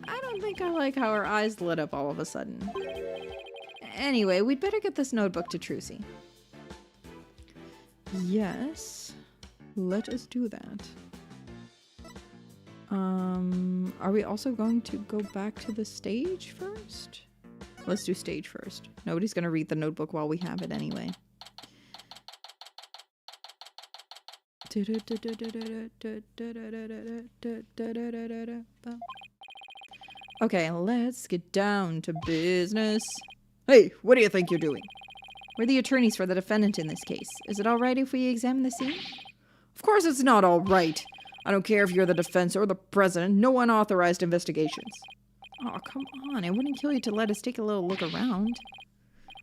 I don't think I like how her eyes lit up all of a sudden. Anyway, we'd better get this notebook to Trucy. Yes, let us do that. Are we also going to go back to the stage first? Let's do stage first. Nobody's gonna read the notebook while we have it anyway. Okay, let's get down to business. Hey, what do you think you're doing? We're the attorneys for the defendant in this case. Is it all right if we examine the scene? Of course it's not all right. I don't care if you're the defense or the president. No unauthorized investigations. Oh, come on. It wouldn't kill you to let us take a little look around.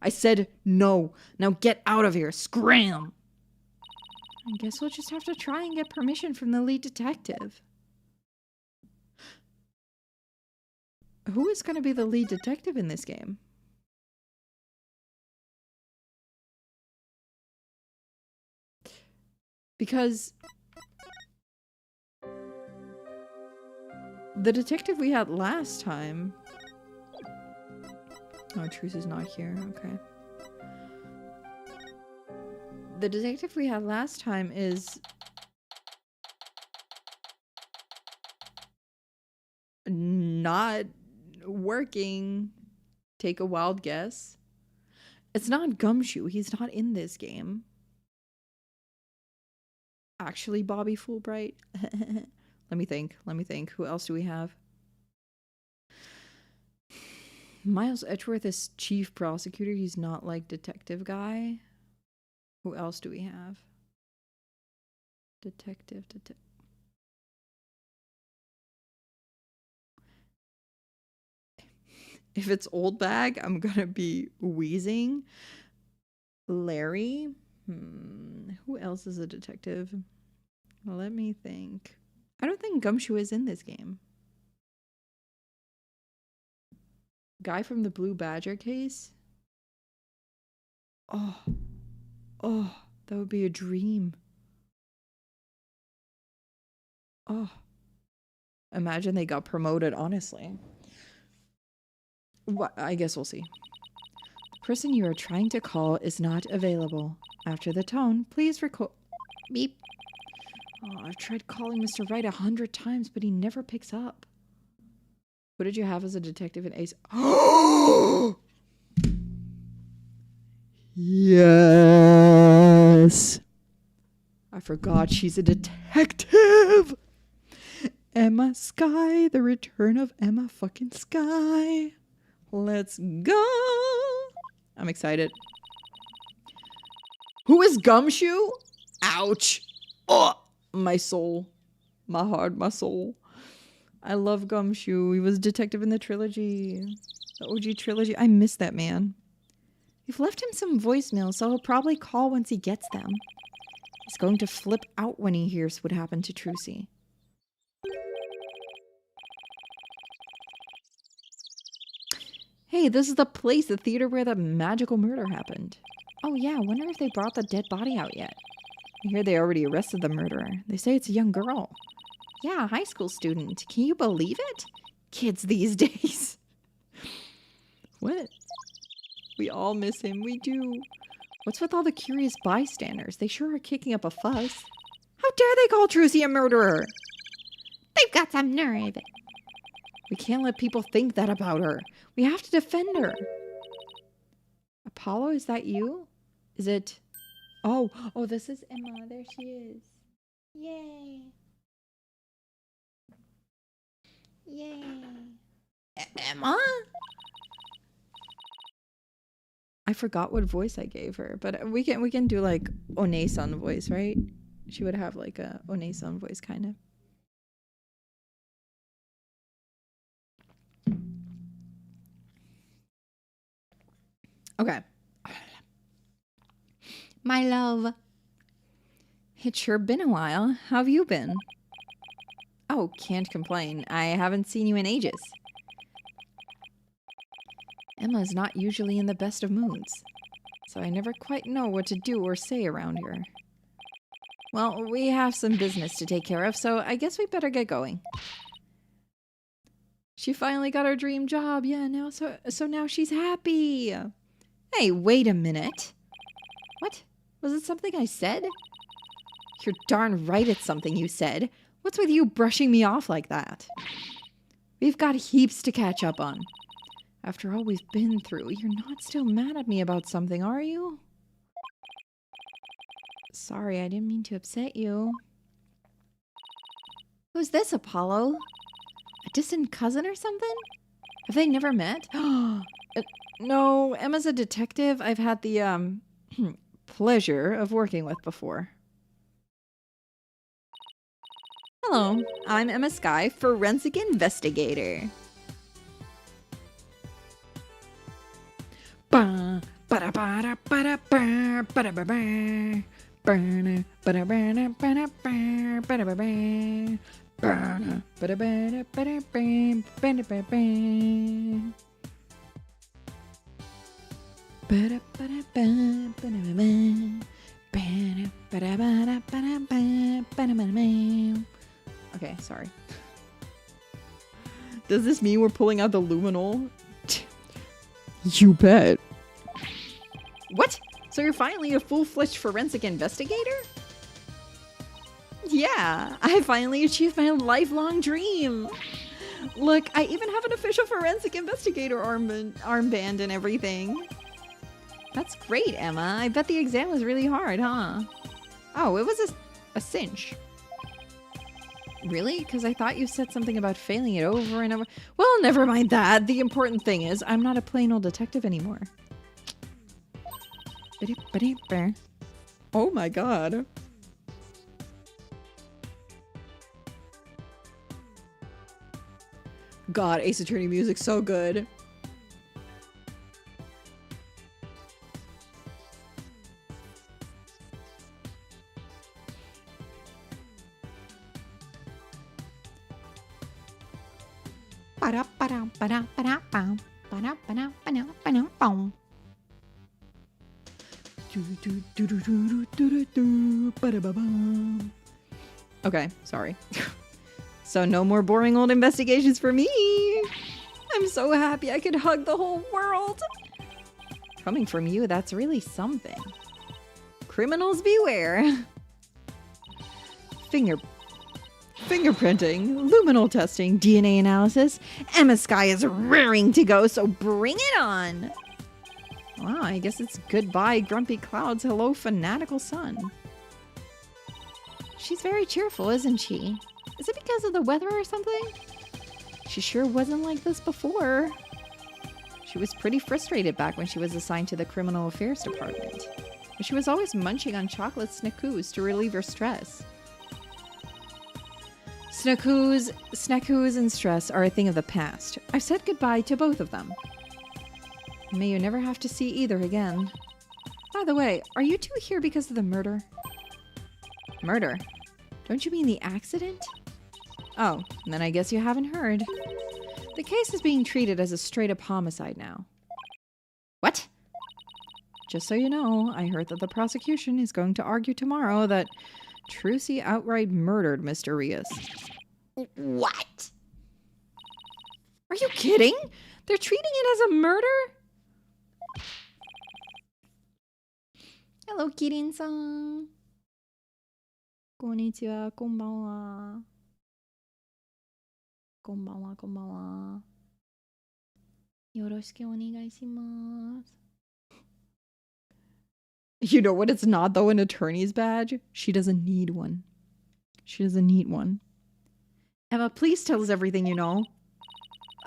I said no. Now get out of here. Scram! I guess we'll just have to try and get permission from the lead detective. Who is going to be the lead detective in this game? Because the detective we had last time... Oh, Truce is not here. Okay. The detective we had last time is... not working. Take a wild guess. It's not Gumshoe. He's not in this game. Actually, Bobby Fulbright. Let me think. Who else do we have? Miles Edgeworth is chief prosecutor. He's not like detective guy. Who else do we have? Detective. If it's old bag, I'm gonna be wheezing. Larry. Who else is a detective? Let me think. I don't think Gumshoe is in this game. Guy from the Blue Badger case? Oh, that would be a dream. Oh, imagine they got promoted, honestly. What? I guess we'll see. The person you are trying to call is not available. After the tone, please record. Beep. Oh, I've tried calling Mr. Wright 100 times, but he never picks up. Who did you have as a detective in Ace? Yes. I forgot she's a detective. Emma Skye, the return of Emma fucking Skye. Let's go. I'm excited. Who is Gumshoe? Ouch. Oh, my soul. My heart, my soul. I love Gumshoe. He was detective in the trilogy. The OG trilogy. I miss that man. We've left him some voicemails, so he'll probably call once he gets them. He's going to flip out when he hears what happened to Trucy. Hey, this is the place, the theater where the magical murder happened. Oh yeah, wonder if they brought the dead body out yet. I hear they already arrested the murderer. They say it's a young girl. Yeah, a high school student. Can you believe it? Kids these days. What? We all miss him. We do. What's with all the curious bystanders? They sure are kicking up a fuss. How dare they call Trucy a murderer? They've got some nerve. We can't let people think that about her. We have to defend her. A Apollo, is that you? Is it... Oh, this is Emma. There she is. Yay. Yay. Emma? I forgot what voice I gave her, but we can do like One-san voice, right? She would have like a One-san voice kind of. Okay. My love. It's sure been a while. How have you been? Oh, can't complain. I haven't seen you in ages. Emma's not usually in the best of moods, so I never quite know what to do or say around here. Well, we have some business to take care of, so I guess we better get going. She finally got her dream job. Yeah, now so now she's happy. Hey, wait a minute. What? Was it something I said? You're darn right it's something you said. What's with you brushing me off like that? We've got heaps to catch up on. After all we've been through, you're not still mad at me about something, are you? Sorry, I didn't mean to upset you. Who's this, Apollo? A distant cousin or something? Have they never met? No, Emma's a detective I've had the, pleasure of working with before. Hello, I'm Emma Sky, forensic investigator. Okay, sorry. Does this mean we're pulling out the luminol? You bet. What? So you're finally a full-fledged forensic investigator? Yeah, I finally achieved my lifelong dream. Look, I even have an official forensic investigator armband and everything. That's great, Emma. I bet the exam was really hard, huh? Oh, it was a cinch. Really? Because I thought you said something about failing it over and over. Well, never mind that. The important thing is I'm not a plain old detective anymore. Oh my god. God, Ace Attorney music so good. Okay, sorry. So no more boring old investigations for me. I'm so happy I could hug the whole world. Coming from you, that's really something. Criminals beware. Fingerprinting, luminol testing, DNA analysis. Emma Sky is raring to go, so bring it on. Wow, I guess it's goodbye, grumpy clouds, hello, fanatical sun. She's very cheerful, isn't she? Is it because of the weather or something? She sure wasn't like this before. She was pretty frustrated back when she was assigned to the Criminal Affairs Department. But she was always munching on chocolate snackoos to relieve her stress. Snackoos and stress are a thing of the past. I've said goodbye to both of them. May you never have to see either again. By the way, are you two here because of the murder? Murder? Don't you mean the accident? Oh, then I guess you haven't heard. The case is being treated as a straight-up homicide now. What? Just so you know, I heard that the prosecution is going to argue tomorrow that Trucy outright murdered Mr. Rios. What? Are you kidding? They're treating it as a murder? Hello, Kirin-san. Konnichiwa, konbanwa. Konbanwa, konbanwa. Yoroshiku onegai shimasu. You know what it's not, though? An attorney's badge? She doesn't need one. She doesn't need one. Emma, please tell us everything you know.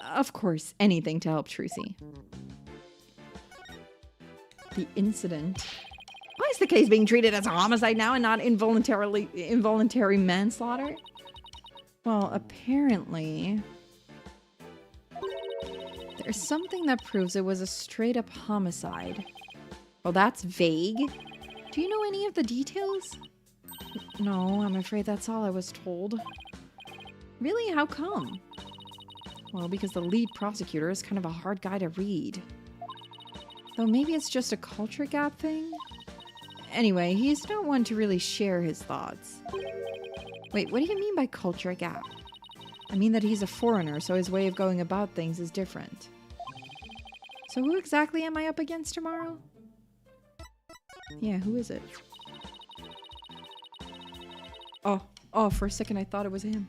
Of course, anything to help Trucy. The incident. Why is the case being treated as a homicide now and not involuntary manslaughter? Well, apparently there's something that proves it was a straight-up homicide. Well, that's vague. Do you know any of the details? No, I'm afraid that's all I was told. Really? How come? Well, because the lead prosecutor is kind of a hard guy to read. Though maybe it's just a culture gap thing? Anyway, he's not one to really share his thoughts. Wait, what do you mean by culture gap? I mean that he's a foreigner, so his way of going about things is different. So who exactly am I up against tomorrow? Yeah, who is it? Oh, for a second I thought it was him.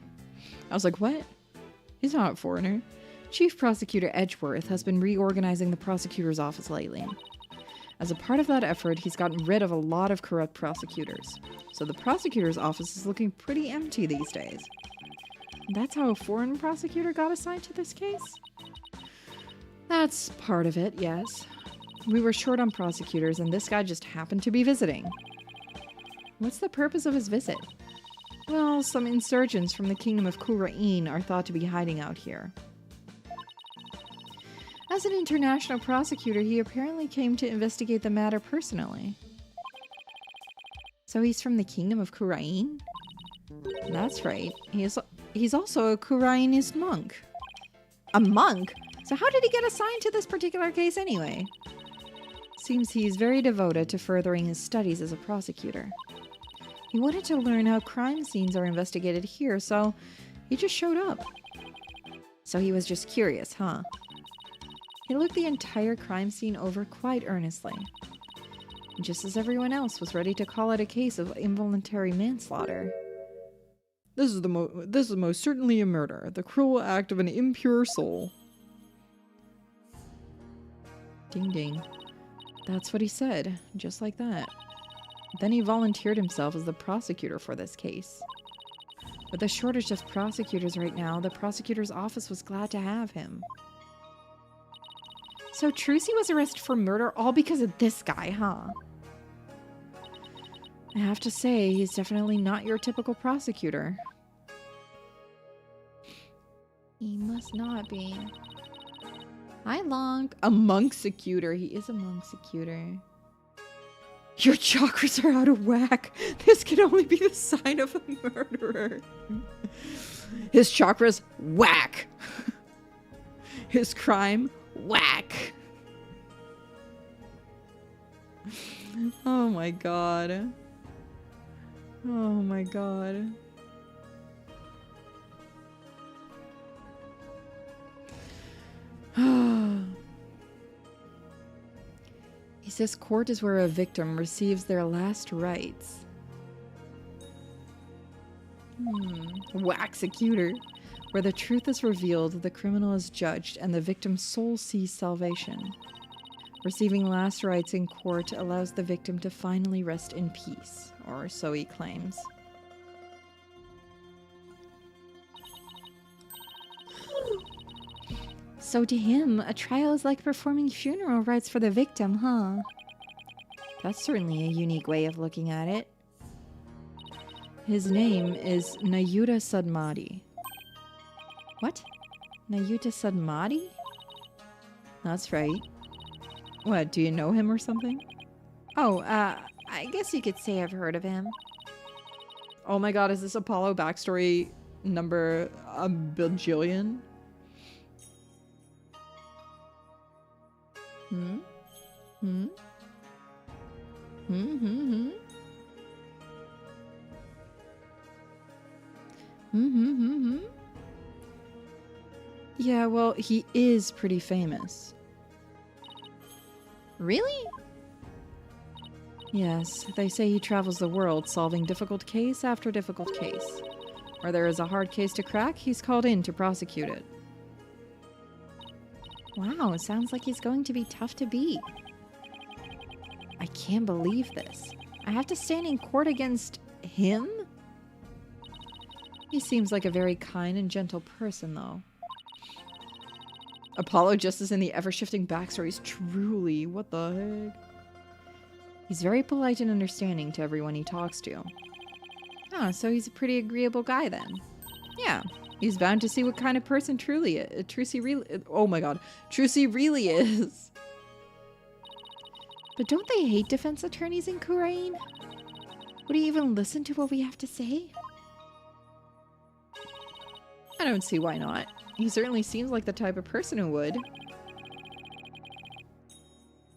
I was like, what? He's not a foreigner. Chief Prosecutor Edgeworth has been reorganizing the prosecutor's office lately. As a part of that effort, he's gotten rid of a lot of corrupt prosecutors. So the prosecutor's office is looking pretty empty these days. That's how a foreign prosecutor got assigned to this case? That's part of it, yes. We were short on prosecutors, and this guy just happened to be visiting. What's the purpose of his visit? Well, some insurgents from the kingdom of Yuririn are thought to be hiding out here. As an international prosecutor, he apparently came to investigate the matter personally. So he's from the kingdom of Yuririn? That's right. He's also a Yuririnist monk. A monk? So how did he get assigned to this particular case anyway? Seems he's very devoted to furthering his studies as a prosecutor. He wanted to learn how crime scenes are investigated here, so he just showed up. So he was just curious, huh? He looked the entire crime scene over quite earnestly. Just as everyone else was ready to call it a case of involuntary manslaughter. This is most certainly a murder, the cruel act of an impure soul. Ding ding. That's what he said, just like that. Then he volunteered himself as the prosecutor for this case. With the shortage of prosecutors right now, the prosecutor's office was glad to have him. So Trucy was arrested for murder all because of this guy, huh? I have to say, he's definitely not your typical prosecutor. He must not be. Hi, Long. A monk-secutor. He is a monk-secutor. Your chakras are out of whack. This can only be the sign of a murderer. His chakras, whack. His crime, whack. Oh my god. Oh my god. He says court is where a victim receives their last rites. Waxecutor. Where the truth is revealed, the criminal is judged, and the victim's soul sees salvation. Receiving last rites in court allows the victim to finally rest in peace, or so he claims. So to him, a trial is like performing funeral rites for the victim, huh? That's certainly a unique way of looking at it. His name is Nayuta Sadmati. What? Nayuta Sadmati? That's right. What, do you know him or something? Oh, I guess you could say I've heard of him. Oh my god, is this Apollo backstory number a bajillion? Yeah, well, he is pretty famous. Really? Yes, they say he travels the world solving difficult case after difficult case. Where there is a hard case to crack, he's called in to prosecute it. Wow, it sounds like he's going to be tough to beat. I can't believe this. I have to stand in court against him? He seems like a very kind and gentle person, though. Apollo, just as in the ever-shifting backstories, truly, what the heck? He's very polite and understanding to everyone he talks to. Oh, so he's a pretty agreeable guy then. Yeah, he's bound to see what kind of person Trucy really is. But don't they hate defense attorneys in Kurain? Would he even listen to what we have to say? I don't see why not. He certainly seems like the type of person who would.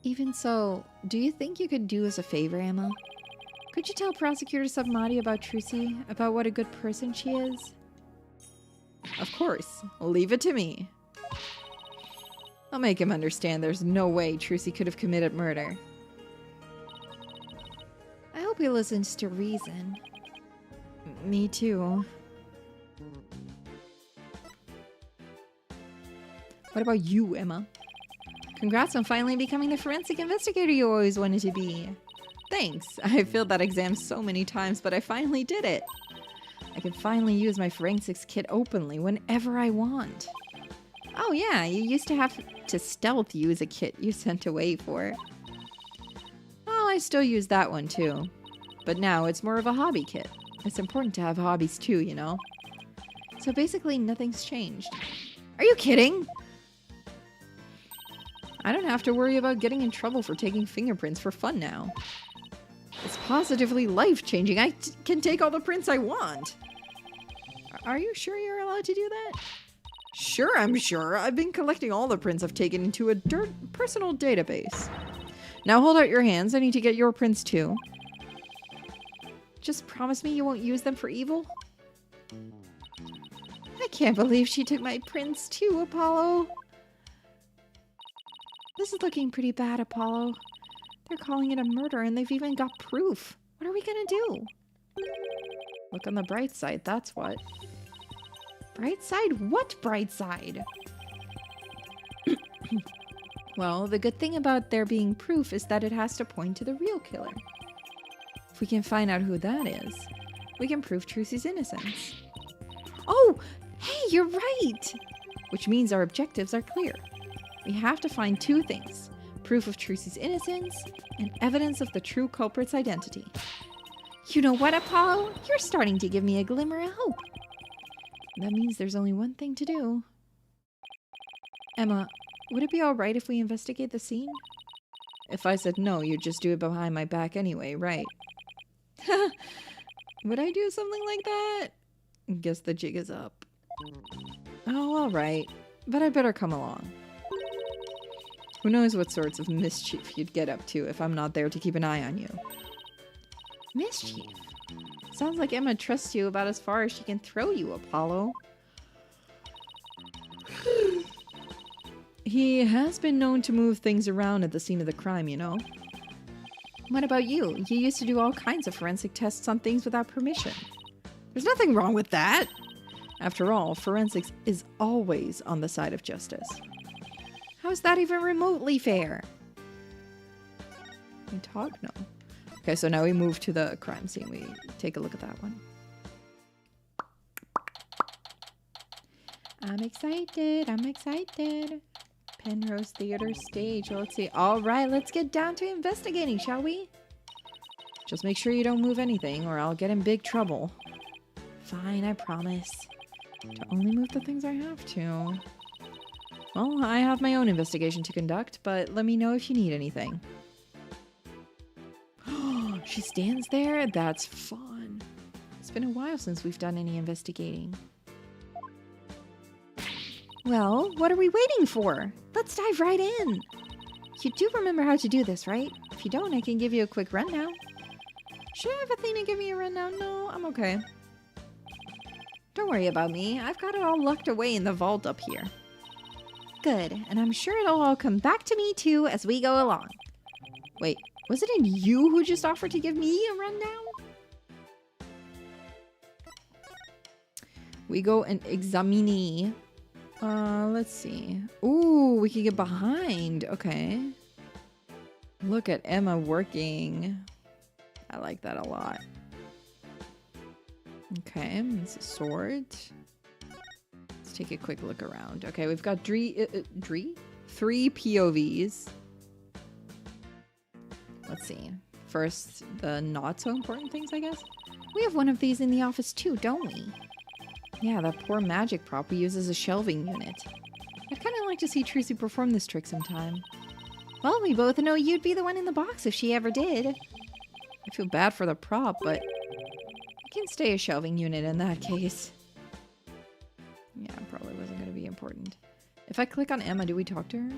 Even so, do you think you could do us a favor, Emma? Could you tell Prosecutor Submati about Trucy, about what a good person she is? Of course. Leave it to me. I'll make him understand there's no way Trucy could have committed murder. I hope he listens to reason. Me too. What about you, Emma? Congrats on finally becoming the forensic investigator you always wanted to be. Thanks. I failed that exam so many times, but I finally did it. I can finally use my forensics kit openly whenever I want. Oh yeah, you used to have to stealth use a kit you sent away for. Well, I still use that one too. But now it's more of a hobby kit. It's important to have hobbies too, you know? So basically nothing's changed. Are you kidding? I don't have to worry about getting in trouble for taking fingerprints for fun now. It's positively life-changing. I can take all the prints I want. Are you sure you're allowed to do that? Sure, I'm sure. I've been collecting all the prints I've taken into a personal database. Now hold out your hands. I need to get your prints too. Just promise me you won't use them for evil? I can't believe she took my prints too, Apollo. This is looking pretty bad, Apollo. They're calling it a murder and they've even got proof. What are we gonna do? Look on the bright side, that's what. Bright side? What bright side? Well, the good thing about there being proof is that it has to point to the real killer. If we can find out who that is, we can prove Trucy's innocence. Oh, hey, you're right! Which means our objectives are clear. We have to find two things. Proof of Trucy's innocence and evidence of the true culprit's identity. You know what, Apollo? You're starting to give me a glimmer of hope. That means there's only one thing to do. Emma, would it be alright if we investigate the scene? If I said no, you'd just do it behind my back anyway, right? Would I do something like that? Guess the jig is up. Oh, alright. But I better come along. Who knows what sorts of mischief you'd get up to if I'm not there to keep an eye on you. Mischief? Sounds like Emma trusts you about as far as she can throw you, Apollo. He has been known to move things around at the scene of the crime, you know. What about you? You used to do all kinds of forensic tests on things without permission. There's nothing wrong with that. After all, forensics is always on the side of justice. How's that even remotely fair? Can we talk? No. Okay, so now we move to the crime scene. We take a look at that one. I'm excited. I'm excited. Penrose Theater stage. Let's see. All right, let's get down to investigating, shall we? Just make sure you don't move anything or I'll get in big trouble. Fine, I promise. To only move the things I have to. Well, I have my own investigation to conduct, but let me know if you need anything. She stands there? That's fun. It's been a while since we've done any investigating. Well, what are we waiting for? Let's dive right in. You do remember how to do this, right? If you don't, I can give you a quick rundown. Should I have Athena give me a rundown? No, I'm okay. Don't worry about me. I've got it all locked away in the vault up here. Good, and I'm sure it'll all come back to me too as we go along. Wait, wasn't it you who just offered to give me a rundown? We go and examine. Let's see. Ooh, we can get behind. Okay. Look at Emma working. I like that a lot. Okay, it's a sword. Let's take a quick look around. Okay, we've got three POVs. Let's see. First, the not so important things, I guess. We have one of these in the office too, don't we? Yeah, that poor magic prop we use as a shelving unit. I'd kind of like to see Trucy perform this trick sometime. Well, we both know you'd be the one in the box if she ever did. I feel bad for the prop, but it can stay a shelving unit in that case. Yeah, probably wasn't going to be important. If I click on Emma, do we talk to her?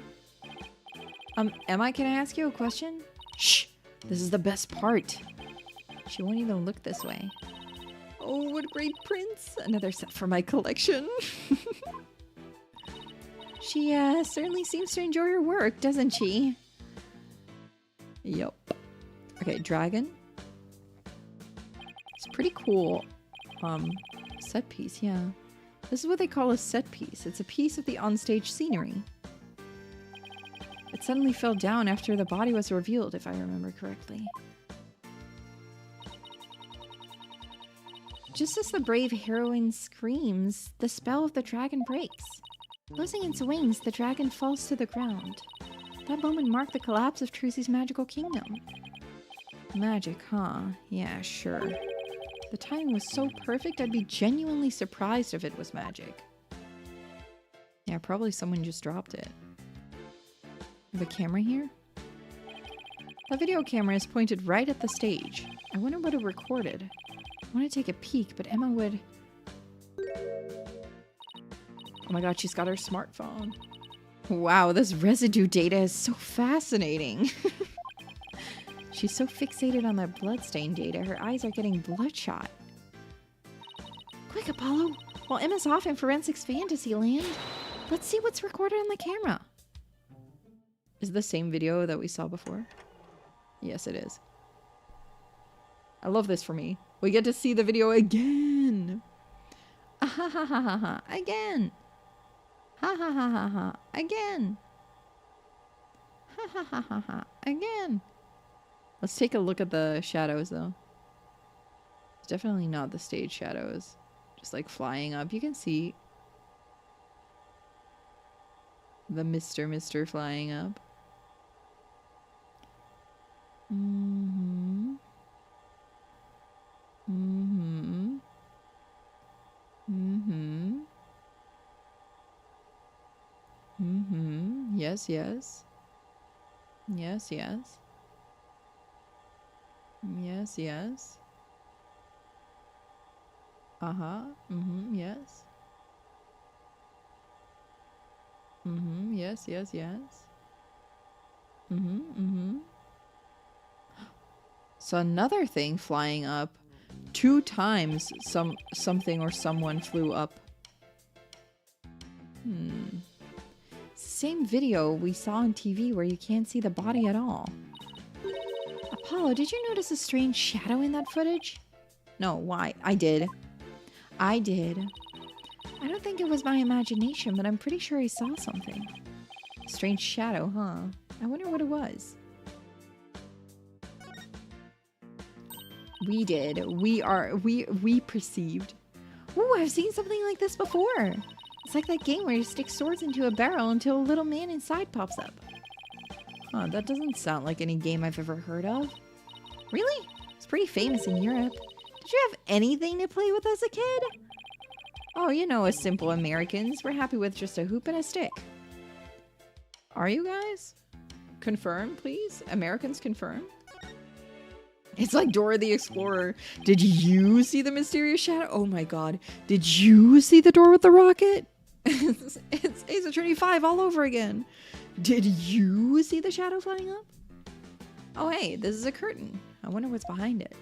Emma, can I ask you a question? Shh! This is the best part. She won't even look this way. Oh, what a great prince! Another set for my collection. She certainly seems to enjoy her work, doesn't she? Yup. Okay, dragon. It's pretty cool. Set piece, yeah. This is what they call a set piece. It's a piece of the onstage scenery. It suddenly fell down after the body was revealed, if I remember correctly. Just as the brave heroine screams, the spell of the dragon breaks. Losing its wings, the dragon falls to the ground. That moment marked the collapse of Trucy's magical kingdom. Magic, huh? Yeah, sure. The timing was so perfect, I'd be genuinely surprised if it was magic. Yeah, probably someone just dropped it. Have a camera here? The video camera is pointed right at the stage. I wonder what it recorded. I want to take a peek, but Emma would... Oh my god, she's got her smartphone. Wow, this residue data is so fascinating. She's so fixated on that bloodstain data, her eyes are getting bloodshot. Quick, Apollo! While Emma's off in Forensics Fantasyland, let's see what's recorded on the camera. Is it the same video that we saw before? Yes, it is. I love this for me. We get to see the video again! Ah ha ha ha ha ha! Again! Ha ha ha ha ha! Again! Ha ha ha ha ha! Again! Let's take a look at the shadows, though. It's definitely not the stage shadows. Just like flying up. You can see the Mr. flying up. Mm-hmm. Mm-hmm. Mm-hmm. Mm-hmm. Yes, yes. Yes, yes. Yes, yes. Uh-huh. Mm-hmm. Yes. Mm-hmm. Yes, yes, yes. Mm-hmm. Mm-hmm. So another thing flying up. 2 times something or someone flew up. Same video we saw on TV where you can't see the body at all. Apollo, did you notice a strange shadow in that footage? No, why? I did. I did. I don't think it was my imagination, but I'm pretty sure I saw something. Strange shadow, huh? I wonder what it was. We did. We perceived. Ooh, I've seen something like this before. It's like that game where you stick swords into a barrel until a little man inside pops up. Huh, that doesn't sound like any game I've ever heard of. Really? It's pretty famous in Europe. Did you have anything to play with as a kid? Oh, you know, as simple Americans, we're happy with just a hoop and a stick. Are you guys? Confirm, please? Americans confirm? It's like Dora the Explorer. Did you see the mysterious shadow? Oh my god. Did you see the door with the rocket? It's Ace Attorney 5 all over again. Did you see the shadow flying up? Oh hey, this is a curtain. I wonder what's behind it.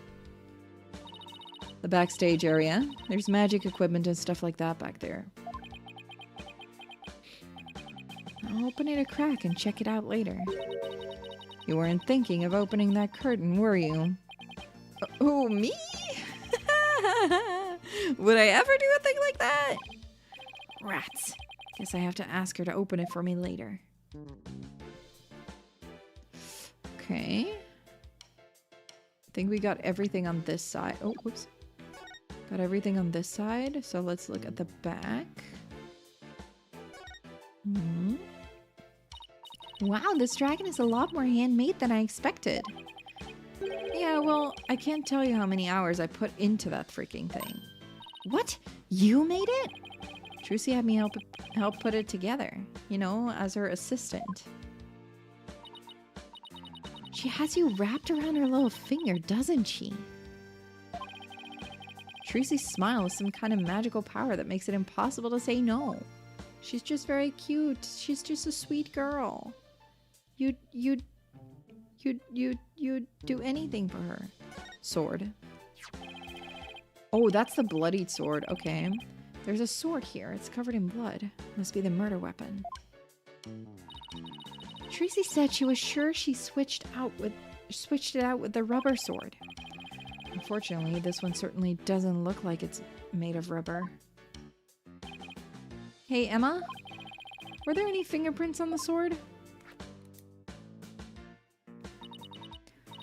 The backstage area. There's magic equipment and stuff like that back there. I'll open it a crack and check it out later. You weren't thinking of opening that curtain, were you? Oh, me? Would I ever do a thing like that? Rats. Guess I have to ask her to open it for me later. Okay. Okay. I think we got everything on this side. Oh, whoops. Got everything on this side. So let's look at the back. Hmm. Wow, this dragon is a lot more handmade than I expected. Yeah, well, I can't tell you how many hours I put into that freaking thing. What? You made it? Trucy had me help put it together, you know, as her assistant. She has you wrapped around her little finger, doesn't she? Trucy's smile is some kind of magical power that makes it impossible to say no. She's just very cute. She's just a sweet girl. You'd do anything for her. Sword. Oh, that's the bloodied sword. Okay. There's a sword here. It's covered in blood. Must be the murder weapon. Tracy said she was sure she switched it out with the rubber sword. Unfortunately, this one certainly doesn't look like it's made of rubber. Hey, Emma? Were there any fingerprints on the sword?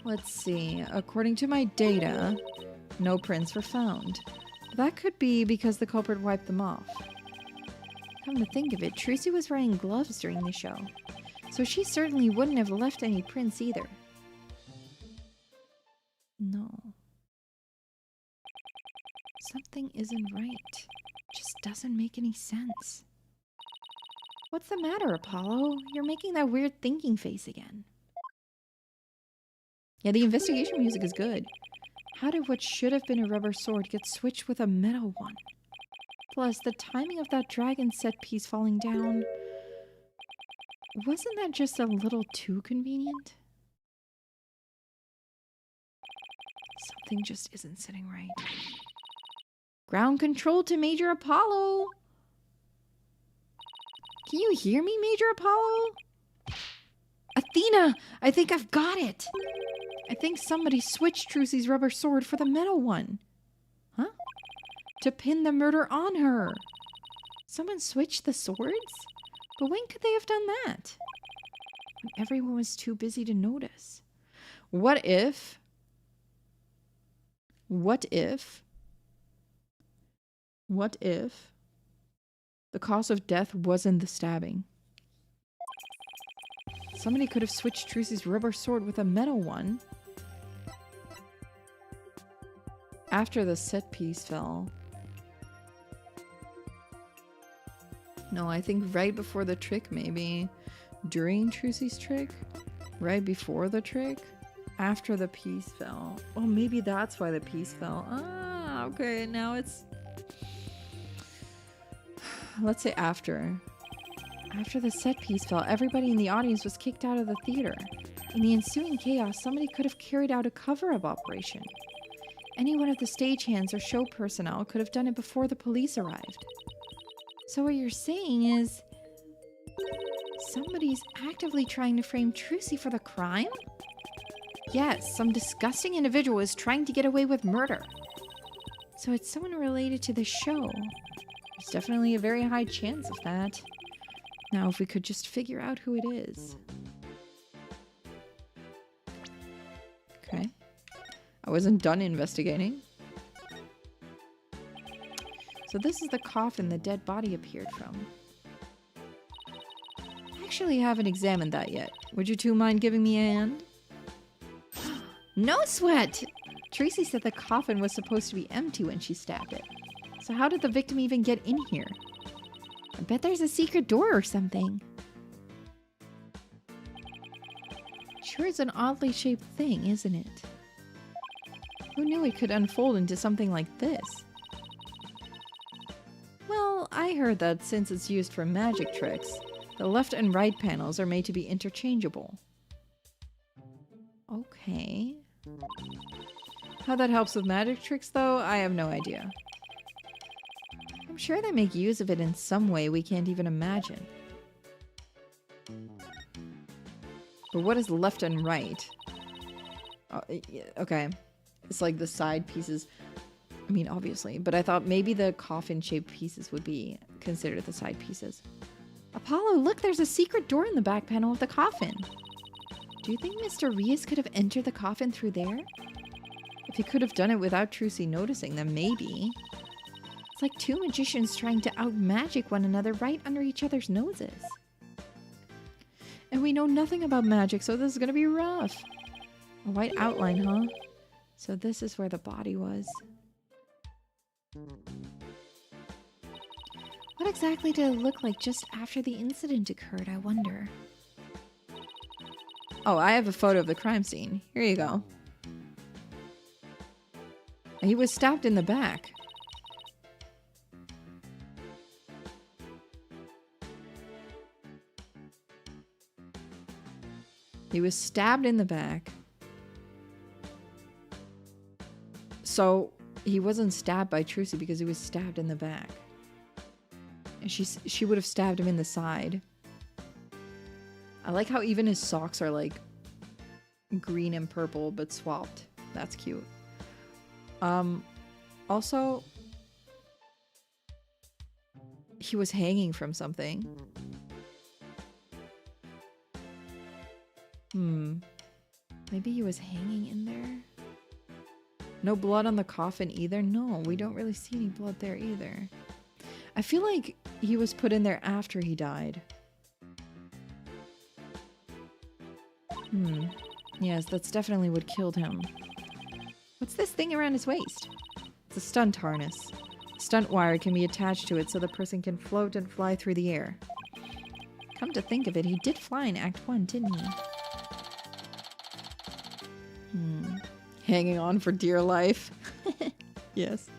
Let's see. According to my data, no prints were found. That could be because the culprit wiped them off. Come to think of it, Tracy was wearing gloves during the show, so she certainly wouldn't have left any prints either. No. Something isn't right. Just doesn't make any sense. What's the matter, Apollo? You're making that weird thinking face again. Yeah, the investigation music is good. How did what should have been a rubber sword get switched with a metal one? Plus, the timing of that dragon set piece falling down... Wasn't that just a little too convenient? Something just isn't sitting right. Ground control to Major Apollo! Can you hear me, Major Apollo? Athena! I think I've got it! I think somebody switched Trucy's rubber sword for the metal one. Huh? To pin the murder on her. Someone switched the swords? But when could they have done that? When everyone was too busy to notice. What if the cause of death wasn't the stabbing? Somebody could have switched Trucy's rubber sword with a metal one after the set piece fell. No, I think right before the trick, maybe. During Trucy's trick? Right before the trick? After the piece fell. Oh, maybe that's why the piece fell. Ah, okay, now it's... Let's say after. After the set piece fell, everybody in the audience was kicked out of the theater. In the ensuing chaos, somebody could have carried out a cover-up operation. Any one of the stagehands or show personnel could have done it before the police arrived. So what you're saying is... somebody's actively trying to frame Trucy for the crime? Yes, some disgusting individual is trying to get away with murder. So it's someone related to the show. There's definitely a very high chance of that. Now, if we could just figure out who it is. Okay. I wasn't done investigating. So this is the coffin the dead body appeared from. I actually haven't examined that yet. Would you two mind giving me a hand? No sweat! Tracy said the coffin was supposed to be empty when she stabbed it. So how did the victim even get in here? I bet there's a secret door or something. Sure, it's an oddly shaped thing, isn't it? Who knew it could unfold into something like this? Well, I heard that since it's used for magic tricks, the left and right panels are made to be interchangeable. Okay. How that helps with magic tricks, though, I have no idea. I'm sure they make use of it in some way we can't even imagine. But what is left and right? Oh, okay. It's like the side pieces. I mean, obviously. But I thought maybe the coffin-shaped pieces would be considered the side pieces. Apollo, look, there's a secret door in the back panel of the coffin. Do you think Mr. Rias could have entered the coffin through there? If he could have done it without Trucy noticing, then maybe. It's like two magicians trying to out-magic one another right under each other's noses. And we know nothing about magic, so this is gonna be rough. A white outline, huh? So this is where the body was. What exactly did it look like just after the incident occurred, I wonder? Oh, I have a photo of the crime scene. Here you go. He was stabbed in the back. He was stabbed in the back. So he wasn't stabbed by Trucy because he was stabbed in the back. And she would have stabbed him in the side. I like how even his socks are like green and purple but swapped. That's cute. Also, he was hanging from something. Maybe he was hanging in there? No blood on the coffin either? No, we don't really see any blood there either. I feel like he was put in there after he died. Yes, that's definitely what killed him. What's this thing around his waist? It's a stunt harness. Stunt wire can be attached to it so the person can float and fly through the air. Come to think of it, he did fly in Act 1, didn't he? Hanging on for dear life. Yes.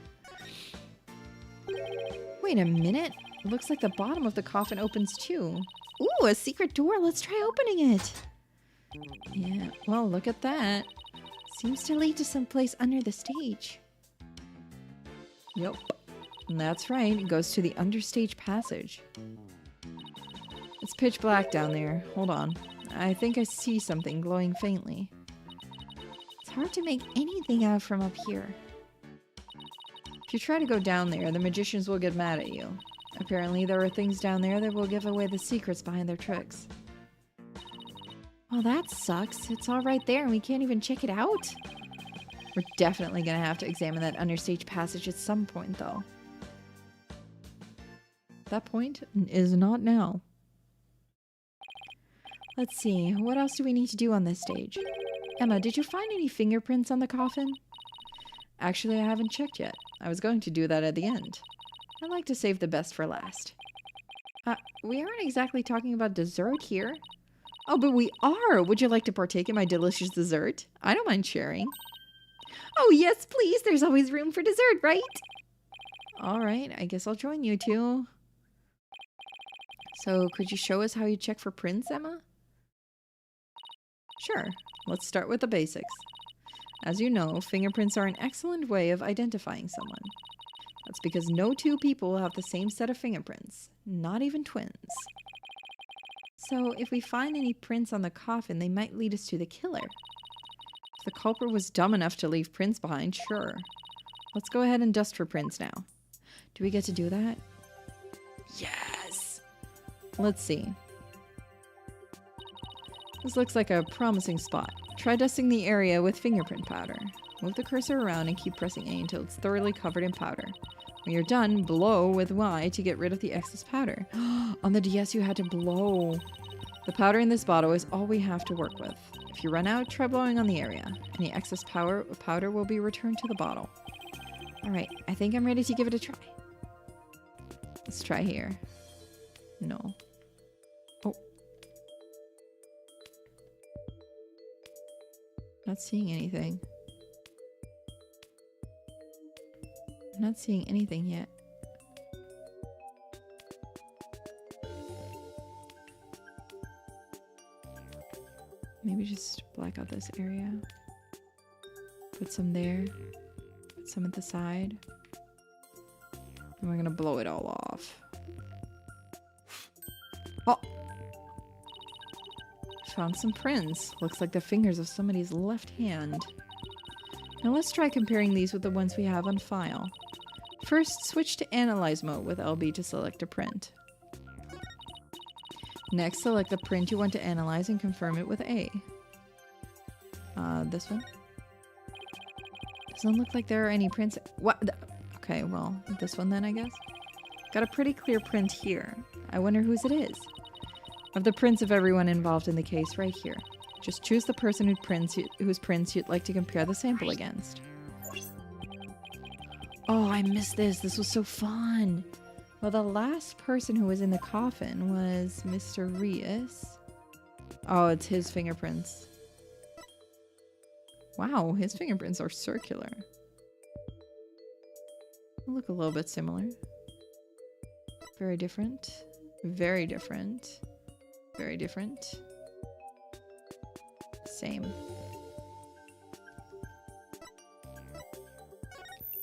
Wait a minute. Looks like the bottom of the coffin opens too. Ooh, a secret door. Let's try opening it. Yeah, well, look at that. Seems to lead to some place under the stage. Yep. And that's right. It goes to the understage passage. It's pitch black down there. Hold on. I think I see something glowing faintly. It's hard to make anything out from up here. If you try to go down there, the magicians will get mad at you. Apparently, there are things down there that will give away the secrets behind their tricks. Well, that sucks. It's all right there and we can't even check it out. We're definitely gonna have to examine that understage passage at some point, though. That point is not now. Let's see, what else do we need to do on this stage? Emma, did you find any fingerprints on the coffin? Actually, I haven't checked yet. I was going to do that at the end. I like to save the best for last. We aren't exactly talking about dessert here. Oh, but we are! Would you like to partake in my delicious dessert? I don't mind sharing. Oh, yes, please! There's always room for dessert, right? Alright, I guess I'll join you two. So, could you show us how you check for prints, Emma? Sure. Let's start with the basics. As you know, fingerprints are an excellent way of identifying someone. That's because no two people have the same set of fingerprints. Not even twins. So, if we find any prints on the coffin, they might lead us to the killer. If the culprit was dumb enough to leave prints behind, sure. Let's go ahead and dust for prints now. Do we get to do that? Yes! Let's see. This looks like a promising spot. Try dusting the area with fingerprint powder. Move the cursor around and keep pressing A until it's thoroughly covered in powder. When you're done, blow with Y to get rid of the excess powder. On the DS, you had to blow. The powder in this bottle is all we have to work with. If you run out, try blowing on the area. Any excess powder will be returned to the bottle. Alright, I think I'm ready to give it a try. Let's try here. No. Oh. Not seeing anything. Not seeing anything yet. Maybe just black out this area. Put some there. Put some at the side. And we're gonna blow it all off. Oh! Found some prints. Looks like the fingers of somebody's left hand. Now let's try comparing these with the ones we have on file. First, switch to Analyze mode with LB to select a print. Next, select the print you want to analyze and confirm it with A. This one. Doesn't look like there are any prints. What? Okay, well, this one then, I guess. Got a pretty clear print here. I wonder whose it is. I have the prints of everyone involved in the case right here. Just choose the person whose prints you'd like to compare the sample against. Oh, I missed this. This was so fun. Well, the last person who was in the coffin was Mr. Rios. Oh, it's his fingerprints. Wow, his fingerprints are circular. They look a little bit similar. Very different. Very different. Very different. Same.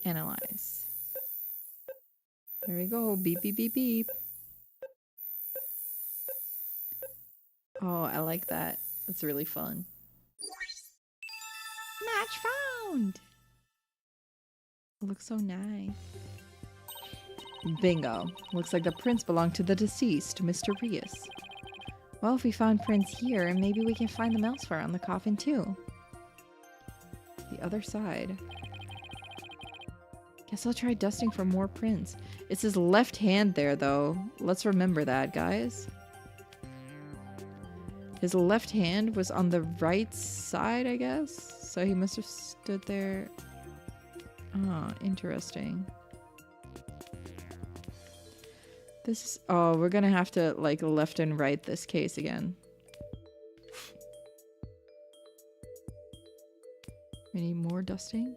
Analyze. There we go. Beep, beep, beep, beep. Oh, I like that. That's really fun. Match found! Looks so nice. Bingo. Looks like the prints belong to the deceased, Mr. Rios. Well, if we found prints here, maybe we can find them elsewhere on the coffin too. The other side. Guess I'll try dusting for more prints. It's his left hand there, though. Let's remember that, guys. His left hand was on the right side, I guess? So he must have stood there. Oh, interesting. This is... Oh, we're gonna have to, like, left and right this case again. We need more dusting?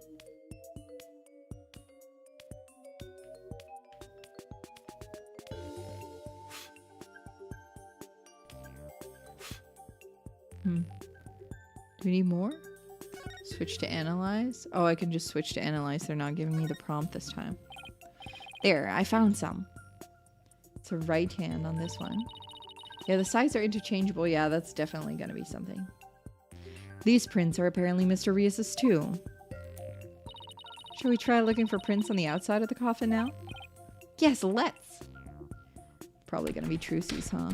Do we need more? Switch to analyze? Oh, I can just switch to analyze. They're not giving me the prompt this time. There, I found some. It's a right hand on this one. Yeah, the sides are interchangeable. Yeah, that's definitely gonna be something. These prints are apparently Mr. Rios's too. Shall we try looking for prints on the outside of the coffin now? Yes, let's! Probably gonna be Trucy's, huh?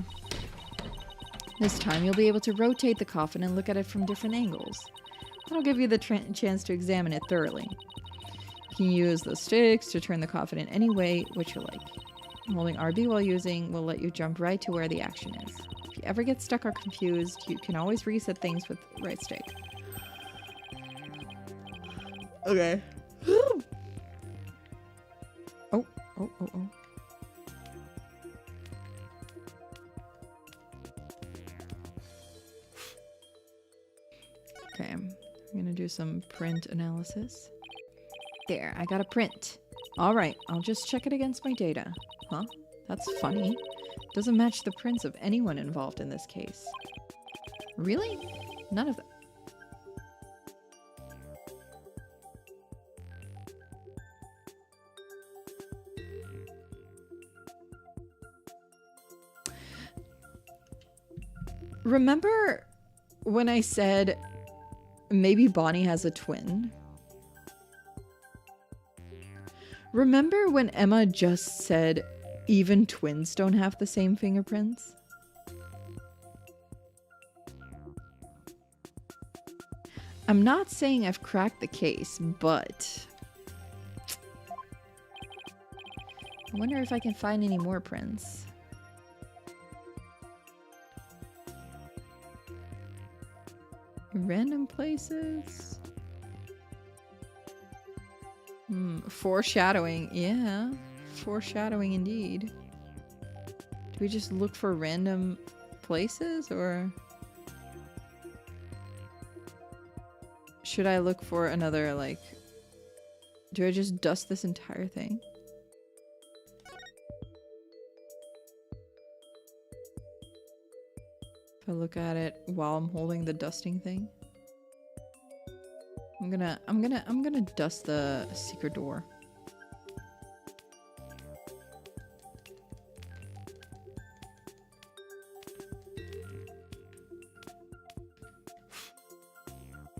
This time you'll be able to rotate the coffin and look at it from different angles. That'll give you the chance to examine it thoroughly. You can use the sticks to turn the coffin in any way which you like. Holding RB while using will let you jump right to where the action is. If you ever get stuck or confused, you can always reset things with the right stick. Okay. Oh. Okay, I'm gonna do some print analysis. There, I got a print. Alright, I'll just check it against my data. Huh? That's funny. Doesn't match the prints of anyone involved in this case. Really? None of them. Remember when I said maybe Bonnie has a twin? Remember when Emma just said even twins don't have the same fingerprints? I'm not saying I've cracked the case, but I wonder if I can find any more prints. Random places? Foreshadowing. Yeah. Foreshadowing indeed. Do we just look for random places or should I look for another, like, do I just dust this entire thing? If I look at it while I'm holding the dusting thing. I'm gonna dust the secret door.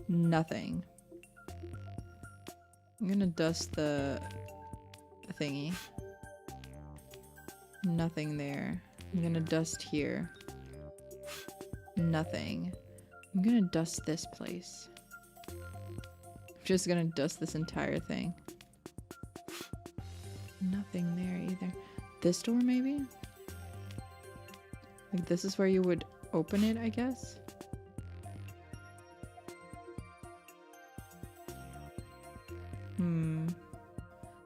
Nothing. I'm gonna dust the thingy. Nothing there. I'm gonna dust here. Nothing. I'm gonna dust this place. just gonna dust this entire thing. Nothing there either. This door maybe? Like this is where you would open it, I guess?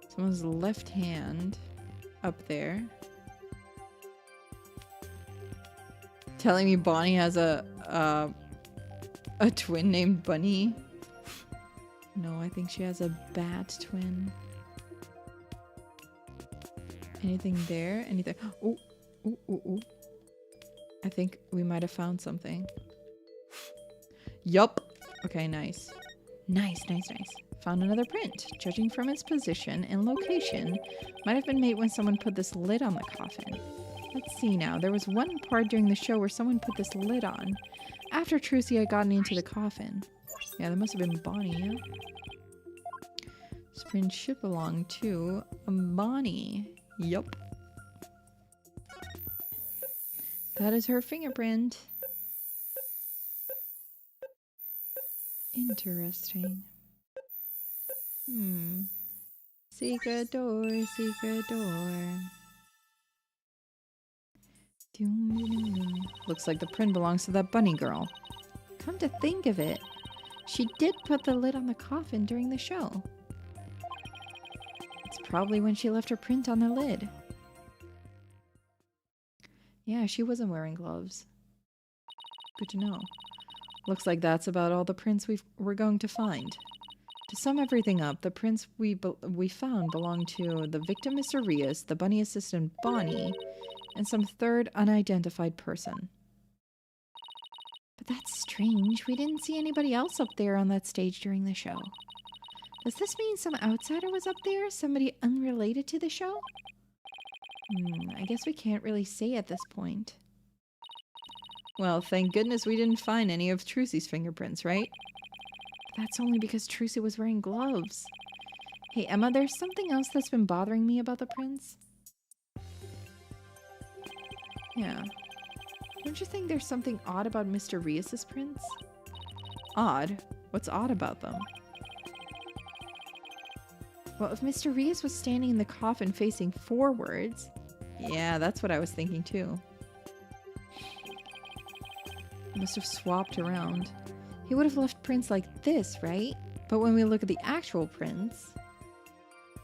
Someone's left hand up there. Telling me Bonnie has a twin named Bunny. No, I think she has a bat twin. Anything there? Anything? Oh, ooh, ooh, ooh. I think we might have found something. Yup. Okay, nice. Nice, nice, nice. Found another print. Judging from its position and location, might have been made when someone put this lid on the coffin. Let's see now. There was one part during the show where someone put this lid on after Trucy had gotten into the coffin. Yeah, that must have been Bonnie, yeah? This print should belong to Bonnie. Yup. That is her fingerprint. Interesting. Secret door, secret door. Looks like the print belongs to that bunny girl. Come to think of it, she did put the lid on the coffin during the show. It's probably when she left her print on the lid. Yeah, she wasn't wearing gloves. Good to know. Looks like that's about all the prints we're going to find. To sum everything up, the prints we found belong to the victim, Mr. Rios, the bunny assistant, Bonnie, and some third unidentified person. But that's strange. We didn't see anybody else up there on that stage during the show. Does this mean some outsider was up there? Somebody unrelated to the show? I guess we can't really say at this point. Well, thank goodness we didn't find any of Trucy's fingerprints, right? That's only because Trucy was wearing gloves. Hey, Emma, there's something else that's been bothering me about the prints. Yeah. Don't you think there's something odd about Mr. Rios' prints? Odd? What's odd about them? Well, if Mr. Rios was standing in the coffin facing forwards... Yeah, that's what I was thinking too. Must have swapped around. He would have left prints like this, right? But when we look at the actual prints,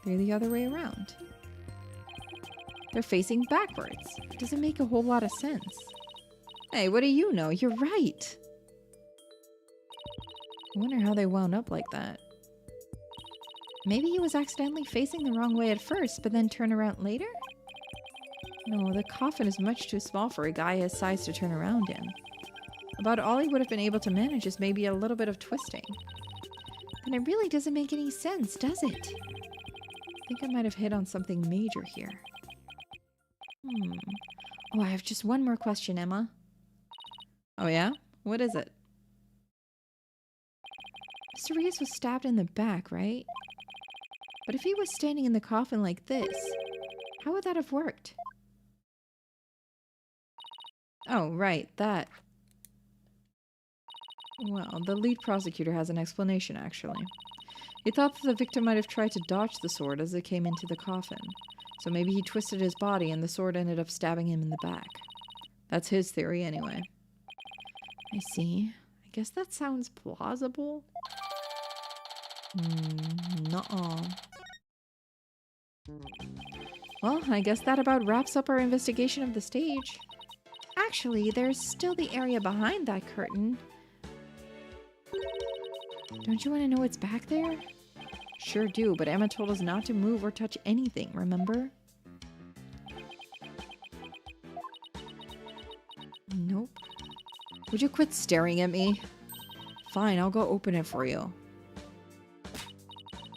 they're the other way around. They're facing backwards. It doesn't make a whole lot of sense. Hey, what do you know? You're right. I wonder how they wound up like that. Maybe he was accidentally facing the wrong way at first, but then turn around later? No, the coffin is much too small for a guy his size to turn around in. About all he would have been able to manage is maybe a little bit of twisting. And it really doesn't make any sense, does it? I think I might have hit on something major here. Oh, I have just one more question, Emma. Oh yeah? What is it? Mr. Rios was stabbed in the back, right? But if he was standing in the coffin like this, how would that have worked? Oh, right, that. Well, the lead prosecutor has an explanation, actually. He thought that the victim might have tried to dodge the sword as it came into the coffin. So maybe he twisted his body and the sword ended up stabbing him in the back. That's his theory, anyway. I see. I guess that sounds plausible. Nuh-uh. Well, I guess that about wraps up our investigation of the stage. Actually, there's still the area behind that curtain. Don't you want to know what's back there? Sure do, but Emma told us not to move or touch anything, remember? Nope. Would you quit staring at me? Fine, I'll go open it for you.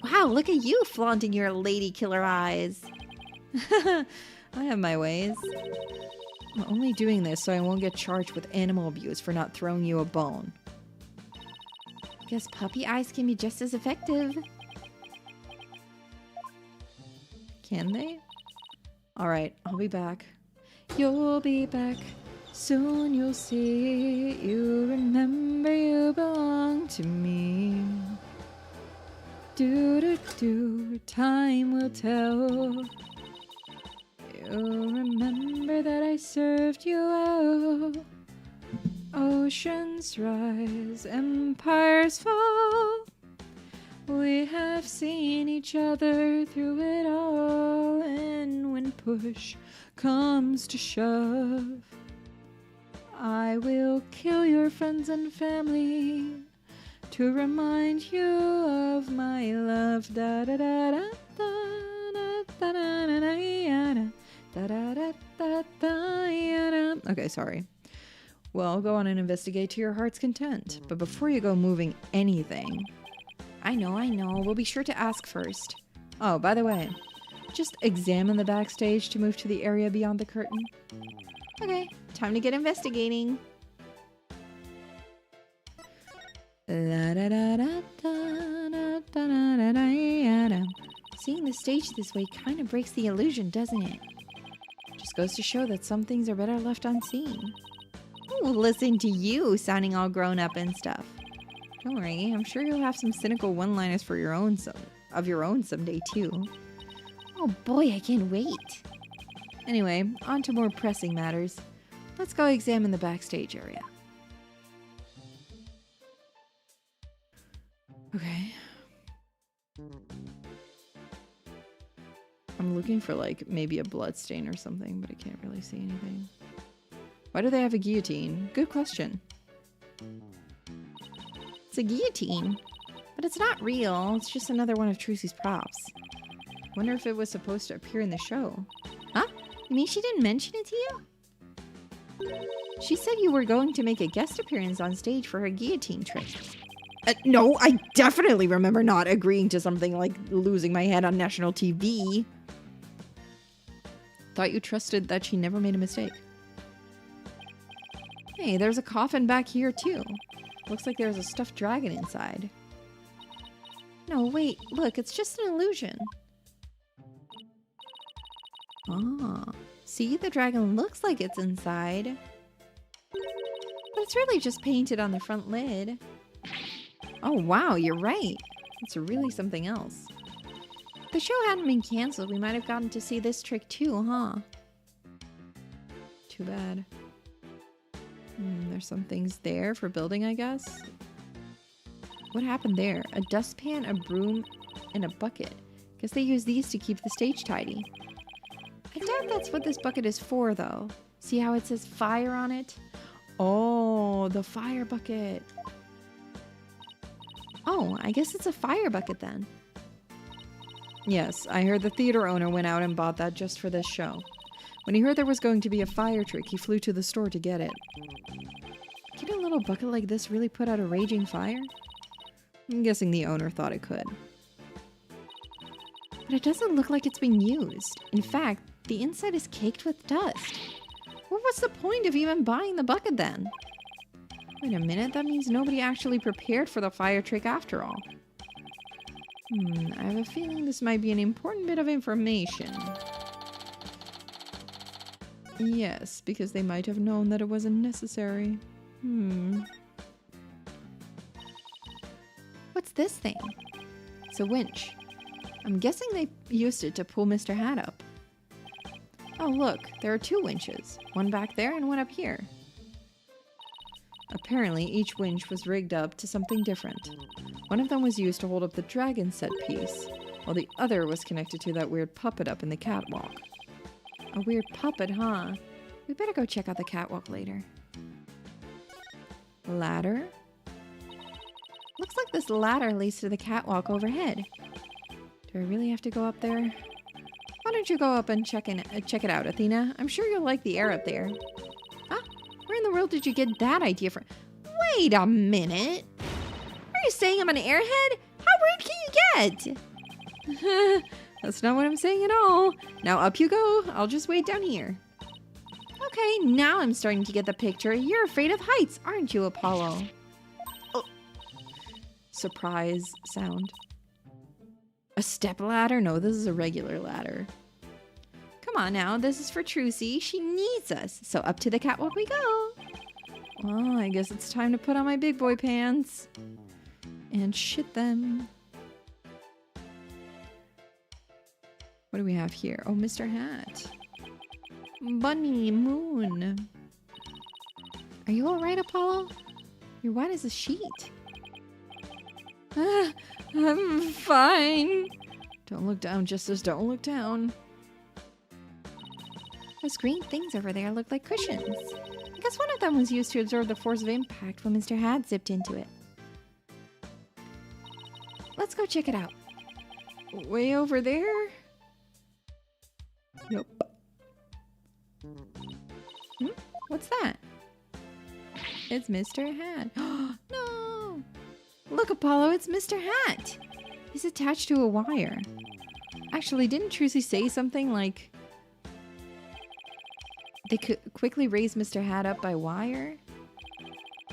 Wow, look at you flaunting your lady killer eyes. I have my ways. I'm only doing this so I won't get charged with animal abuse for not throwing you a bone. Guess puppy eyes can be just as effective. Can they? Alright, I'll be back. You'll be back. Soon you'll see. You remember you belong to me. Do do do, time will tell. You'll remember that I served you well. Oceans rise, empires fall. We have seen each other through it all, and when push comes to shove, I will kill your friends and family to remind you of my love. Da da da da da da da da da da da da da. Okay, sorry. Well, go on and investigate to your heart's content. But before you go moving anything... I know. We'll be sure to ask first. Oh, by the way, just examine the backstage to move to the area beyond the curtain. Okay, time to get investigating. Seeing the stage this way kind of breaks the illusion, doesn't it? Just goes to show that some things are better left unseen. Ooh, listen to you sounding all grown up and stuff. Don't worry, I'm sure you'll have some cynical one-liners for your own someday too. Oh boy, I can't wait. Anyway, on to more pressing matters. Let's go examine the backstage area. Okay. I'm looking for like maybe a blood stain or something, but I can't really see anything. Why do they have a guillotine? Good question. It's a guillotine, but it's not real. It's just another one of Trucy's props. Wonder if it was supposed to appear in the show. Huh? You mean she didn't mention it to you? She said you were going to make a guest appearance on stage for her guillotine trick. No, I definitely remember not agreeing to something like losing my head on national TV. Thought you trusted that she never made a mistake. Hey, there's a coffin back here too. Looks like there's a stuffed dragon inside. No, wait, look, it's just an illusion. Ah, see, the dragon looks like it's inside. But it's really just painted on the front lid. Oh wow, you're right. It's really something else. If the show hadn't been canceled, we might have gotten to see this trick too, huh? Too bad. There's some things there for building, I guess. What happened there? A dustpan, a broom, and a bucket. Guess they use these to keep the stage tidy. I doubt that's what this bucket is for, though. See how it says fire on it? Oh, the fire bucket. Oh, I guess it's a fire bucket then. Yes, I heard the theater owner went out and bought that just for this show. When he heard there was going to be a fire trick, he flew to the store to get it. Can a little bucket like this really put out a raging fire? I'm guessing the owner thought it could. But it doesn't look like it's been used. In fact, the inside is caked with dust. What was the point of even buying the bucket then? Wait a minute, that means nobody actually prepared for the fire trick after all. I have a feeling this might be an important bit of information. Yes, because they might have known that it wasn't necessary. What's this thing? It's a winch. I'm guessing they used it to pull Mr. Hat up. Oh look, there are two winches. One back there and one up here. Apparently, each winch was rigged up to something different. One of them was used to hold up the dragon set piece, while the other was connected to that weird puppet up in the catwalk. A weird puppet, huh? We better go check out the catwalk later. Ladder? Looks like this ladder leads to the catwalk overhead. Do I really have to go up there? Why don't you go up and check it out, Athena? I'm sure you'll like the air up there. Huh? Where in the world did you get that idea from? Wait a minute! Are you saying I'm an airhead? How rude can you get? That's not what I'm saying at all. Now up you go. I'll just wait down here. Okay, now I'm starting to get the picture. You're afraid of heights, aren't you, Apollo? Oh. Surprise sound. A step ladder? No, this is a regular ladder. Come on now, this is for Trucy. She needs us. So up to the catwalk we go. Well, I guess it's time to put on my big boy pants. And shit them. What do we have here? Oh, Mr. Hat. Bunny Moon. Are you alright, Apollo? You're white as a sheet. I'm fine. Don't look down, Justice. Don't look down. Those green things over there look like cushions. I guess one of them was used to absorb the force of impact when Mr. Hat zipped into it. Let's go check it out. Way over there? Yep. What's that? It's Mr. Hat. No! Look, Apollo, it's Mr. Hat! He's attached to a wire. Actually, didn't Trucy say something like they could quickly raise Mr. Hat up by wire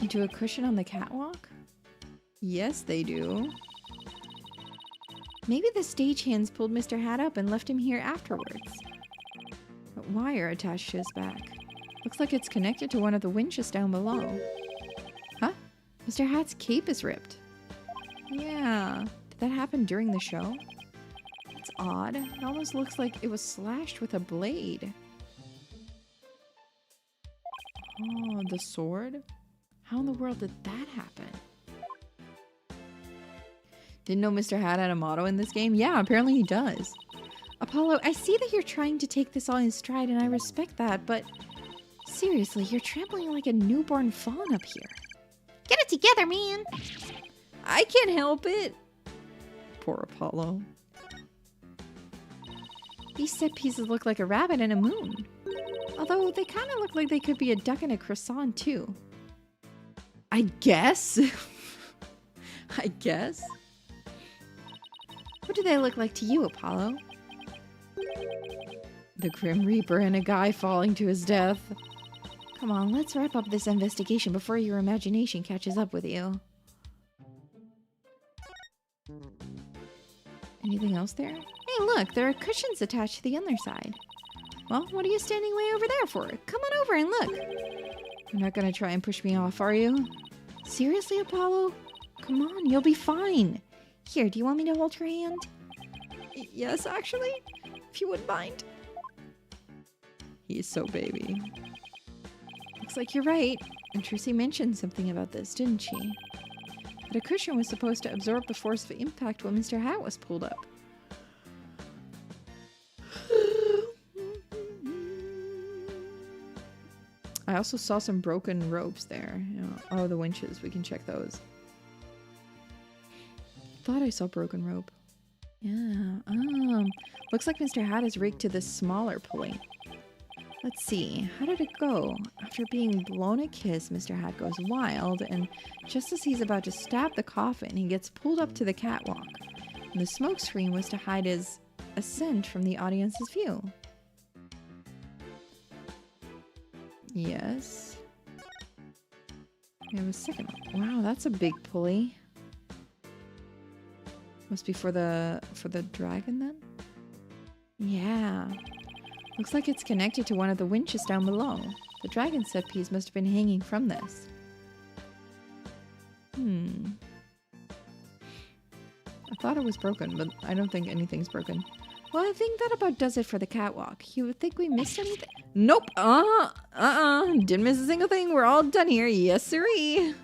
into a cushion on the catwalk? Yes, they do. Maybe the stagehands pulled Mr. Hat up and left him here afterwards. A wire attached to his back. Looks like it's connected to one of the winches down below. Huh? Mr. Hat's cape is ripped. Yeah. Did that happen during the show? It's odd. It almost looks like it was slashed with a blade. Oh, the sword? How in the world did that happen? Didn't know Mr. Hat had a motto in this game? Yeah, apparently he does. Apollo, I see that you're trying to take this all in stride, and I respect that, but seriously, you're trampling like a newborn fawn up here. Get it together, man! I can't help it. Poor Apollo. These set pieces look like a rabbit and a moon. Although they kind of look like they could be a duck and a croissant too. I guess. I guess. What do they look like to you, Apollo? The Grim Reaper and a guy falling to his death. Come on, let's wrap up this investigation before your imagination catches up with you. Anything else there? Hey, look, there are cushions attached to the other side. Well, what are you standing way over there for? Come on over and look. You're not gonna try and push me off, are you? Seriously, Apollo? Come on, you'll be fine. Here, do you want me to hold your hand? Yes, actually, if you wouldn't mind. He's so baby. Looks like you're right. And Trucy mentioned something about this, didn't she? That a cushion was supposed to absorb the force of impact when Mr. Hat was pulled up. I also saw some broken ropes there. You know, oh, the winches. We can check those. Thought I saw broken rope. Yeah. Looks like Mr. Hat is rigged to this smaller pulley. Let's see. How did it go? After being blown a kiss, Mr. Hat goes wild, and just as he's about to stab the coffin, he gets pulled up to the catwalk. And the smoke screen was to hide his ascent from the audience's view. Yes. We have a second one. Wow, that's a big pulley. Must be for the dragon then? Yeah. Looks like it's connected to one of the winches down below. The dragon set piece must have been hanging from this. I thought it was broken, but I don't think anything's broken. Well, I think that about does it for the catwalk. You would think we missed anything? Nope. Didn't miss a single thing. We're all done here. Yes, sirree. I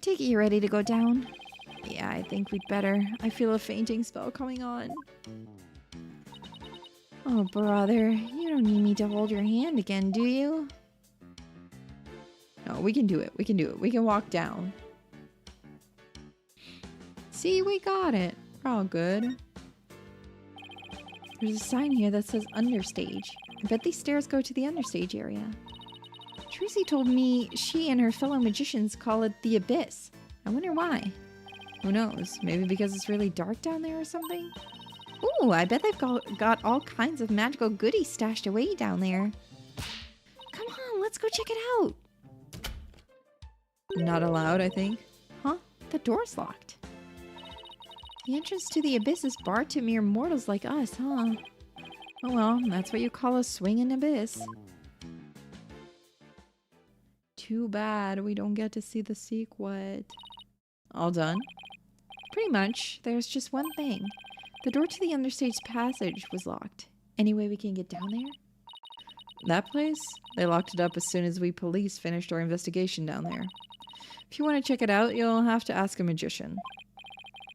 take it you're ready to go down? Yeah, I think we'd better. I feel a fainting spell coming on. Oh, brother. You don't need me to hold your hand again, do you? No, we can do it. We can do it. We can walk down. See, we got it. We're all good. There's a sign here that says understage. I bet these stairs go to the understage area. Trucy told me she and her fellow magicians call it the abyss. I wonder why. Who knows? Maybe because it's really dark down there or something? Ooh, I bet they've got all kinds of magical goodies stashed away down there. Come on, let's go check it out. Not allowed, I think. Huh? The door's locked. The entrance to the abyss is barred to mere mortals like us, huh? Oh well, that's what you call a swinging abyss. Too bad we don't get to see the sequel. All done? Pretty much. There's just one thing. The door to the understage passage was locked. Any way we can get down there? That place? They locked it up as soon as we police finished our investigation down there. If you want to check it out, you'll have to ask a magician.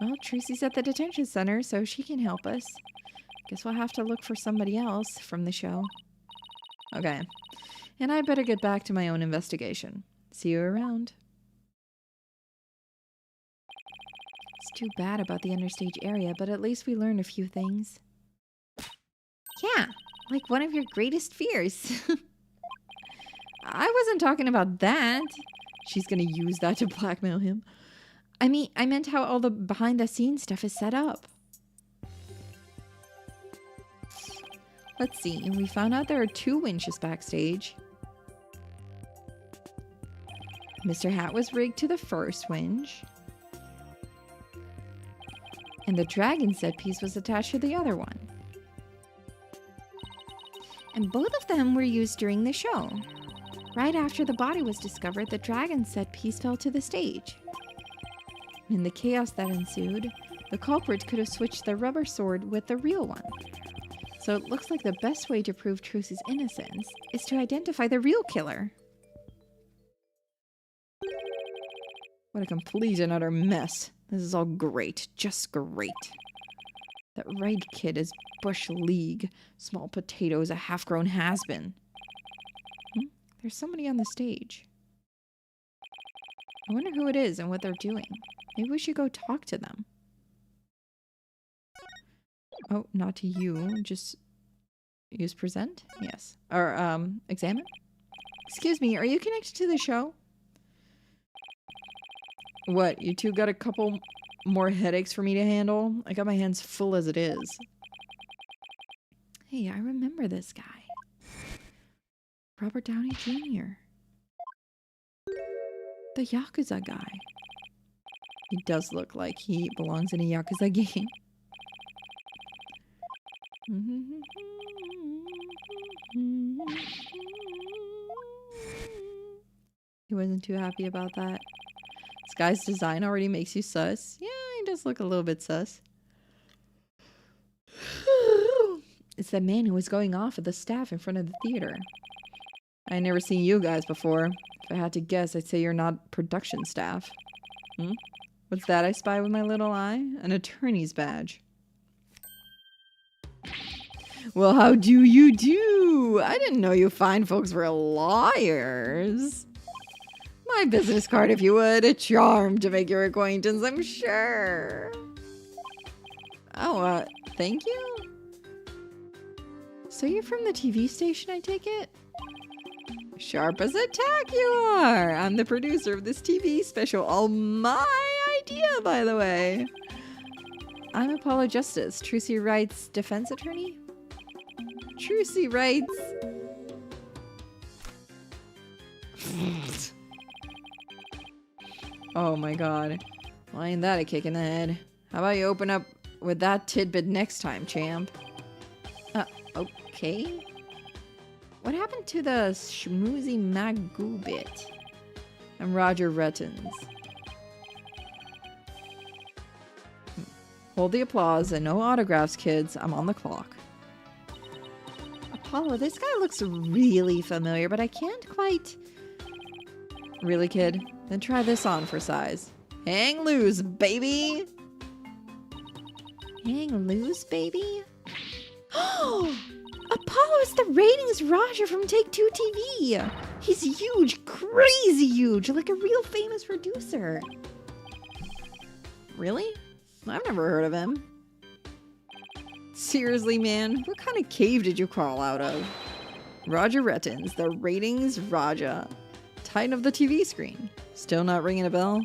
Well, Tracy's at the detention center, so she can help us. Guess we'll have to look for somebody else from the show. Okay. And I better get back to my own investigation. See you around. It's too bad about the understage area, but at least we learned a few things. Yeah, like one of your greatest fears. I wasn't talking about that. She's gonna use that to blackmail him. I meant how all the behind-the-scenes stuff is set up. Let's see. We found out there are 2 winches backstage. Mr. Hat was rigged to the first winch. And the dragon set piece was attached to the other one. And both of them were used during the show. Right after the body was discovered, the dragon set piece fell to the stage. In the chaos that ensued, the culprit could have switched the rubber sword with the real one. So it looks like the best way to prove Trucy's innocence is to identify the real killer. What a complete and utter mess. This is all great. Just great. That right kid is Bush League. Small potato is a half-grown has-been. There's somebody on the stage. I wonder who it is and what they're doing. Maybe we should go talk to them. Oh, not to you. Just use present? Yes. Or, examine? Excuse me, are you connected to the show? What, you two got a couple more headaches for me to handle? I got my hands full as it is. Hey, I remember this guy. Robert Downey Jr. The Yakuza guy. He does look like he belongs in a Yakuza game. He wasn't too happy about that. This guy's design already makes you sus. Yeah, he does look a little bit sus. It's the man who was going off at the staff in front of the theater. I never seen you guys before. If I had to guess, I'd say you're not production staff. What's that I spy with my little eye? An attorney's badge. Well, how do you do? I didn't know you fine folks were lawyers. My business card, if you would. A charm to make your acquaintance, I'm sure. Oh, thank you? So you're from the TV station, I take it? Sharp as a tack you are! I'm the producer of this TV special. All my idea, by the way. I'm Apollo Justice, Trucy Wright's defense attorney. Trucy Wright's... Oh my god. Well, ain't that a kick in the head? How about you open up with that tidbit next time, champ? Okay. What happened to the schmoozy magoo bit? I'm Roger Rettins. Hold the applause and no autographs, kids. I'm on the clock. Apollo, this guy looks really familiar, but I can't quite... Really, kid? Then try this on for size. Hang loose, baby! Hang loose, baby? Oh! Apollo is the ratings Roger from Take-Two TV! He's huge, crazy huge, like a real famous producer. Really? I've never heard of him. Seriously, man? What kind of cave did you crawl out of? Roger Rettins, the ratings Raja. Titan of the TV screen. Still not ringing a bell?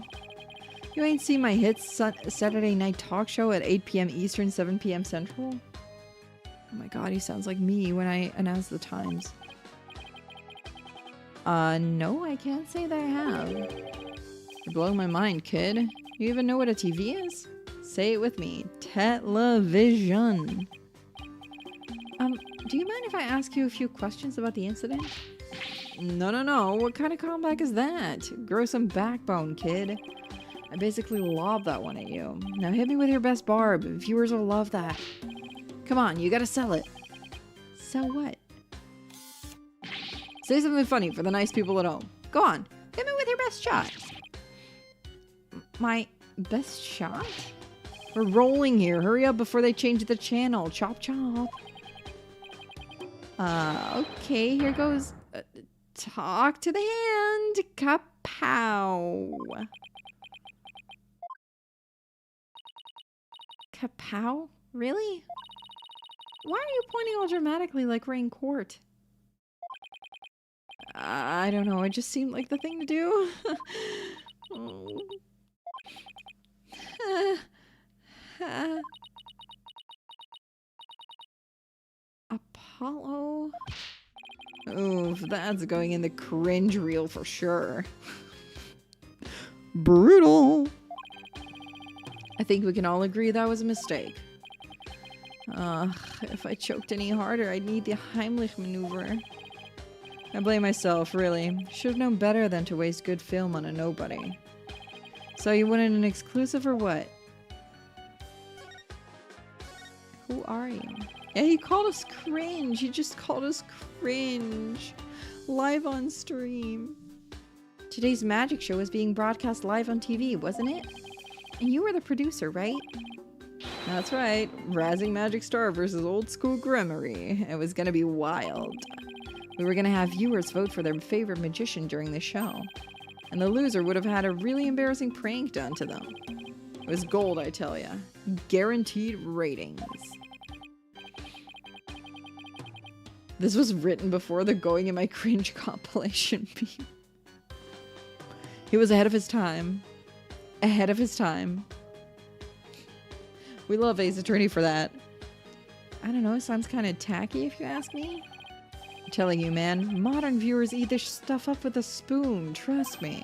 You ain't seen my hits Saturday night talk show at 8 p.m. Eastern, 7 p.m. Central? Oh my god, he sounds like me when I announce the times. No, I can't say that I have. You're blowing my mind, kid. You even know what a TV is? Say it with me. Television. Do you mind if I ask you a few questions about the incident? No. What kind of comeback is that? Grow some backbone, kid. I basically lobbed that one at you. Now hit me with your best barb. Viewers will love that. Come on, you gotta sell it. Sell what? Say something funny for the nice people at home. Go on. Hit me with your best shot. My best shot? We're rolling here. Hurry up before they change the channel. Chop chop. Okay, here goes. Talk to the hand. Kapow. Kapow? Really? Why are you pointing all dramatically like we're in court? I don't know. It just seemed like the thing to do. Oh. Apollo? Oof, that's going in the cringe reel for sure. Brutal. I think we can all agree that was a mistake. If I choked any harder, I'd need the Heimlich maneuver. I blame myself, really. Should have known better than to waste good film on a nobody. So you wanted an exclusive or what? Who are you? Yeah, he called us cringe. He just called us cringe. Live on stream. Today's magic show was being broadcast live on TV, wasn't it? And you were the producer, right? That's right. Razzing Magic Star versus Old School Grimory. It was gonna be wild. We were gonna have viewers vote for their favorite magician during the show. And the loser would have had a really embarrassing prank done to them. It was gold, I tell ya. Guaranteed ratings. This was written before the Going in My Cringe compilation meme. He was ahead of his time. Ahead of his time. We love Ace Attorney for that. I don't know, sounds kind of tacky if you ask me. I'm telling you, man, modern viewers eat this stuff up with a spoon, trust me.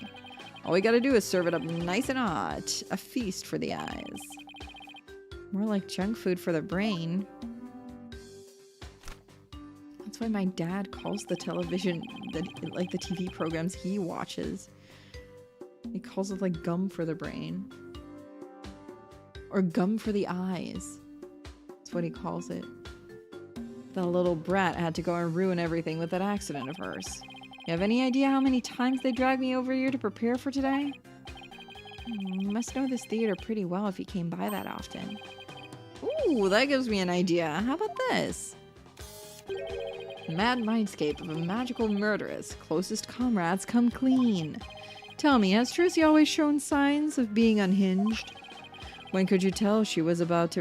All we gotta do is serve it up nice and hot. A feast for the eyes. More like junk food for the brain. That's why my dad calls the television, like the TV programs he watches. He calls it like gum for the brain. Or gum for the eyes. That's what he calls it. That little brat had to go and ruin everything with that accident of hers. You have any idea how many times they dragged me over here to prepare for today? You must know this theater pretty well if you came by that often. Ooh, that gives me an idea. How about this? Mad mindscape of a magical murderess. Closest comrades come clean. Tell me, has Trucy always shown signs of being unhinged? When could you tell she was about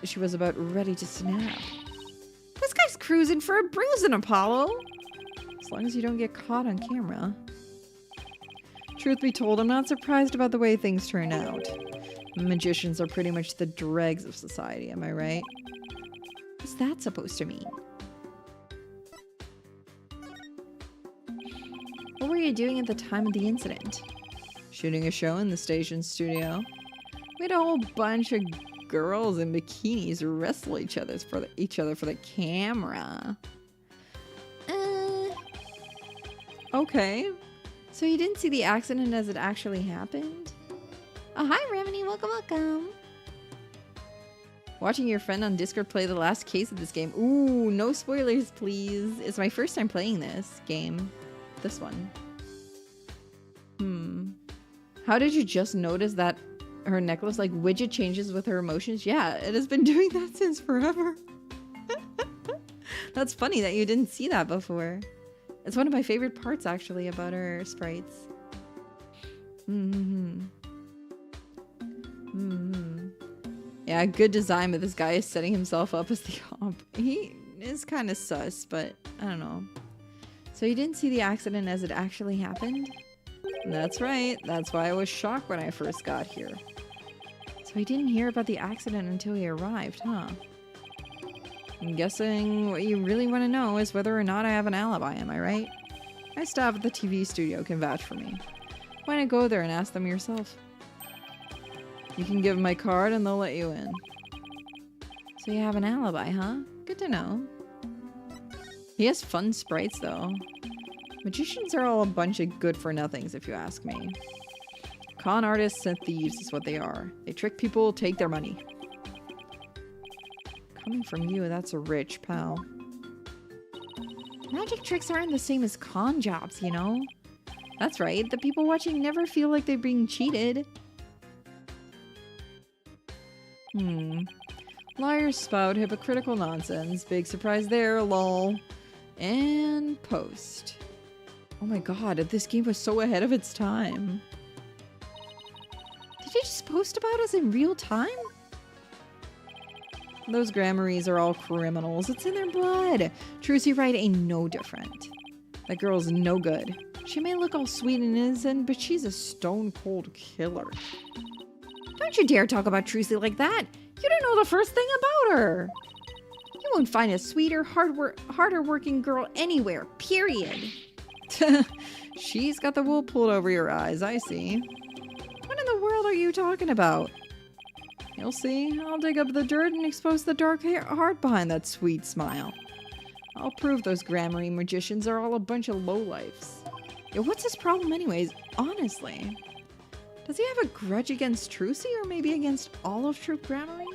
ready to snap? This guy's cruising for a bruising, Apollo. As long as you don't get caught on camera. Truth be told, I'm not surprised about the way things turn out. Magicians are pretty much the dregs of society, am I right? What's that supposed to mean? What were you doing at the time of the incident? Shooting a show in the station studio. We had a whole bunch of girls in bikinis wrestle each other for the camera. Okay. So you didn't see the accident as it actually happened? Oh, hi, Remini. Welcome, welcome. Watching your friend on Discord play the last case of this game. Ooh, no spoilers, please. It's my first time playing this game. This one. How did you just notice that her necklace like widget changes with her emotions? Yeah, it has been doing that since forever. That's funny that you didn't see that before. It's one of my favorite parts actually about her sprites. Yeah, good design, but this guy is setting himself up as the op. He is kind of sus, but I don't know. So you didn't see the accident as it actually happened? That's right. That's why I was shocked when I first got here. So he didn't hear about the accident until he arrived, huh? I'm guessing what you really want to know is whether or not I have an alibi, am I right? My staff at the TV studio can vouch for me. Why not go there and ask them yourself? You can give them my card and they'll let you in. So you have an alibi, huh? Good to know. He has fun sprites, though. Magicians are all a bunch of good-for-nothings, if you ask me. Con artists and thieves is what they are. They trick people, take their money. Coming from you, that's a rich pal. Magic tricks aren't the same as con jobs, you know? That's right. The people watching never feel like they're being cheated. Liars spout hypocritical nonsense. Big surprise there, lol. And post. Oh my god, this game was so ahead of its time. Did you just post about us in real time? Those Grammarys are all criminals. It's in their blood. Trucy Wright ain't no different. That girl's no good. She may look all sweet and innocent, but she's a stone-cold killer. Don't you dare talk about Trucy like that. You don't know the first thing about her. You won't find a sweeter, harder working girl anywhere, period. She's got the wool pulled over your eyes, I see. What in the world are you talking about? You'll see. I'll dig up the dirt and expose the dark heart behind that sweet smile. I'll prove those Grammary magicians are all a bunch of lowlifes. Yeah, what's his problem anyways? Honestly. Does he have a grudge against Trucy or maybe against all of Troop Grammary?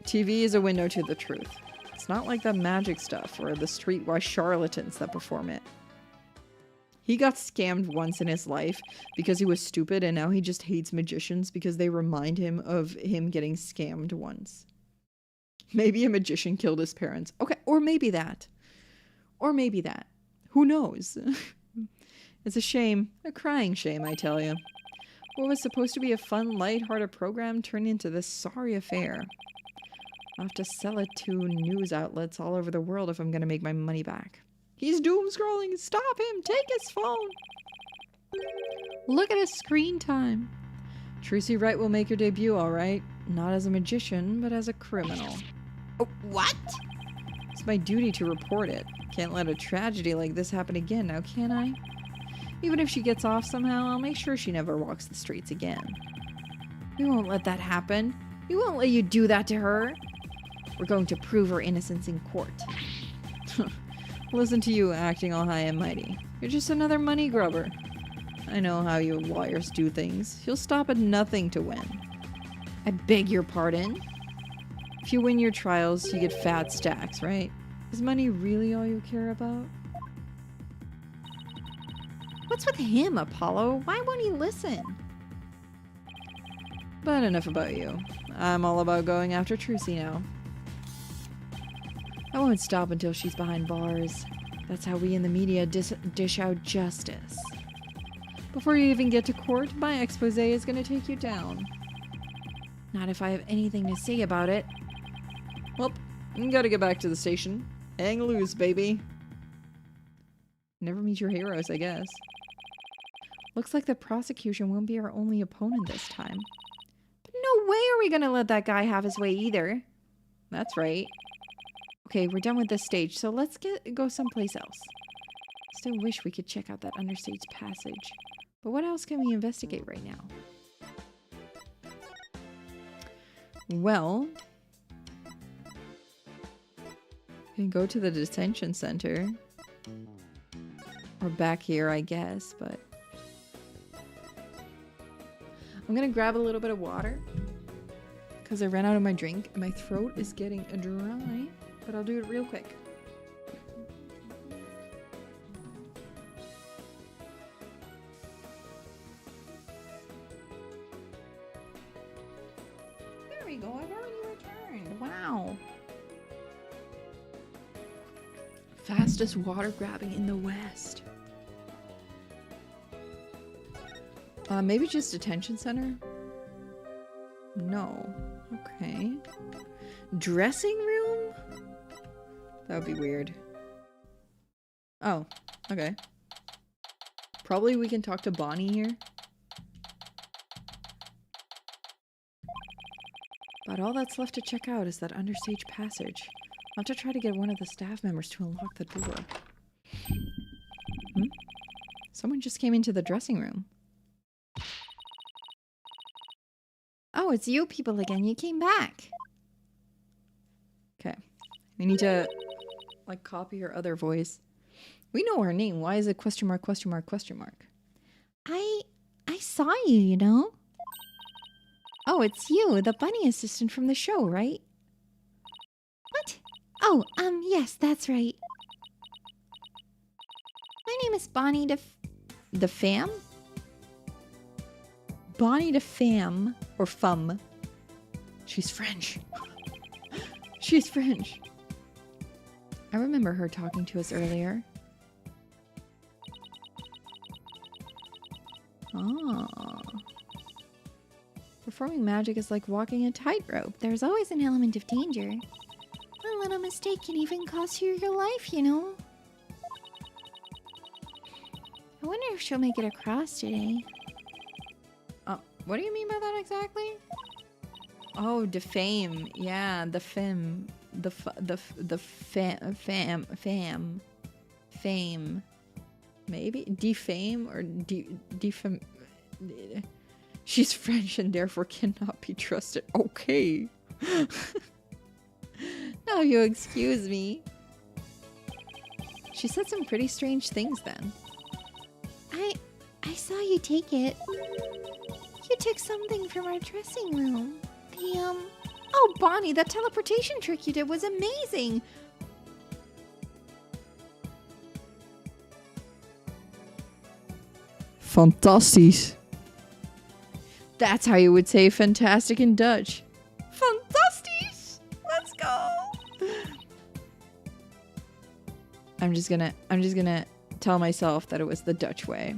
TV is a window to the truth. It's not like the magic stuff or the streetwise charlatans that perform it. He got scammed once in his life because he was stupid, and now he just hates magicians because they remind him of him getting scammed once. Maybe a magician killed his parents. Okay, or maybe that. Or maybe that. Who knows? It's a shame. A crying shame, I tell you. What was supposed to be a fun, light-hearted program turned into this sorry affair. I'll have to sell it to news outlets all over the world if I'm going to make my money back. He's doom scrolling. Stop him. Take his phone. Look at his screen time. Trucy Wright will make her debut, all right. Not as a magician, but as a criminal. Oh, what? It's my duty to report it. Can't let a tragedy like this happen again, now can I? Even if she gets off somehow, I'll make sure she never walks the streets again. We won't let that happen. We won't let you do that to her. We're going to prove her innocence in court. Listen to you acting all high and mighty. You're just another money grubber. I know how you lawyers do things. You'll stop at nothing to win. I beg your pardon? If you win your trials, you get fat stacks, right? Is money really all you care about? What's with him, Apollo? Why won't he listen? But enough about you. I'm all about going after Trucy now. I won't stop until she's behind bars. That's how we in the media dish out justice. Before you even get to court, my expose is going to take you down. Not if I have anything to say about it. Well, gotta get back to the station. Hang loose, baby. Never meet your heroes, I guess. Looks like the prosecution won't be our only opponent this time. But no way are we gonna let that guy have his way either. That's right. Okay, we're done with this stage, so let's go someplace else. Still wish we could check out that understage passage. But what else can we investigate right now? Well, we can go to the detention center. Or back here, I guess, but... I'm gonna grab a little bit of water. Because I ran out of my drink, and my throat is getting dry. But I'll do it real quick. There we go, I've already returned. Wow. Fastest water grabbing in the West. Maybe just detention center? No. Okay. Dressing room? That would be weird. Oh, okay. Probably we can talk to Bonnie here. But all that's left to check out is that understage passage. I'll have to try to get one of the staff members to unlock the door. Someone just came into the dressing room. Oh, it's you people again. You came back. Okay. We need to, like, copy her other voice. We know her name. Why is it question mark, question mark, question mark? I saw you, you know. Oh, it's you, the bunny assistant from the show, right? What? Oh, yes, that's right. My name is Bonnie the Fam? Bonnie the Fam, or Fum. She's French. She's French. I remember her talking to us earlier. Ah. Performing magic is like walking a tightrope. There's always an element of danger. A little mistake can even cost you your life, you know? I wonder if she'll make it across today. What do you mean by that exactly? Oh, defame. Yeah, the fame. Fame. Maybe? Defame or defame. She's French and therefore cannot be trusted. Okay. Now you excuse me. She said some pretty strange things then. I saw you take it. You took something from our dressing room. Oh, Bonnie, that teleportation trick you did was amazing. Fantastisch. That's how you would say fantastic in Dutch. Fantastisch. Let's go. I'm just gonna tell myself that it was the Dutch way.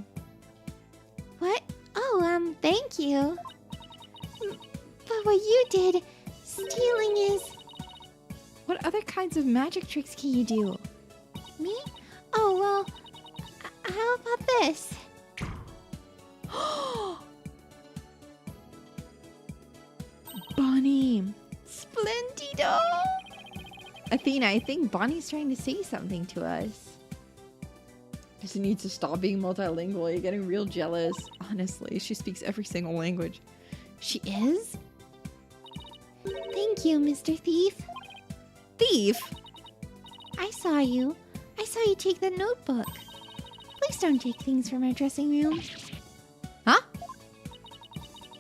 What? Oh, thank you. But what you did, stealing is... What other kinds of magic tricks can you do? Me? Oh, well, how about this? Bonnie. Splendido. Athena, I think Bonnie's trying to say something to us. Just needs to stop being multilingual. You're getting real jealous. Honestly, she speaks every single language. She is? Thank you, Mr. Thief. Thief? I saw you. I saw you take the notebook. Please don't take things from our dressing room. Huh?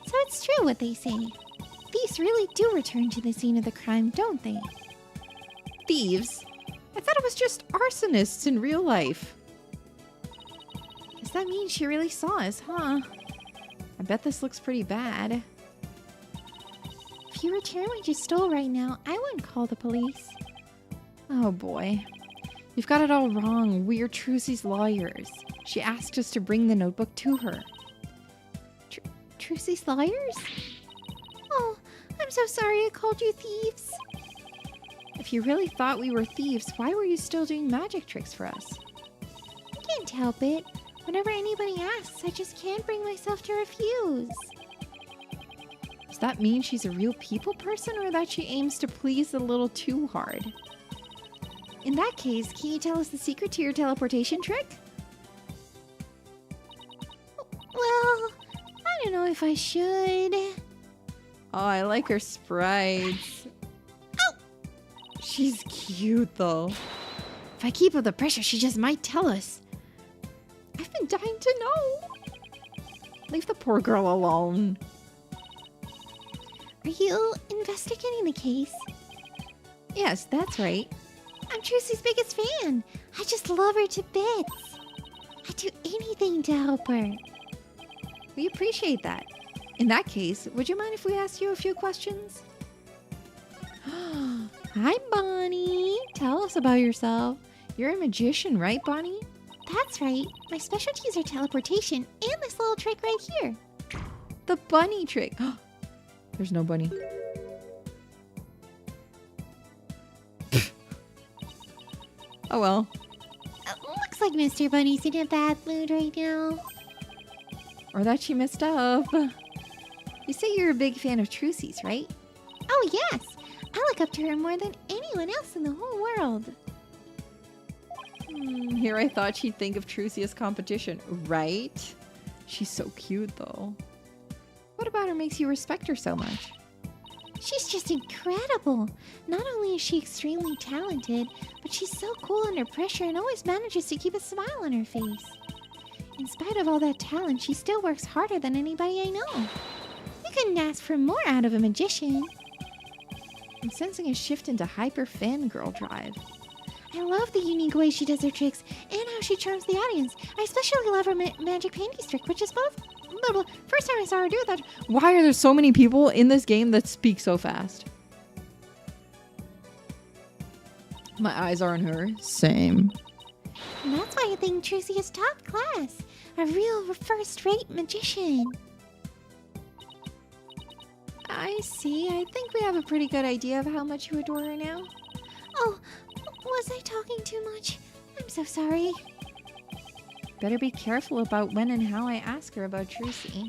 So it's true what they say. Thieves really do return to the scene of the crime, don't they? Thieves? I thought it was just arsonists in real life. Does that mean she really saw us, huh? I bet this looks pretty bad. If you return what you stole right now, I wouldn't call the police. Oh boy. You've got it all wrong. We're Trucy's lawyers. She asked us to bring the notebook to her. Trucy's lawyers? Oh, I'm so sorry I called you thieves. If you really thought we were thieves, why were you still doing magic tricks for us? I can't help it. Whenever anybody asks, I just can't bring myself to refuse. Does that mean she's a real people person or that she aims to please a little too hard? In that case, can you tell us the secret to your teleportation trick? Well, I don't know if I should. Oh, I like her sprites. Oh! She's cute though. If I keep up the pressure, she just might tell us. I've been dying to know. Leave the poor girl alone. Are you investigating the case? Yes, that's right. I'm Trucy's biggest fan. I just love her to bits. I'd do anything to help her. We appreciate that. In that case, would you mind if we asked you a few questions? Hi, Bonnie. Tell us about yourself. You're a magician, right, Bonnie? That's right. My specialties are teleportation and this little trick right here. The bunny trick. There's no bunny. Oh well. Looks like Mr. Bunny's in a bad mood right now. Or that she messed up. You say you're a big fan of Trucy's, right? Oh yes! I look up to her more than anyone else in the whole world. Here I thought she'd think of Trucy as competition, right? She's so cute though. What about her makes you respect her so much? She's just incredible. Not only is she extremely talented, but she's so cool under pressure and always manages to keep a smile on her face. In spite of all that talent, she still works harder than anybody I know. You couldn't ask for more out of a magician. I'm sensing a shift into hyper fangirl drive. I love the unique way she does her tricks and how she charms the audience. I especially love her magic panties trick, which is both. First time I saw her do that. Why are there so many people in this game that speak so fast? My eyes are on her. Same. And that's why I think Trucy is top class. A real first-rate magician. I see. I think we have a pretty good idea of how much you adore her now. Oh, was I talking too much? I'm so sorry. Better be careful about when and how I ask her about Trucy.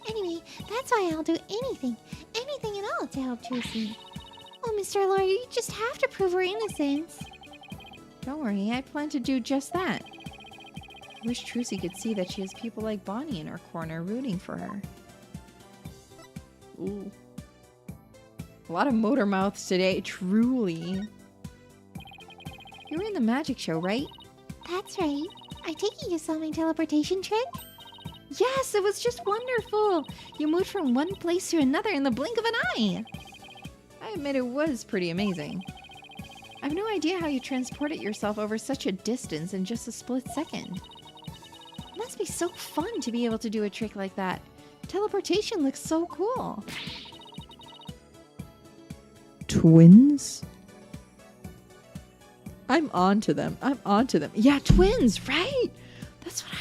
Anyway, that's why I'll do anything at all to help Trucy. Oh, Mr. Lawyer, you just have to prove her innocence. Don't worry, I plan to do just that. I wish Trucy could see that she has people like Bonnie in her corner rooting for her. Ooh. A lot of motor mouths today, truly. You were in the magic show, right? That's right. I take it you saw my teleportation trick? Yes, it was just wonderful. You moved from one place to another in the blink of an eye. I admit it was pretty amazing. I have no idea how you transported yourself over such a distance in just a split second. It must be so fun to be able to do a trick like that. Teleportation looks so cool. Twins? I'm on to them. I'm on to them. Yeah, twins, right? That's what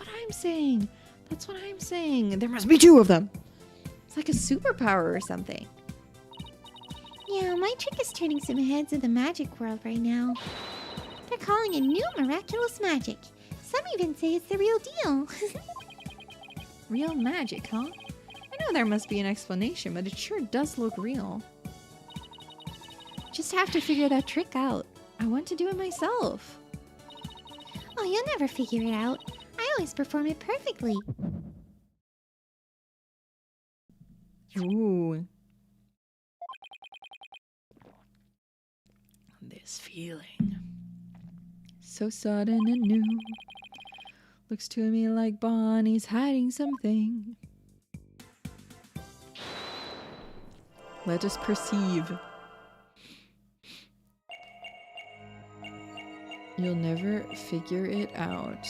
I'm saying. That's what I'm saying. There must be two of them. It's like a superpower or something. Yeah, my trick is turning some heads in the magic world right now. They're calling it new miraculous magic. Some even say it's the real deal. Real magic, huh? I know there must be an explanation, but it sure does look real. Just have to figure that trick out. I want to do it myself. Oh, you'll never figure it out. I always perform it perfectly. Ooh. This feeling. So sudden and new. Looks to me like Bonnie's hiding something. Let us perceive. You'll never figure it out.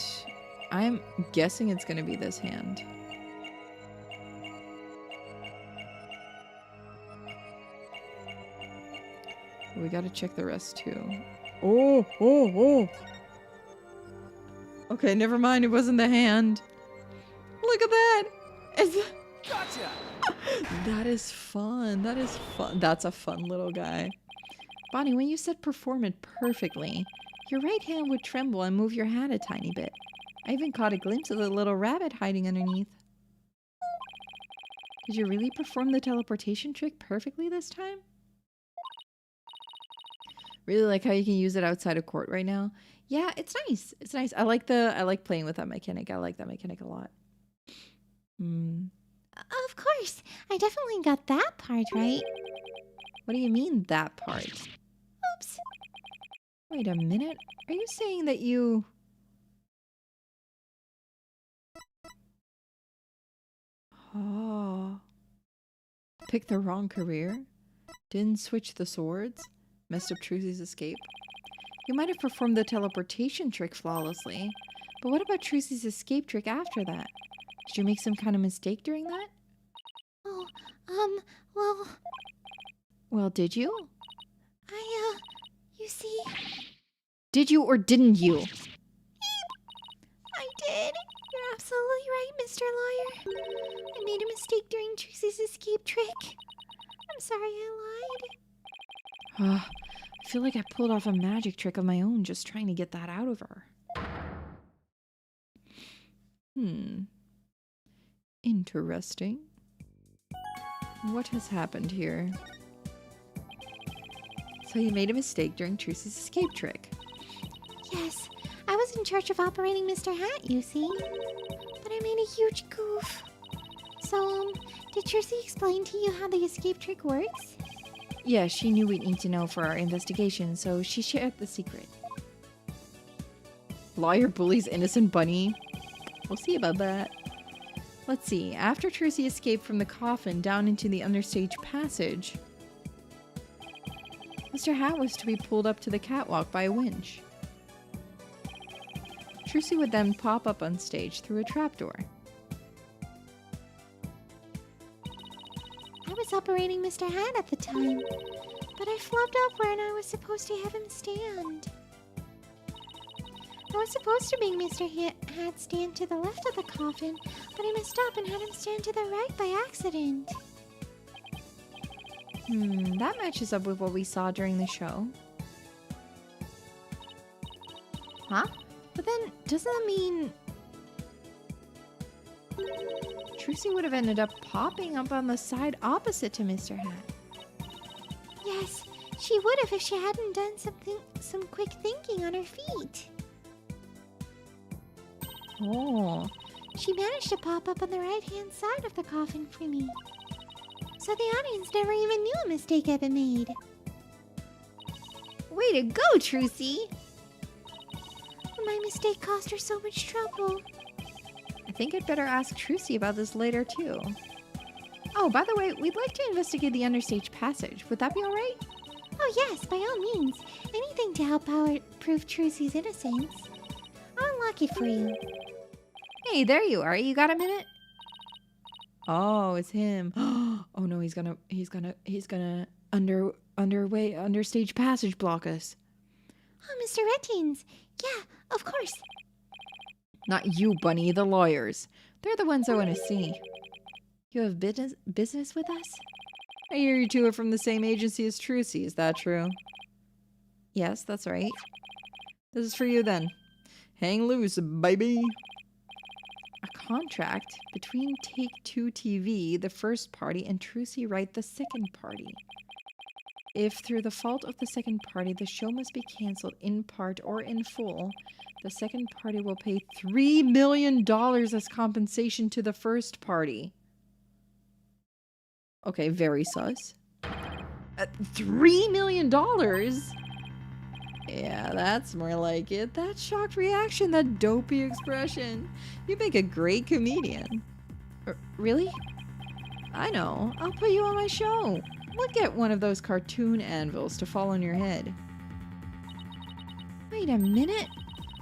I'm guessing it's gonna be this hand. We gotta check the rest too. Oh! Okay, never mind. It wasn't the hand. Look at that. Gotcha! That is fun. That is fun. That's a fun little guy. Bonnie, when you said perform it perfectly, your right hand would tremble and move your hand a tiny bit. I even caught a glimpse of the little rabbit hiding underneath. Did you really perform the teleportation trick perfectly this time? Really like how you can use it outside of court right now. Yeah, it's nice. It's nice. I like playing with that mechanic. I like that mechanic a lot. Of course. I definitely got that part right. What do you mean, that part? Oops. Wait a minute. Are you saying that you... Oh. Picked the wrong career? Didn't switch the swords? Messed up Trucy's escape? You might have performed the teleportation trick flawlessly, but what about Trucy's escape trick after that? Did you make some kind of mistake during that? Oh, well... Well, did you? You see... Did you or didn't you? I did. You're absolutely right, Mr. Lawyer. I made a mistake during Trucy's escape trick. I'm sorry I lied. I feel like I pulled off a magic trick of my own just trying to get that out of her. Interesting. What has happened here? So you made a mistake during Trucy's escape trick. Yes, I was in charge of operating Mr. Hat, you see. But I made a huge goof. So, did Trucy explain to you how the escape trick works? Yeah, she knew we'd need to know for our investigation, so she shared the secret. Lawyer bullies innocent bunny. We'll see about that. Let's see. After Trucy escaped from the coffin down into the understage passage, Mr. Hat was to be pulled up to the catwalk by a winch. Trucy would then pop up on stage through a trapdoor. I was operating Mr. Hat at the time, but I flubbed up when I was supposed to have him stand. I was supposed to make Mr. Hat stand to the left of the coffin, but I messed up and had him stand to the right by accident. That matches up with what we saw during the show. Huh? But then, doesn't that mean Trucy would have ended up popping up on the side opposite to Mr. Hat? Yes, she would have if she hadn't done some quick thinking on her feet. Oh. She managed to pop up on the right-hand side of the coffin for me. So the audience never even knew a mistake had been made. Way to go, Trucy! My mistake cost her so much trouble. I think I'd better ask Trucy about this later, too. Oh, by the way, we'd like to investigate the understage passage. Would that be alright? Oh yes, by all means. Anything to help prove Trucy's innocence. I'll unlock it for you. Hey, there you are. You got a minute? Oh, it's him. Oh no, he's gonna understage passage block us. Oh, Mr. Rettins. Yeah, of course. Not you, Bunny, the lawyers. They're the ones I want to see. You have business with us? I hear you two are from the same agency as Trucy, is that true? Yes, that's right. This is for you then. Hang loose, baby. A contract between Take-Two TV, the first party, and Trucy Wright, the second party. If through the fault of the second party the show must be cancelled in part or in full, the second party will pay $3 million as compensation to the first party. Okay, very sus. $3 million? Yeah, that's more like it. That shocked reaction, that dopey expression. You make a great comedian. Really? I know. I'll put you on my show. We'll get one of those cartoon anvils to fall on your head. Wait a minute.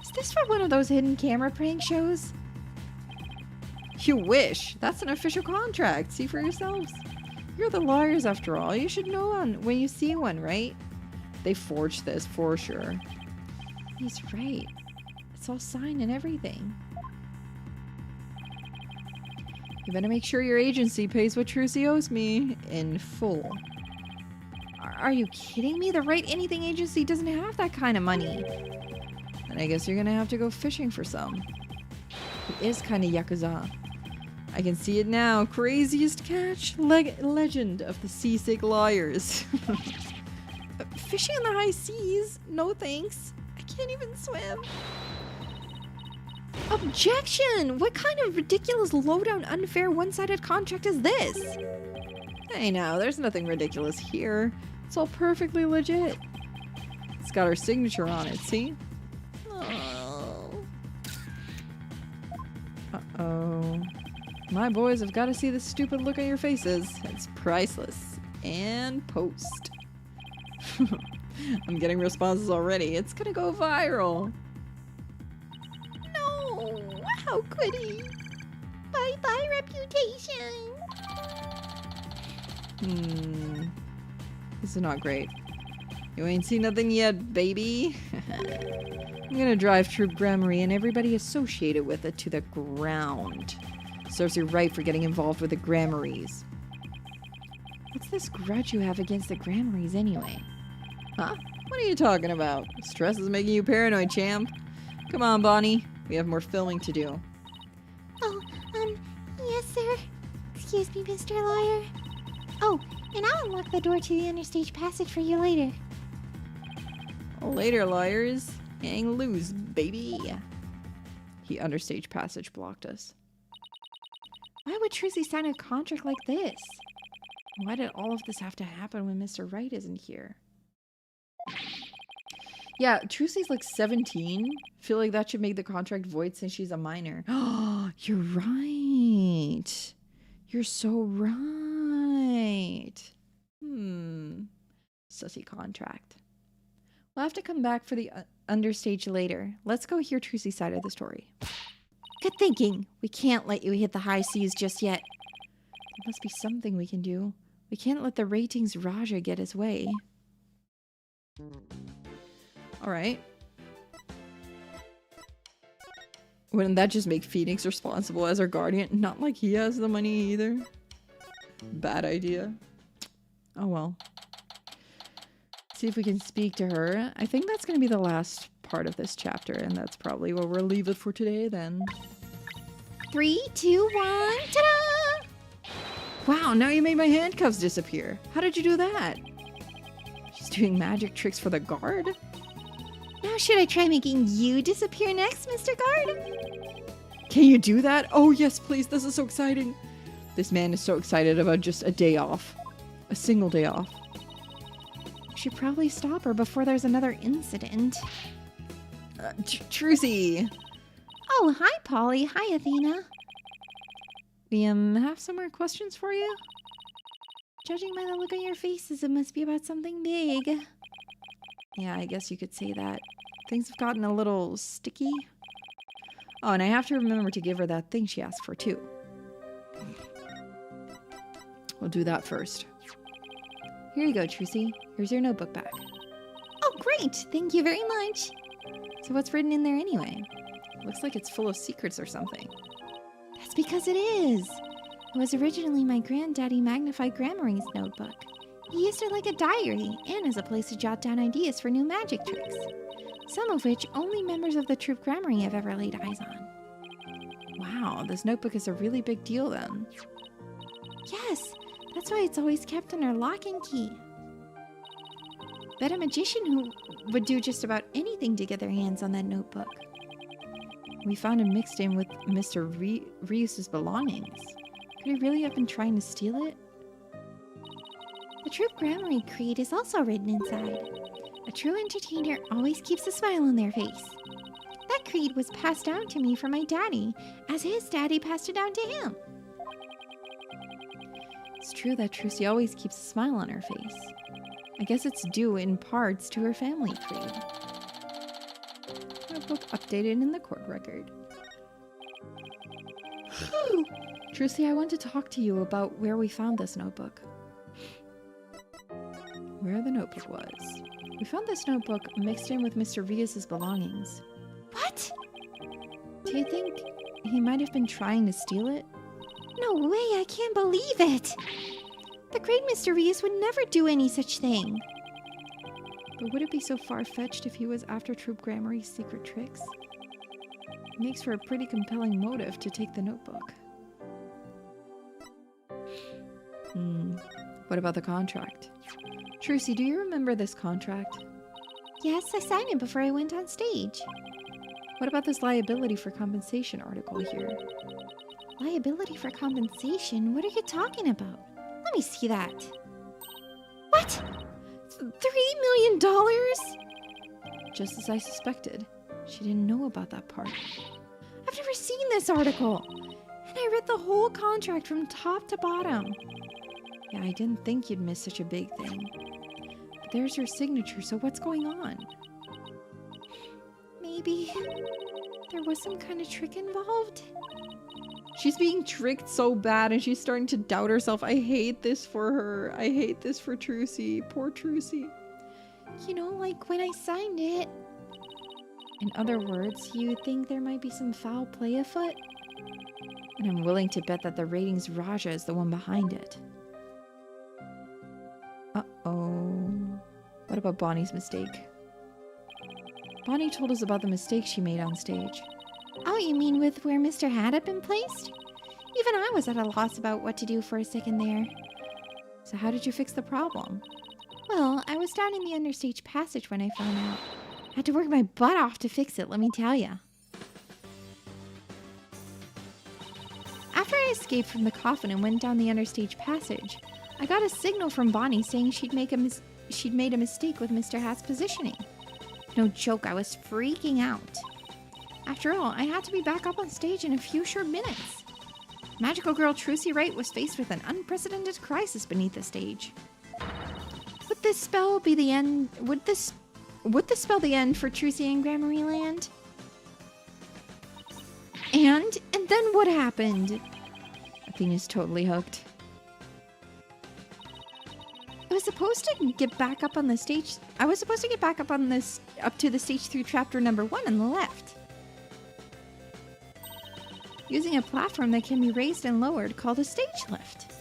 Is this for one of those hidden camera prank shows? You wish. That's an official contract. See for yourselves. You're the lawyers after all. You should know one when you see one, right? They forged this for sure. He's right. It's all signed and everything. You better make sure your agency pays what Trucy owes me in full. Are you kidding me? The Right Anything agency doesn't have that kind of money. And I guess you're gonna have to go fishing for some. He is kind of Yakuza. I can see it now. Craziest catch? Legend of the seasick lawyers. Fishing in the high seas? No thanks. I can't even swim. Objection! What kind of ridiculous, low-down, unfair, one-sided contract is this? Hey now, there's nothing ridiculous here. It's all perfectly legit. It's got our signature on it, see? Oh. Uh-oh. My boys have got to see the stupid look on your faces. It's priceless. And post. I'm getting responses already. It's gonna go viral. No! How could he? Bye-bye, reputation! This is not great. You ain't seen nothing yet, baby. I'm gonna drive Troop Gramarye and everybody associated with it to the ground. Serves you right for getting involved with the Gramaryes. What's this grudge you have against the Gramaryes anyway? Huh? What are you talking about? Stress is making you paranoid, champ. Come on, Bonnie. We have more filming to do. Oh, yes, sir. Excuse me, Mr. Lawyer. Oh, and I'll unlock the door to the understage passage for you later. Later, lawyers. Hang loose, baby. He understage passage blocked us. Why would Trucy sign a contract like this? Why did all of this have to happen when Mr. Wright isn't here? Yeah, Trucy's like 17. Feel like that should make the contract void since she's a minor. Oh, you're right. You're so right. Sussy contract. We'll have to come back for the understage later. Let's go hear Trucy's side of the story. Good thinking. We can't let you hit the high seas just yet. There must be something we can do. We can't let the ratings Raja get his way. Alright. Wouldn't that just make Phoenix responsible as our guardian? Not like he has the money either. Bad idea. Oh well. See if we can speak to her. I think that's going to be the last part of this chapter, and that's probably where we'll leave it for today then. 3, 2, 1, ta-da! Wow, now you made my handcuffs disappear. How did you do that? She's doing magic tricks for the guard? Now should I try making you disappear next, Mr. Guard? Can you do that? Oh yes, please. This is so exciting. This man is so excited about just a day off. A single day off. We should probably stop her before there's another incident. Trucy! Oh, hi, Polly. Hi, Athena. We have some more questions for you? Judging by the look on your faces, it must be about something big. Yeah, I guess you could say that. Things have gotten a little sticky. Oh, and I have to remember to give her that thing she asked for, too. We'll do that first. Here you go, Trucy. Here's your notebook back. Oh, great. Thank you very much. So what's written in there anyway? Looks like it's full of secrets or something. That's because it is. It was originally my granddaddy magnified Grammaring's notebook. He used it like a diary and as a place to jot down ideas for new magic tricks. Some of which only members of the troop Grammary have ever laid eyes on. Wow, this notebook is a really big deal then. Yes, that's why it's always kept under lock and key. Bet a magician who would do just about anything to get their hands on that notebook. We found him mixed in with Mr. Reese's belongings. Could he really have been trying to steal it? The troop Grammary creed is also written inside. A true entertainer always keeps a smile on their face. That creed was passed down to me from my daddy, as his daddy passed it down to him. It's true that Trucy always keeps a smile on her face. I guess it's due in parts to her family creed. Notebook updated in the court record. Trucy, I want to talk to you about where we found this notebook. Where the notebook was. We found this notebook mixed in with Mr. Rias's belongings. What? Do you think he might have been trying to steal it? No way, I can't believe it! The great Mr. Rias would never do any such thing. But would it be so far-fetched if he was after Troop Grammary's secret tricks? It makes for a pretty compelling motive to take the notebook. What about the contract? Trucy, do you remember this contract? Yes, I signed it before I went on stage. What about this liability for compensation article here? Liability for compensation? What are you talking about? Let me see that. What? $3 million? Just as I suspected. She didn't know about that part. I've never seen this article. And I read the whole contract from top to bottom. Yeah, I didn't think you'd miss such a big thing. But there's your signature, so what's going on? Maybe there was some kind of trick involved? She's being tricked so bad and she's starting to doubt herself. I hate this for her. I hate this for Trucy. Poor Trucy. You know, like when I signed it. In other words, you think there might be some foul play afoot? And I'm willing to bet that the ratings Raja is the one behind it. Uh-oh. What about Bonnie's mistake? Bonnie told us about the mistake she made on stage. Oh, you mean with where Mr. Hat had been placed? Even I was at a loss about what to do for a second there. So how did you fix the problem? Well, I was down in the understage passage when I found out. I had to work my butt off to fix it, let me tell ya. After I escaped from the coffin and went down the understage passage, I got a signal from Bonnie saying she'd made a mistake with Mr. Hat's positioning. No joke, I was freaking out. After all, I had to be back up on stage in a few short minutes. Magical girl Trucy Wright was faced with an unprecedented crisis beneath the stage. Would this spell be the end? Would this spell the end for Trucy and Gramarye Land? And then what happened? Athena's totally hooked. I was supposed to get back up on the stage. I was supposed to get back up to the stage through chapter number 1 on the left. Using a platform that can be raised and lowered called a stage lift.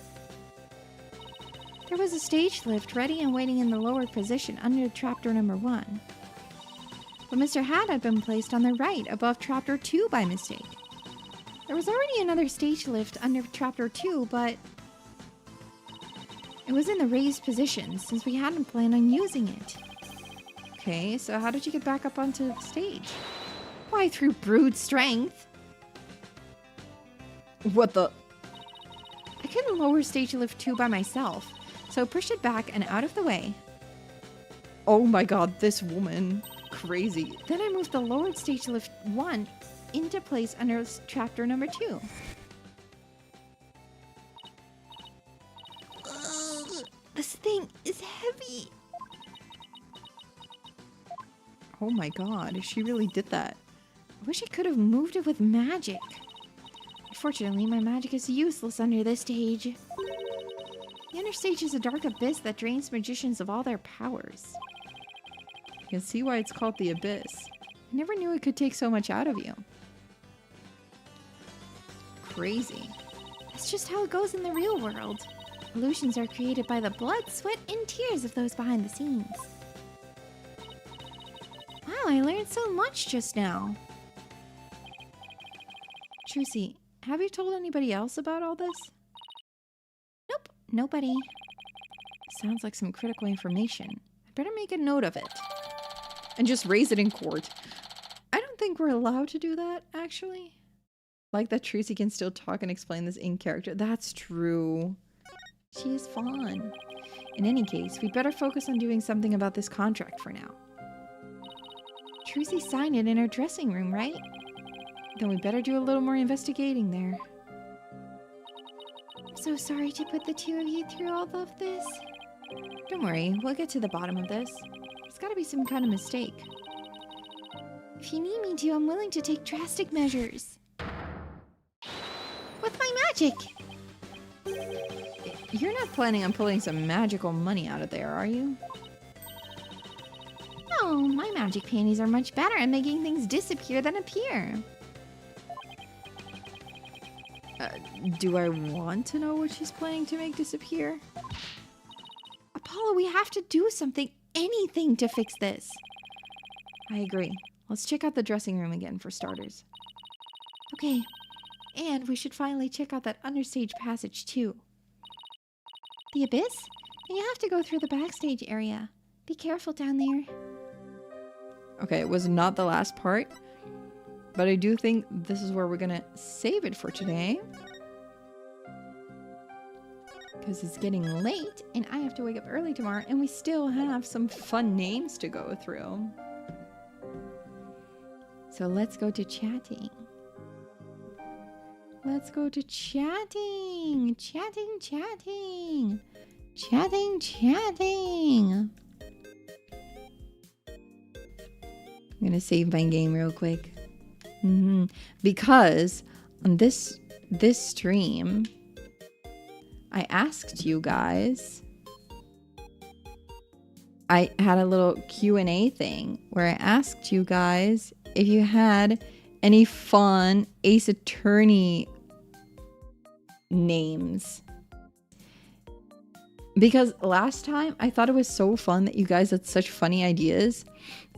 There was a stage lift ready and waiting in the lowered position under chapter number 1. But Mr. Hat had been placed on the right above chapter 2 by mistake. There was already another stage lift under chapter 2, but it was in the raised position since we hadn't planned on using it. Okay, so how did you get back up onto the stage? Why, through brute strength. What the? I couldn't lower stage lift 2 by myself, so pushed it back and out of the way. Oh my god, this woman. Crazy. Then I moved the lowered stage lift 1 into place under chapter number 2. Ugh, this thing is heavy. Oh my god, she really did that. I wish I could have moved it with magic. Unfortunately, my magic is useless under this stage. The understage is a dark abyss that drains magicians of all their powers. You can see why it's called the Abyss. I never knew it could take so much out of you. Crazy. That's just how it goes in the real world. Illusions are created by the blood, sweat, and tears of those behind the scenes. Wow, I learned so much just now. Trucy, have you told anybody else about all this? Nope, nobody. Sounds like some critical information. I better make a note of it. And just raise it in court. I don't think we're allowed to do that, actually. Like that Trucy can still talk and explain this in character. That's true. She is fun. In any case, we'd better focus on doing something about this contract for now. Trucy signed it in her dressing room, right? Then we better do a little more investigating there. I'm so sorry to put the two of you through all of this. Don't worry, we'll get to the bottom of this. It's gotta be some kind of mistake. If you need me to, I'm willing to take drastic measures. With my magic! You're not planning on pulling some magical money out of there, are you? No, my magic panties are much better at making things disappear than appear. Do I want to know what she's planning to make disappear? Apollo, we have to do something, anything to fix this. I agree. Let's check out the dressing room again for starters. Okay, and we should finally check out that understage passage too. The abyss? Then you have to go through the backstage area. Be careful down there. Okay, it was not the last part, but I do think this is where we're gonna save it for today. Because it's getting late and I have to wake up early tomorrow and we still have some fun names to go through. So let's go to chatting. Let's go to chatting. Chatting, chatting. Chatting, chatting. I'm gonna save my game real quick. Because on this stream, I asked you guys. I had a little Q&A thing where I asked you guys if you had any fun Ace Attorney names. Because last time I thought it was so fun that you guys had such funny ideas.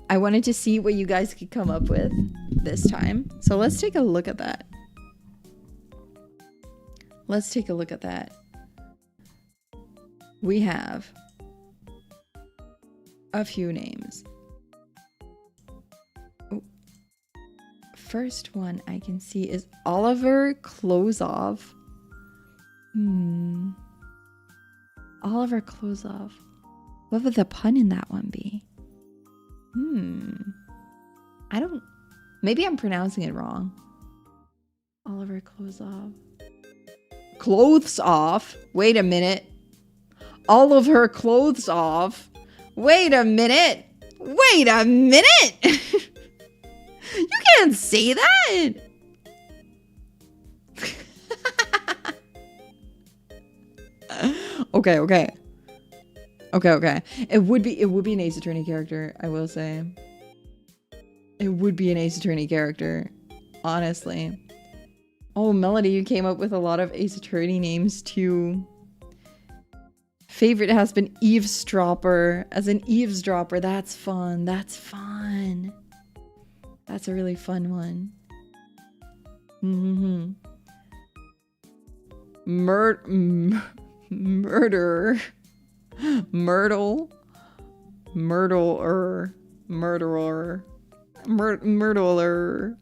I wanted to see what you guys could come up with this time. So let's take a look at that. Let's take a look at that. We have a few names. Oh. First one I can see is Oliver Klozov. Oliver Klozov. What would the pun in that one be? I don't... Maybe I'm pronouncing it wrong. All of her clothes off. Clothes off? Wait a minute. All of her clothes off? Wait a minute. Wait a minute. You can't say that. Okay. It would be an Ace Attorney character, I will say. It would be an Ace Attorney character, honestly. Oh, Melody, you came up with a lot of Ace Attorney names too. Favorite has been eavesdropper. As an eavesdropper, that's fun. That's fun. That's a really fun one. Murderer. Myrtle. Myrtler. Murderer. Myrtler.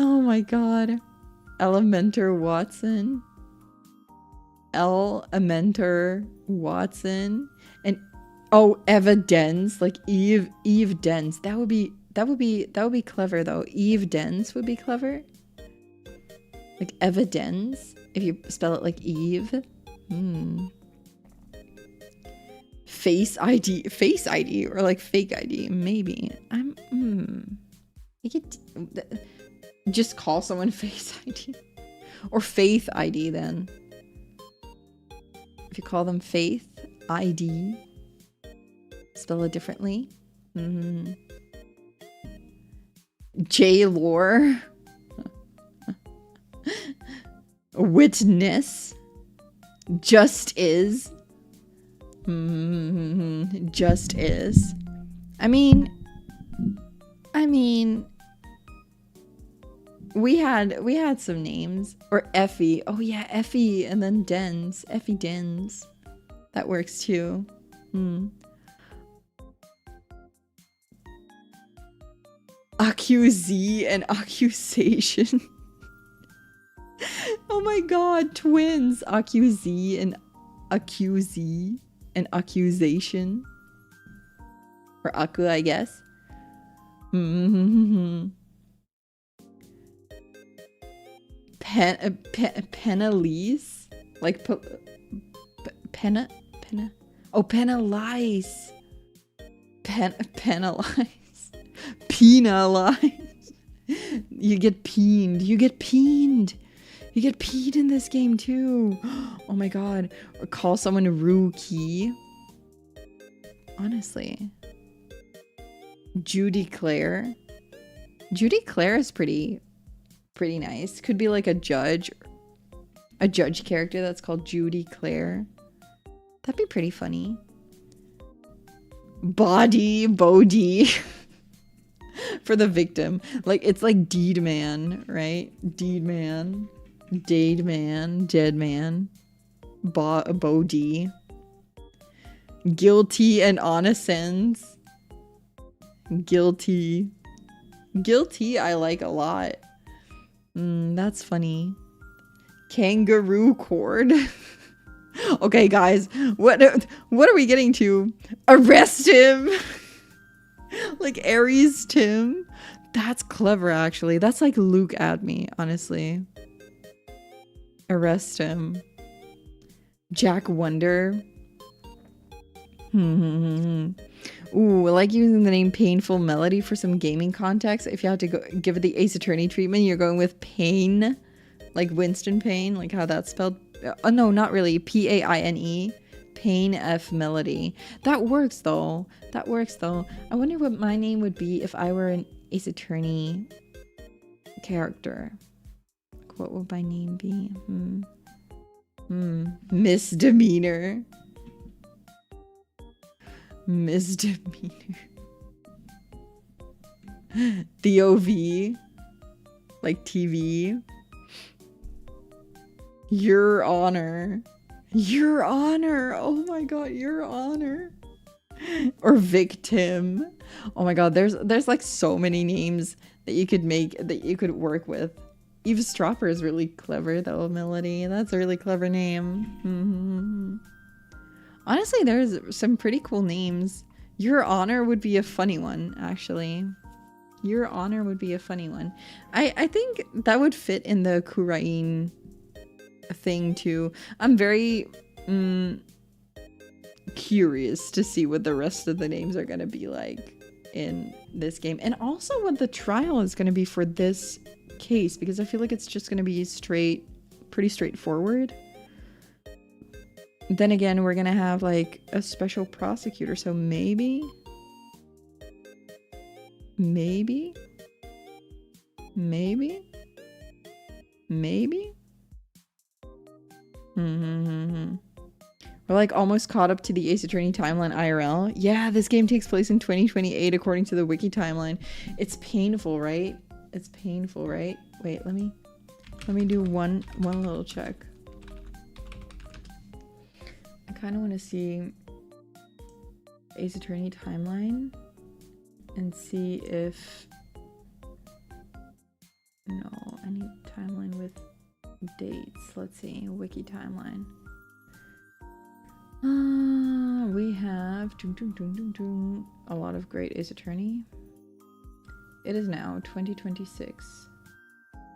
Oh my god. Elementor Watson. Elementor Watson. And oh, evidence, like Eve Dens. That would be clever though. Eve Dens would be clever. Like evidence, if you spell it like Eve. Face ID or like fake ID, maybe. You could just call someone Face ID or Faith ID then. If you call them Faith ID, spell it differently. J Lore. Witness. Just is. Just is. I mean we had some names. Or Effie. Oh yeah, Effie and then Dens. Effie Dens. That works too. Accusee and accusation. Oh my god, twins. Accusee and accusation. Or Aku, I guess. Penalise? Like penalize. Oh, penalize. Penalize. Penalize. You get peened. You get peened. You get peed in this game too. Oh my god. Or call someone Rookie. Honestly. Judy Claire. Judy Claire is pretty nice. Could be like a judge character that's called Judy Claire. That'd be pretty funny. Bodie. For the victim. Like, it's like Deed Man, right? Deed Man. Dead Man. Dead Man. Bodie. Guilty and innocence. Guilty I like a lot. That's funny. Kangaroo cord. Okay, guys, what are we getting to? Arrest him. Like Aries Tim. That's clever, actually. That's like Luke at me, honestly. Arrest him. Jack Wonder. Ooh, I like using the name Painful Melody for some gaming context. If you have to give it the Ace Attorney treatment, you're going with Pain. Like Winston Payne, like how that's spelled. Oh, no, not really. Paine. Pain F Melody. That works though. I wonder what my name would be if I were an Ace Attorney character. What would my name be? Misdemeanor. TOV. Like TV. Your Honor. Oh my god, Your Honor. Or victim. Oh my god, there's like so many names that you could make, that you could work with. Eavesdropper is really clever though, Melody. That's a really clever name. Honestly, there's some pretty cool names. Your Honor would be a funny one, actually. Your Honor would be a funny one. I think that would fit in the Kurain thing too. I'm very curious to see what the rest of the names are going to be like in this game, and also what the trial is going to be for this case, because I feel like it's just going to be pretty straightforward. Then again, we're going to have like a special prosecutor, so maybe we're like almost caught up to the Ace Attorney timeline IRL. Yeah, this game takes place in 2028 according to the wiki timeline. It's painful, right? It's painful, right? Wait, let me do one little check. I kind of want to see Ace Attorney timeline and see if no, I need timeline with dates. Let's see, wiki timeline. We have a lot of great Ace Attorney. It is now 2026.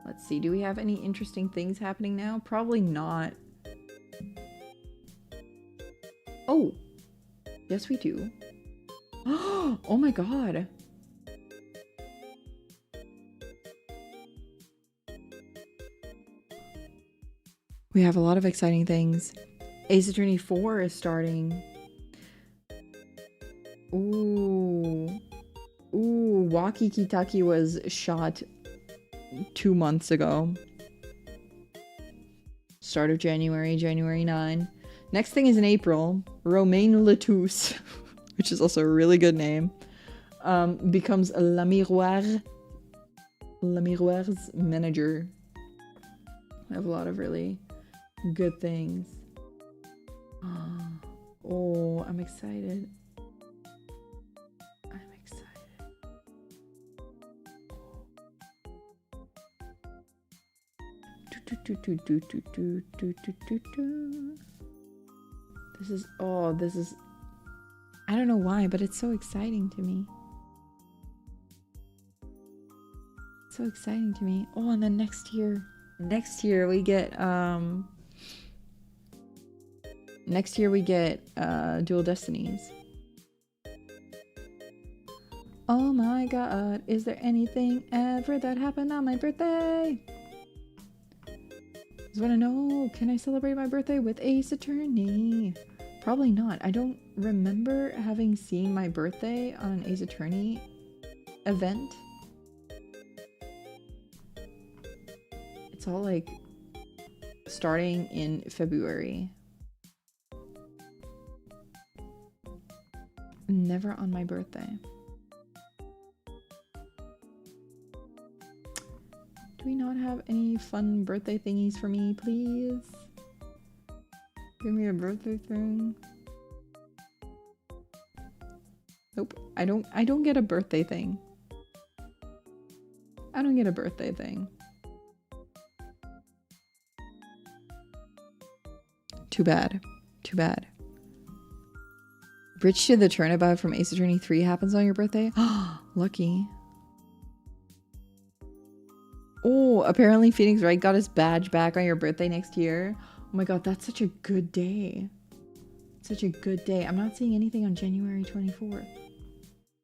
Let's see, do we have any interesting things happening now? Probably not. Oh, yes we do. Oh my god. We have a lot of exciting things. Ace Attorney 4 is starting. Ooh, Wakikitaki was shot 2 months ago. Start of January 9. Next thing is in April. Romain Letousse, which is also a really good name, becomes Lamiroire's manager. I have a lot of really good things. Oh, I'm excited. This is I don't know why, but it's so exciting to me. So exciting to me. Oh, and then next year we get Dual Destinies. Oh my god, is there anything ever that happened on my birthday? I just want to know, can I celebrate my birthday with Ace Attorney? Probably not. I don't remember having seen my birthday on an Ace Attorney event. It's all like starting in February. Never on my birthday. Do we not have any fun birthday thingies for me, please? Give me a birthday thing. Nope. I don't get a birthday thing. I don't get a birthday thing. Too bad. Too bad. Bridge to the Turnabout from Ace Attorney 3 happens on your birthday? Lucky. Oh, apparently Phoenix Wright got his badge back on your birthday next year. Oh my god, that's such a good day. Such a good day. I'm not seeing anything on January 24th.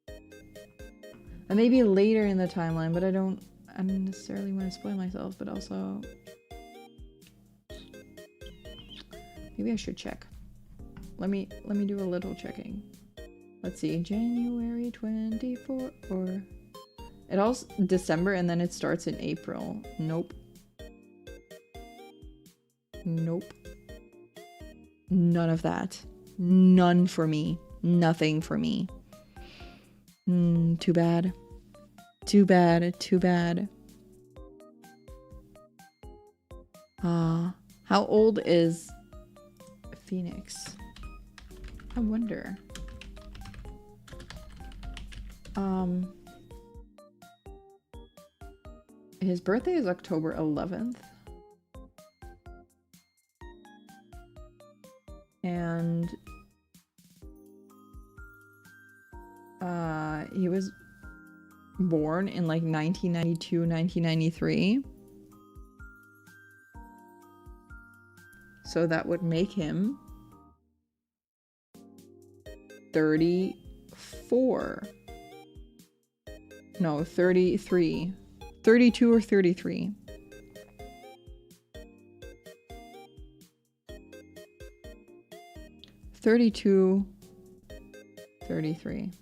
And maybe later in the timeline, but I don't necessarily want to spoil myself, but also maybe I should check. Let me do a little checking. Let's see, January 24 or it also December and then it starts in April. Nope. Nope. None of that. None for me. Nothing for me. Too bad. Too bad. Too bad. How old is Phoenix? I wonder. His birthday is October 11th. And he was born in like 1992, 1993. So that would make him 34. No, 33. 32 or 33. $32, $33.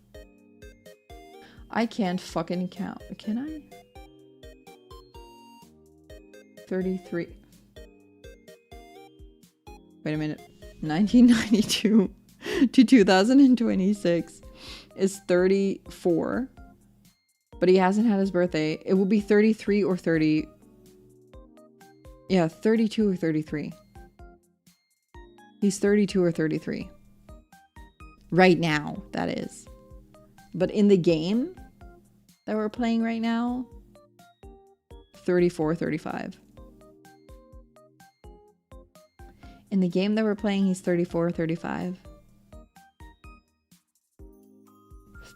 I can't fucking count. Can I? 33. Wait a minute. 1992 to 2026 is 34. But he hasn't had his birthday. It will be 33 or 30. Yeah, 32 or 33. He's 32 or 33. Right now, that is. But in the game that we're playing right now, 34, 35. In the game that we're playing, he's 34 or 35.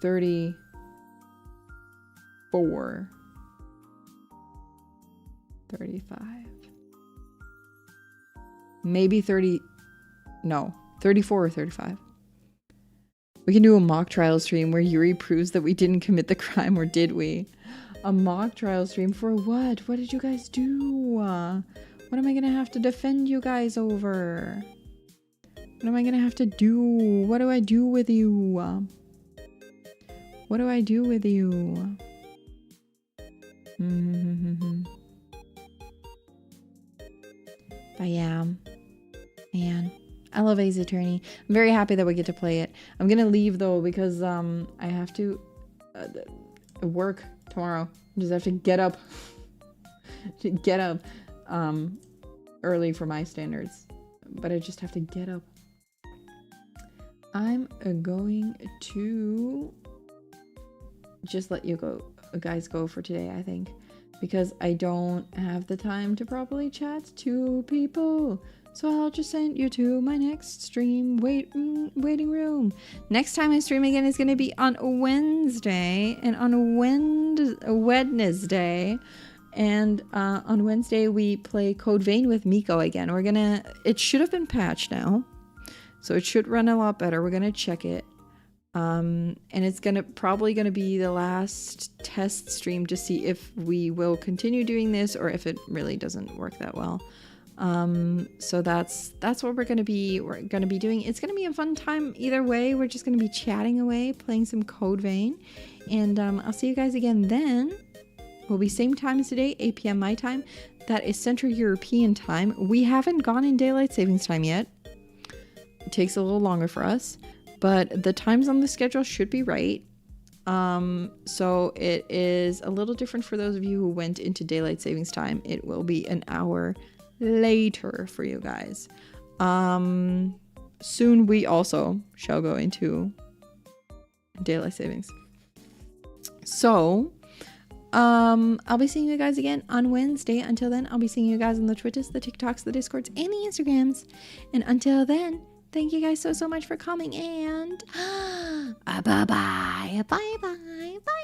34. 35. Maybe 30. No, 34 or 35. We can do a mock trial stream where Yuri proves that we didn't commit the crime, or did we? A mock trial stream for what? What did you guys do? What am I gonna have to defend you guys over? What am I gonna have to do? What do I do with you? What do I do with you? I am. Man. I love Ace Attorney. I'm very happy that we get to play it. I'm gonna leave though because I have to work tomorrow. I just have to get up early for my standards, but I just have to get up. I'm going to just let you guys go for today, I think, because I don't have the time to properly chat to people. So I'll just send you to my next stream waiting room. Next time I stream again is going to be on Wednesday. And on Wednesday. And on Wednesday we play Code Vein with Miko again. It should have been patched now. So it should run a lot better. We're going to check it. And it's probably going to be the last test stream to see if we will continue doing this or if it really doesn't work that well. So that's what we're gonna be doing. It's gonna be a fun time either way. We're just gonna be chatting away, playing some Code Vein, and I'll see you guys again then. We'll be same time as today, 8 p.m. my time. That is Central European time. We haven't gone in daylight savings time yet. It takes a little longer for us, but the times on the schedule should be right. So it is a little different for those of you who went into daylight savings time. It will be an hour later for you guys. Soon we also shall go into daylight savings. So I'll be seeing you guys again on Wednesday. Until then, I'll be seeing you guys on the Twitters, the TikToks, the Discords, and the Instagrams. And until then, thank you guys so much for coming, and bye bye bye bye bye.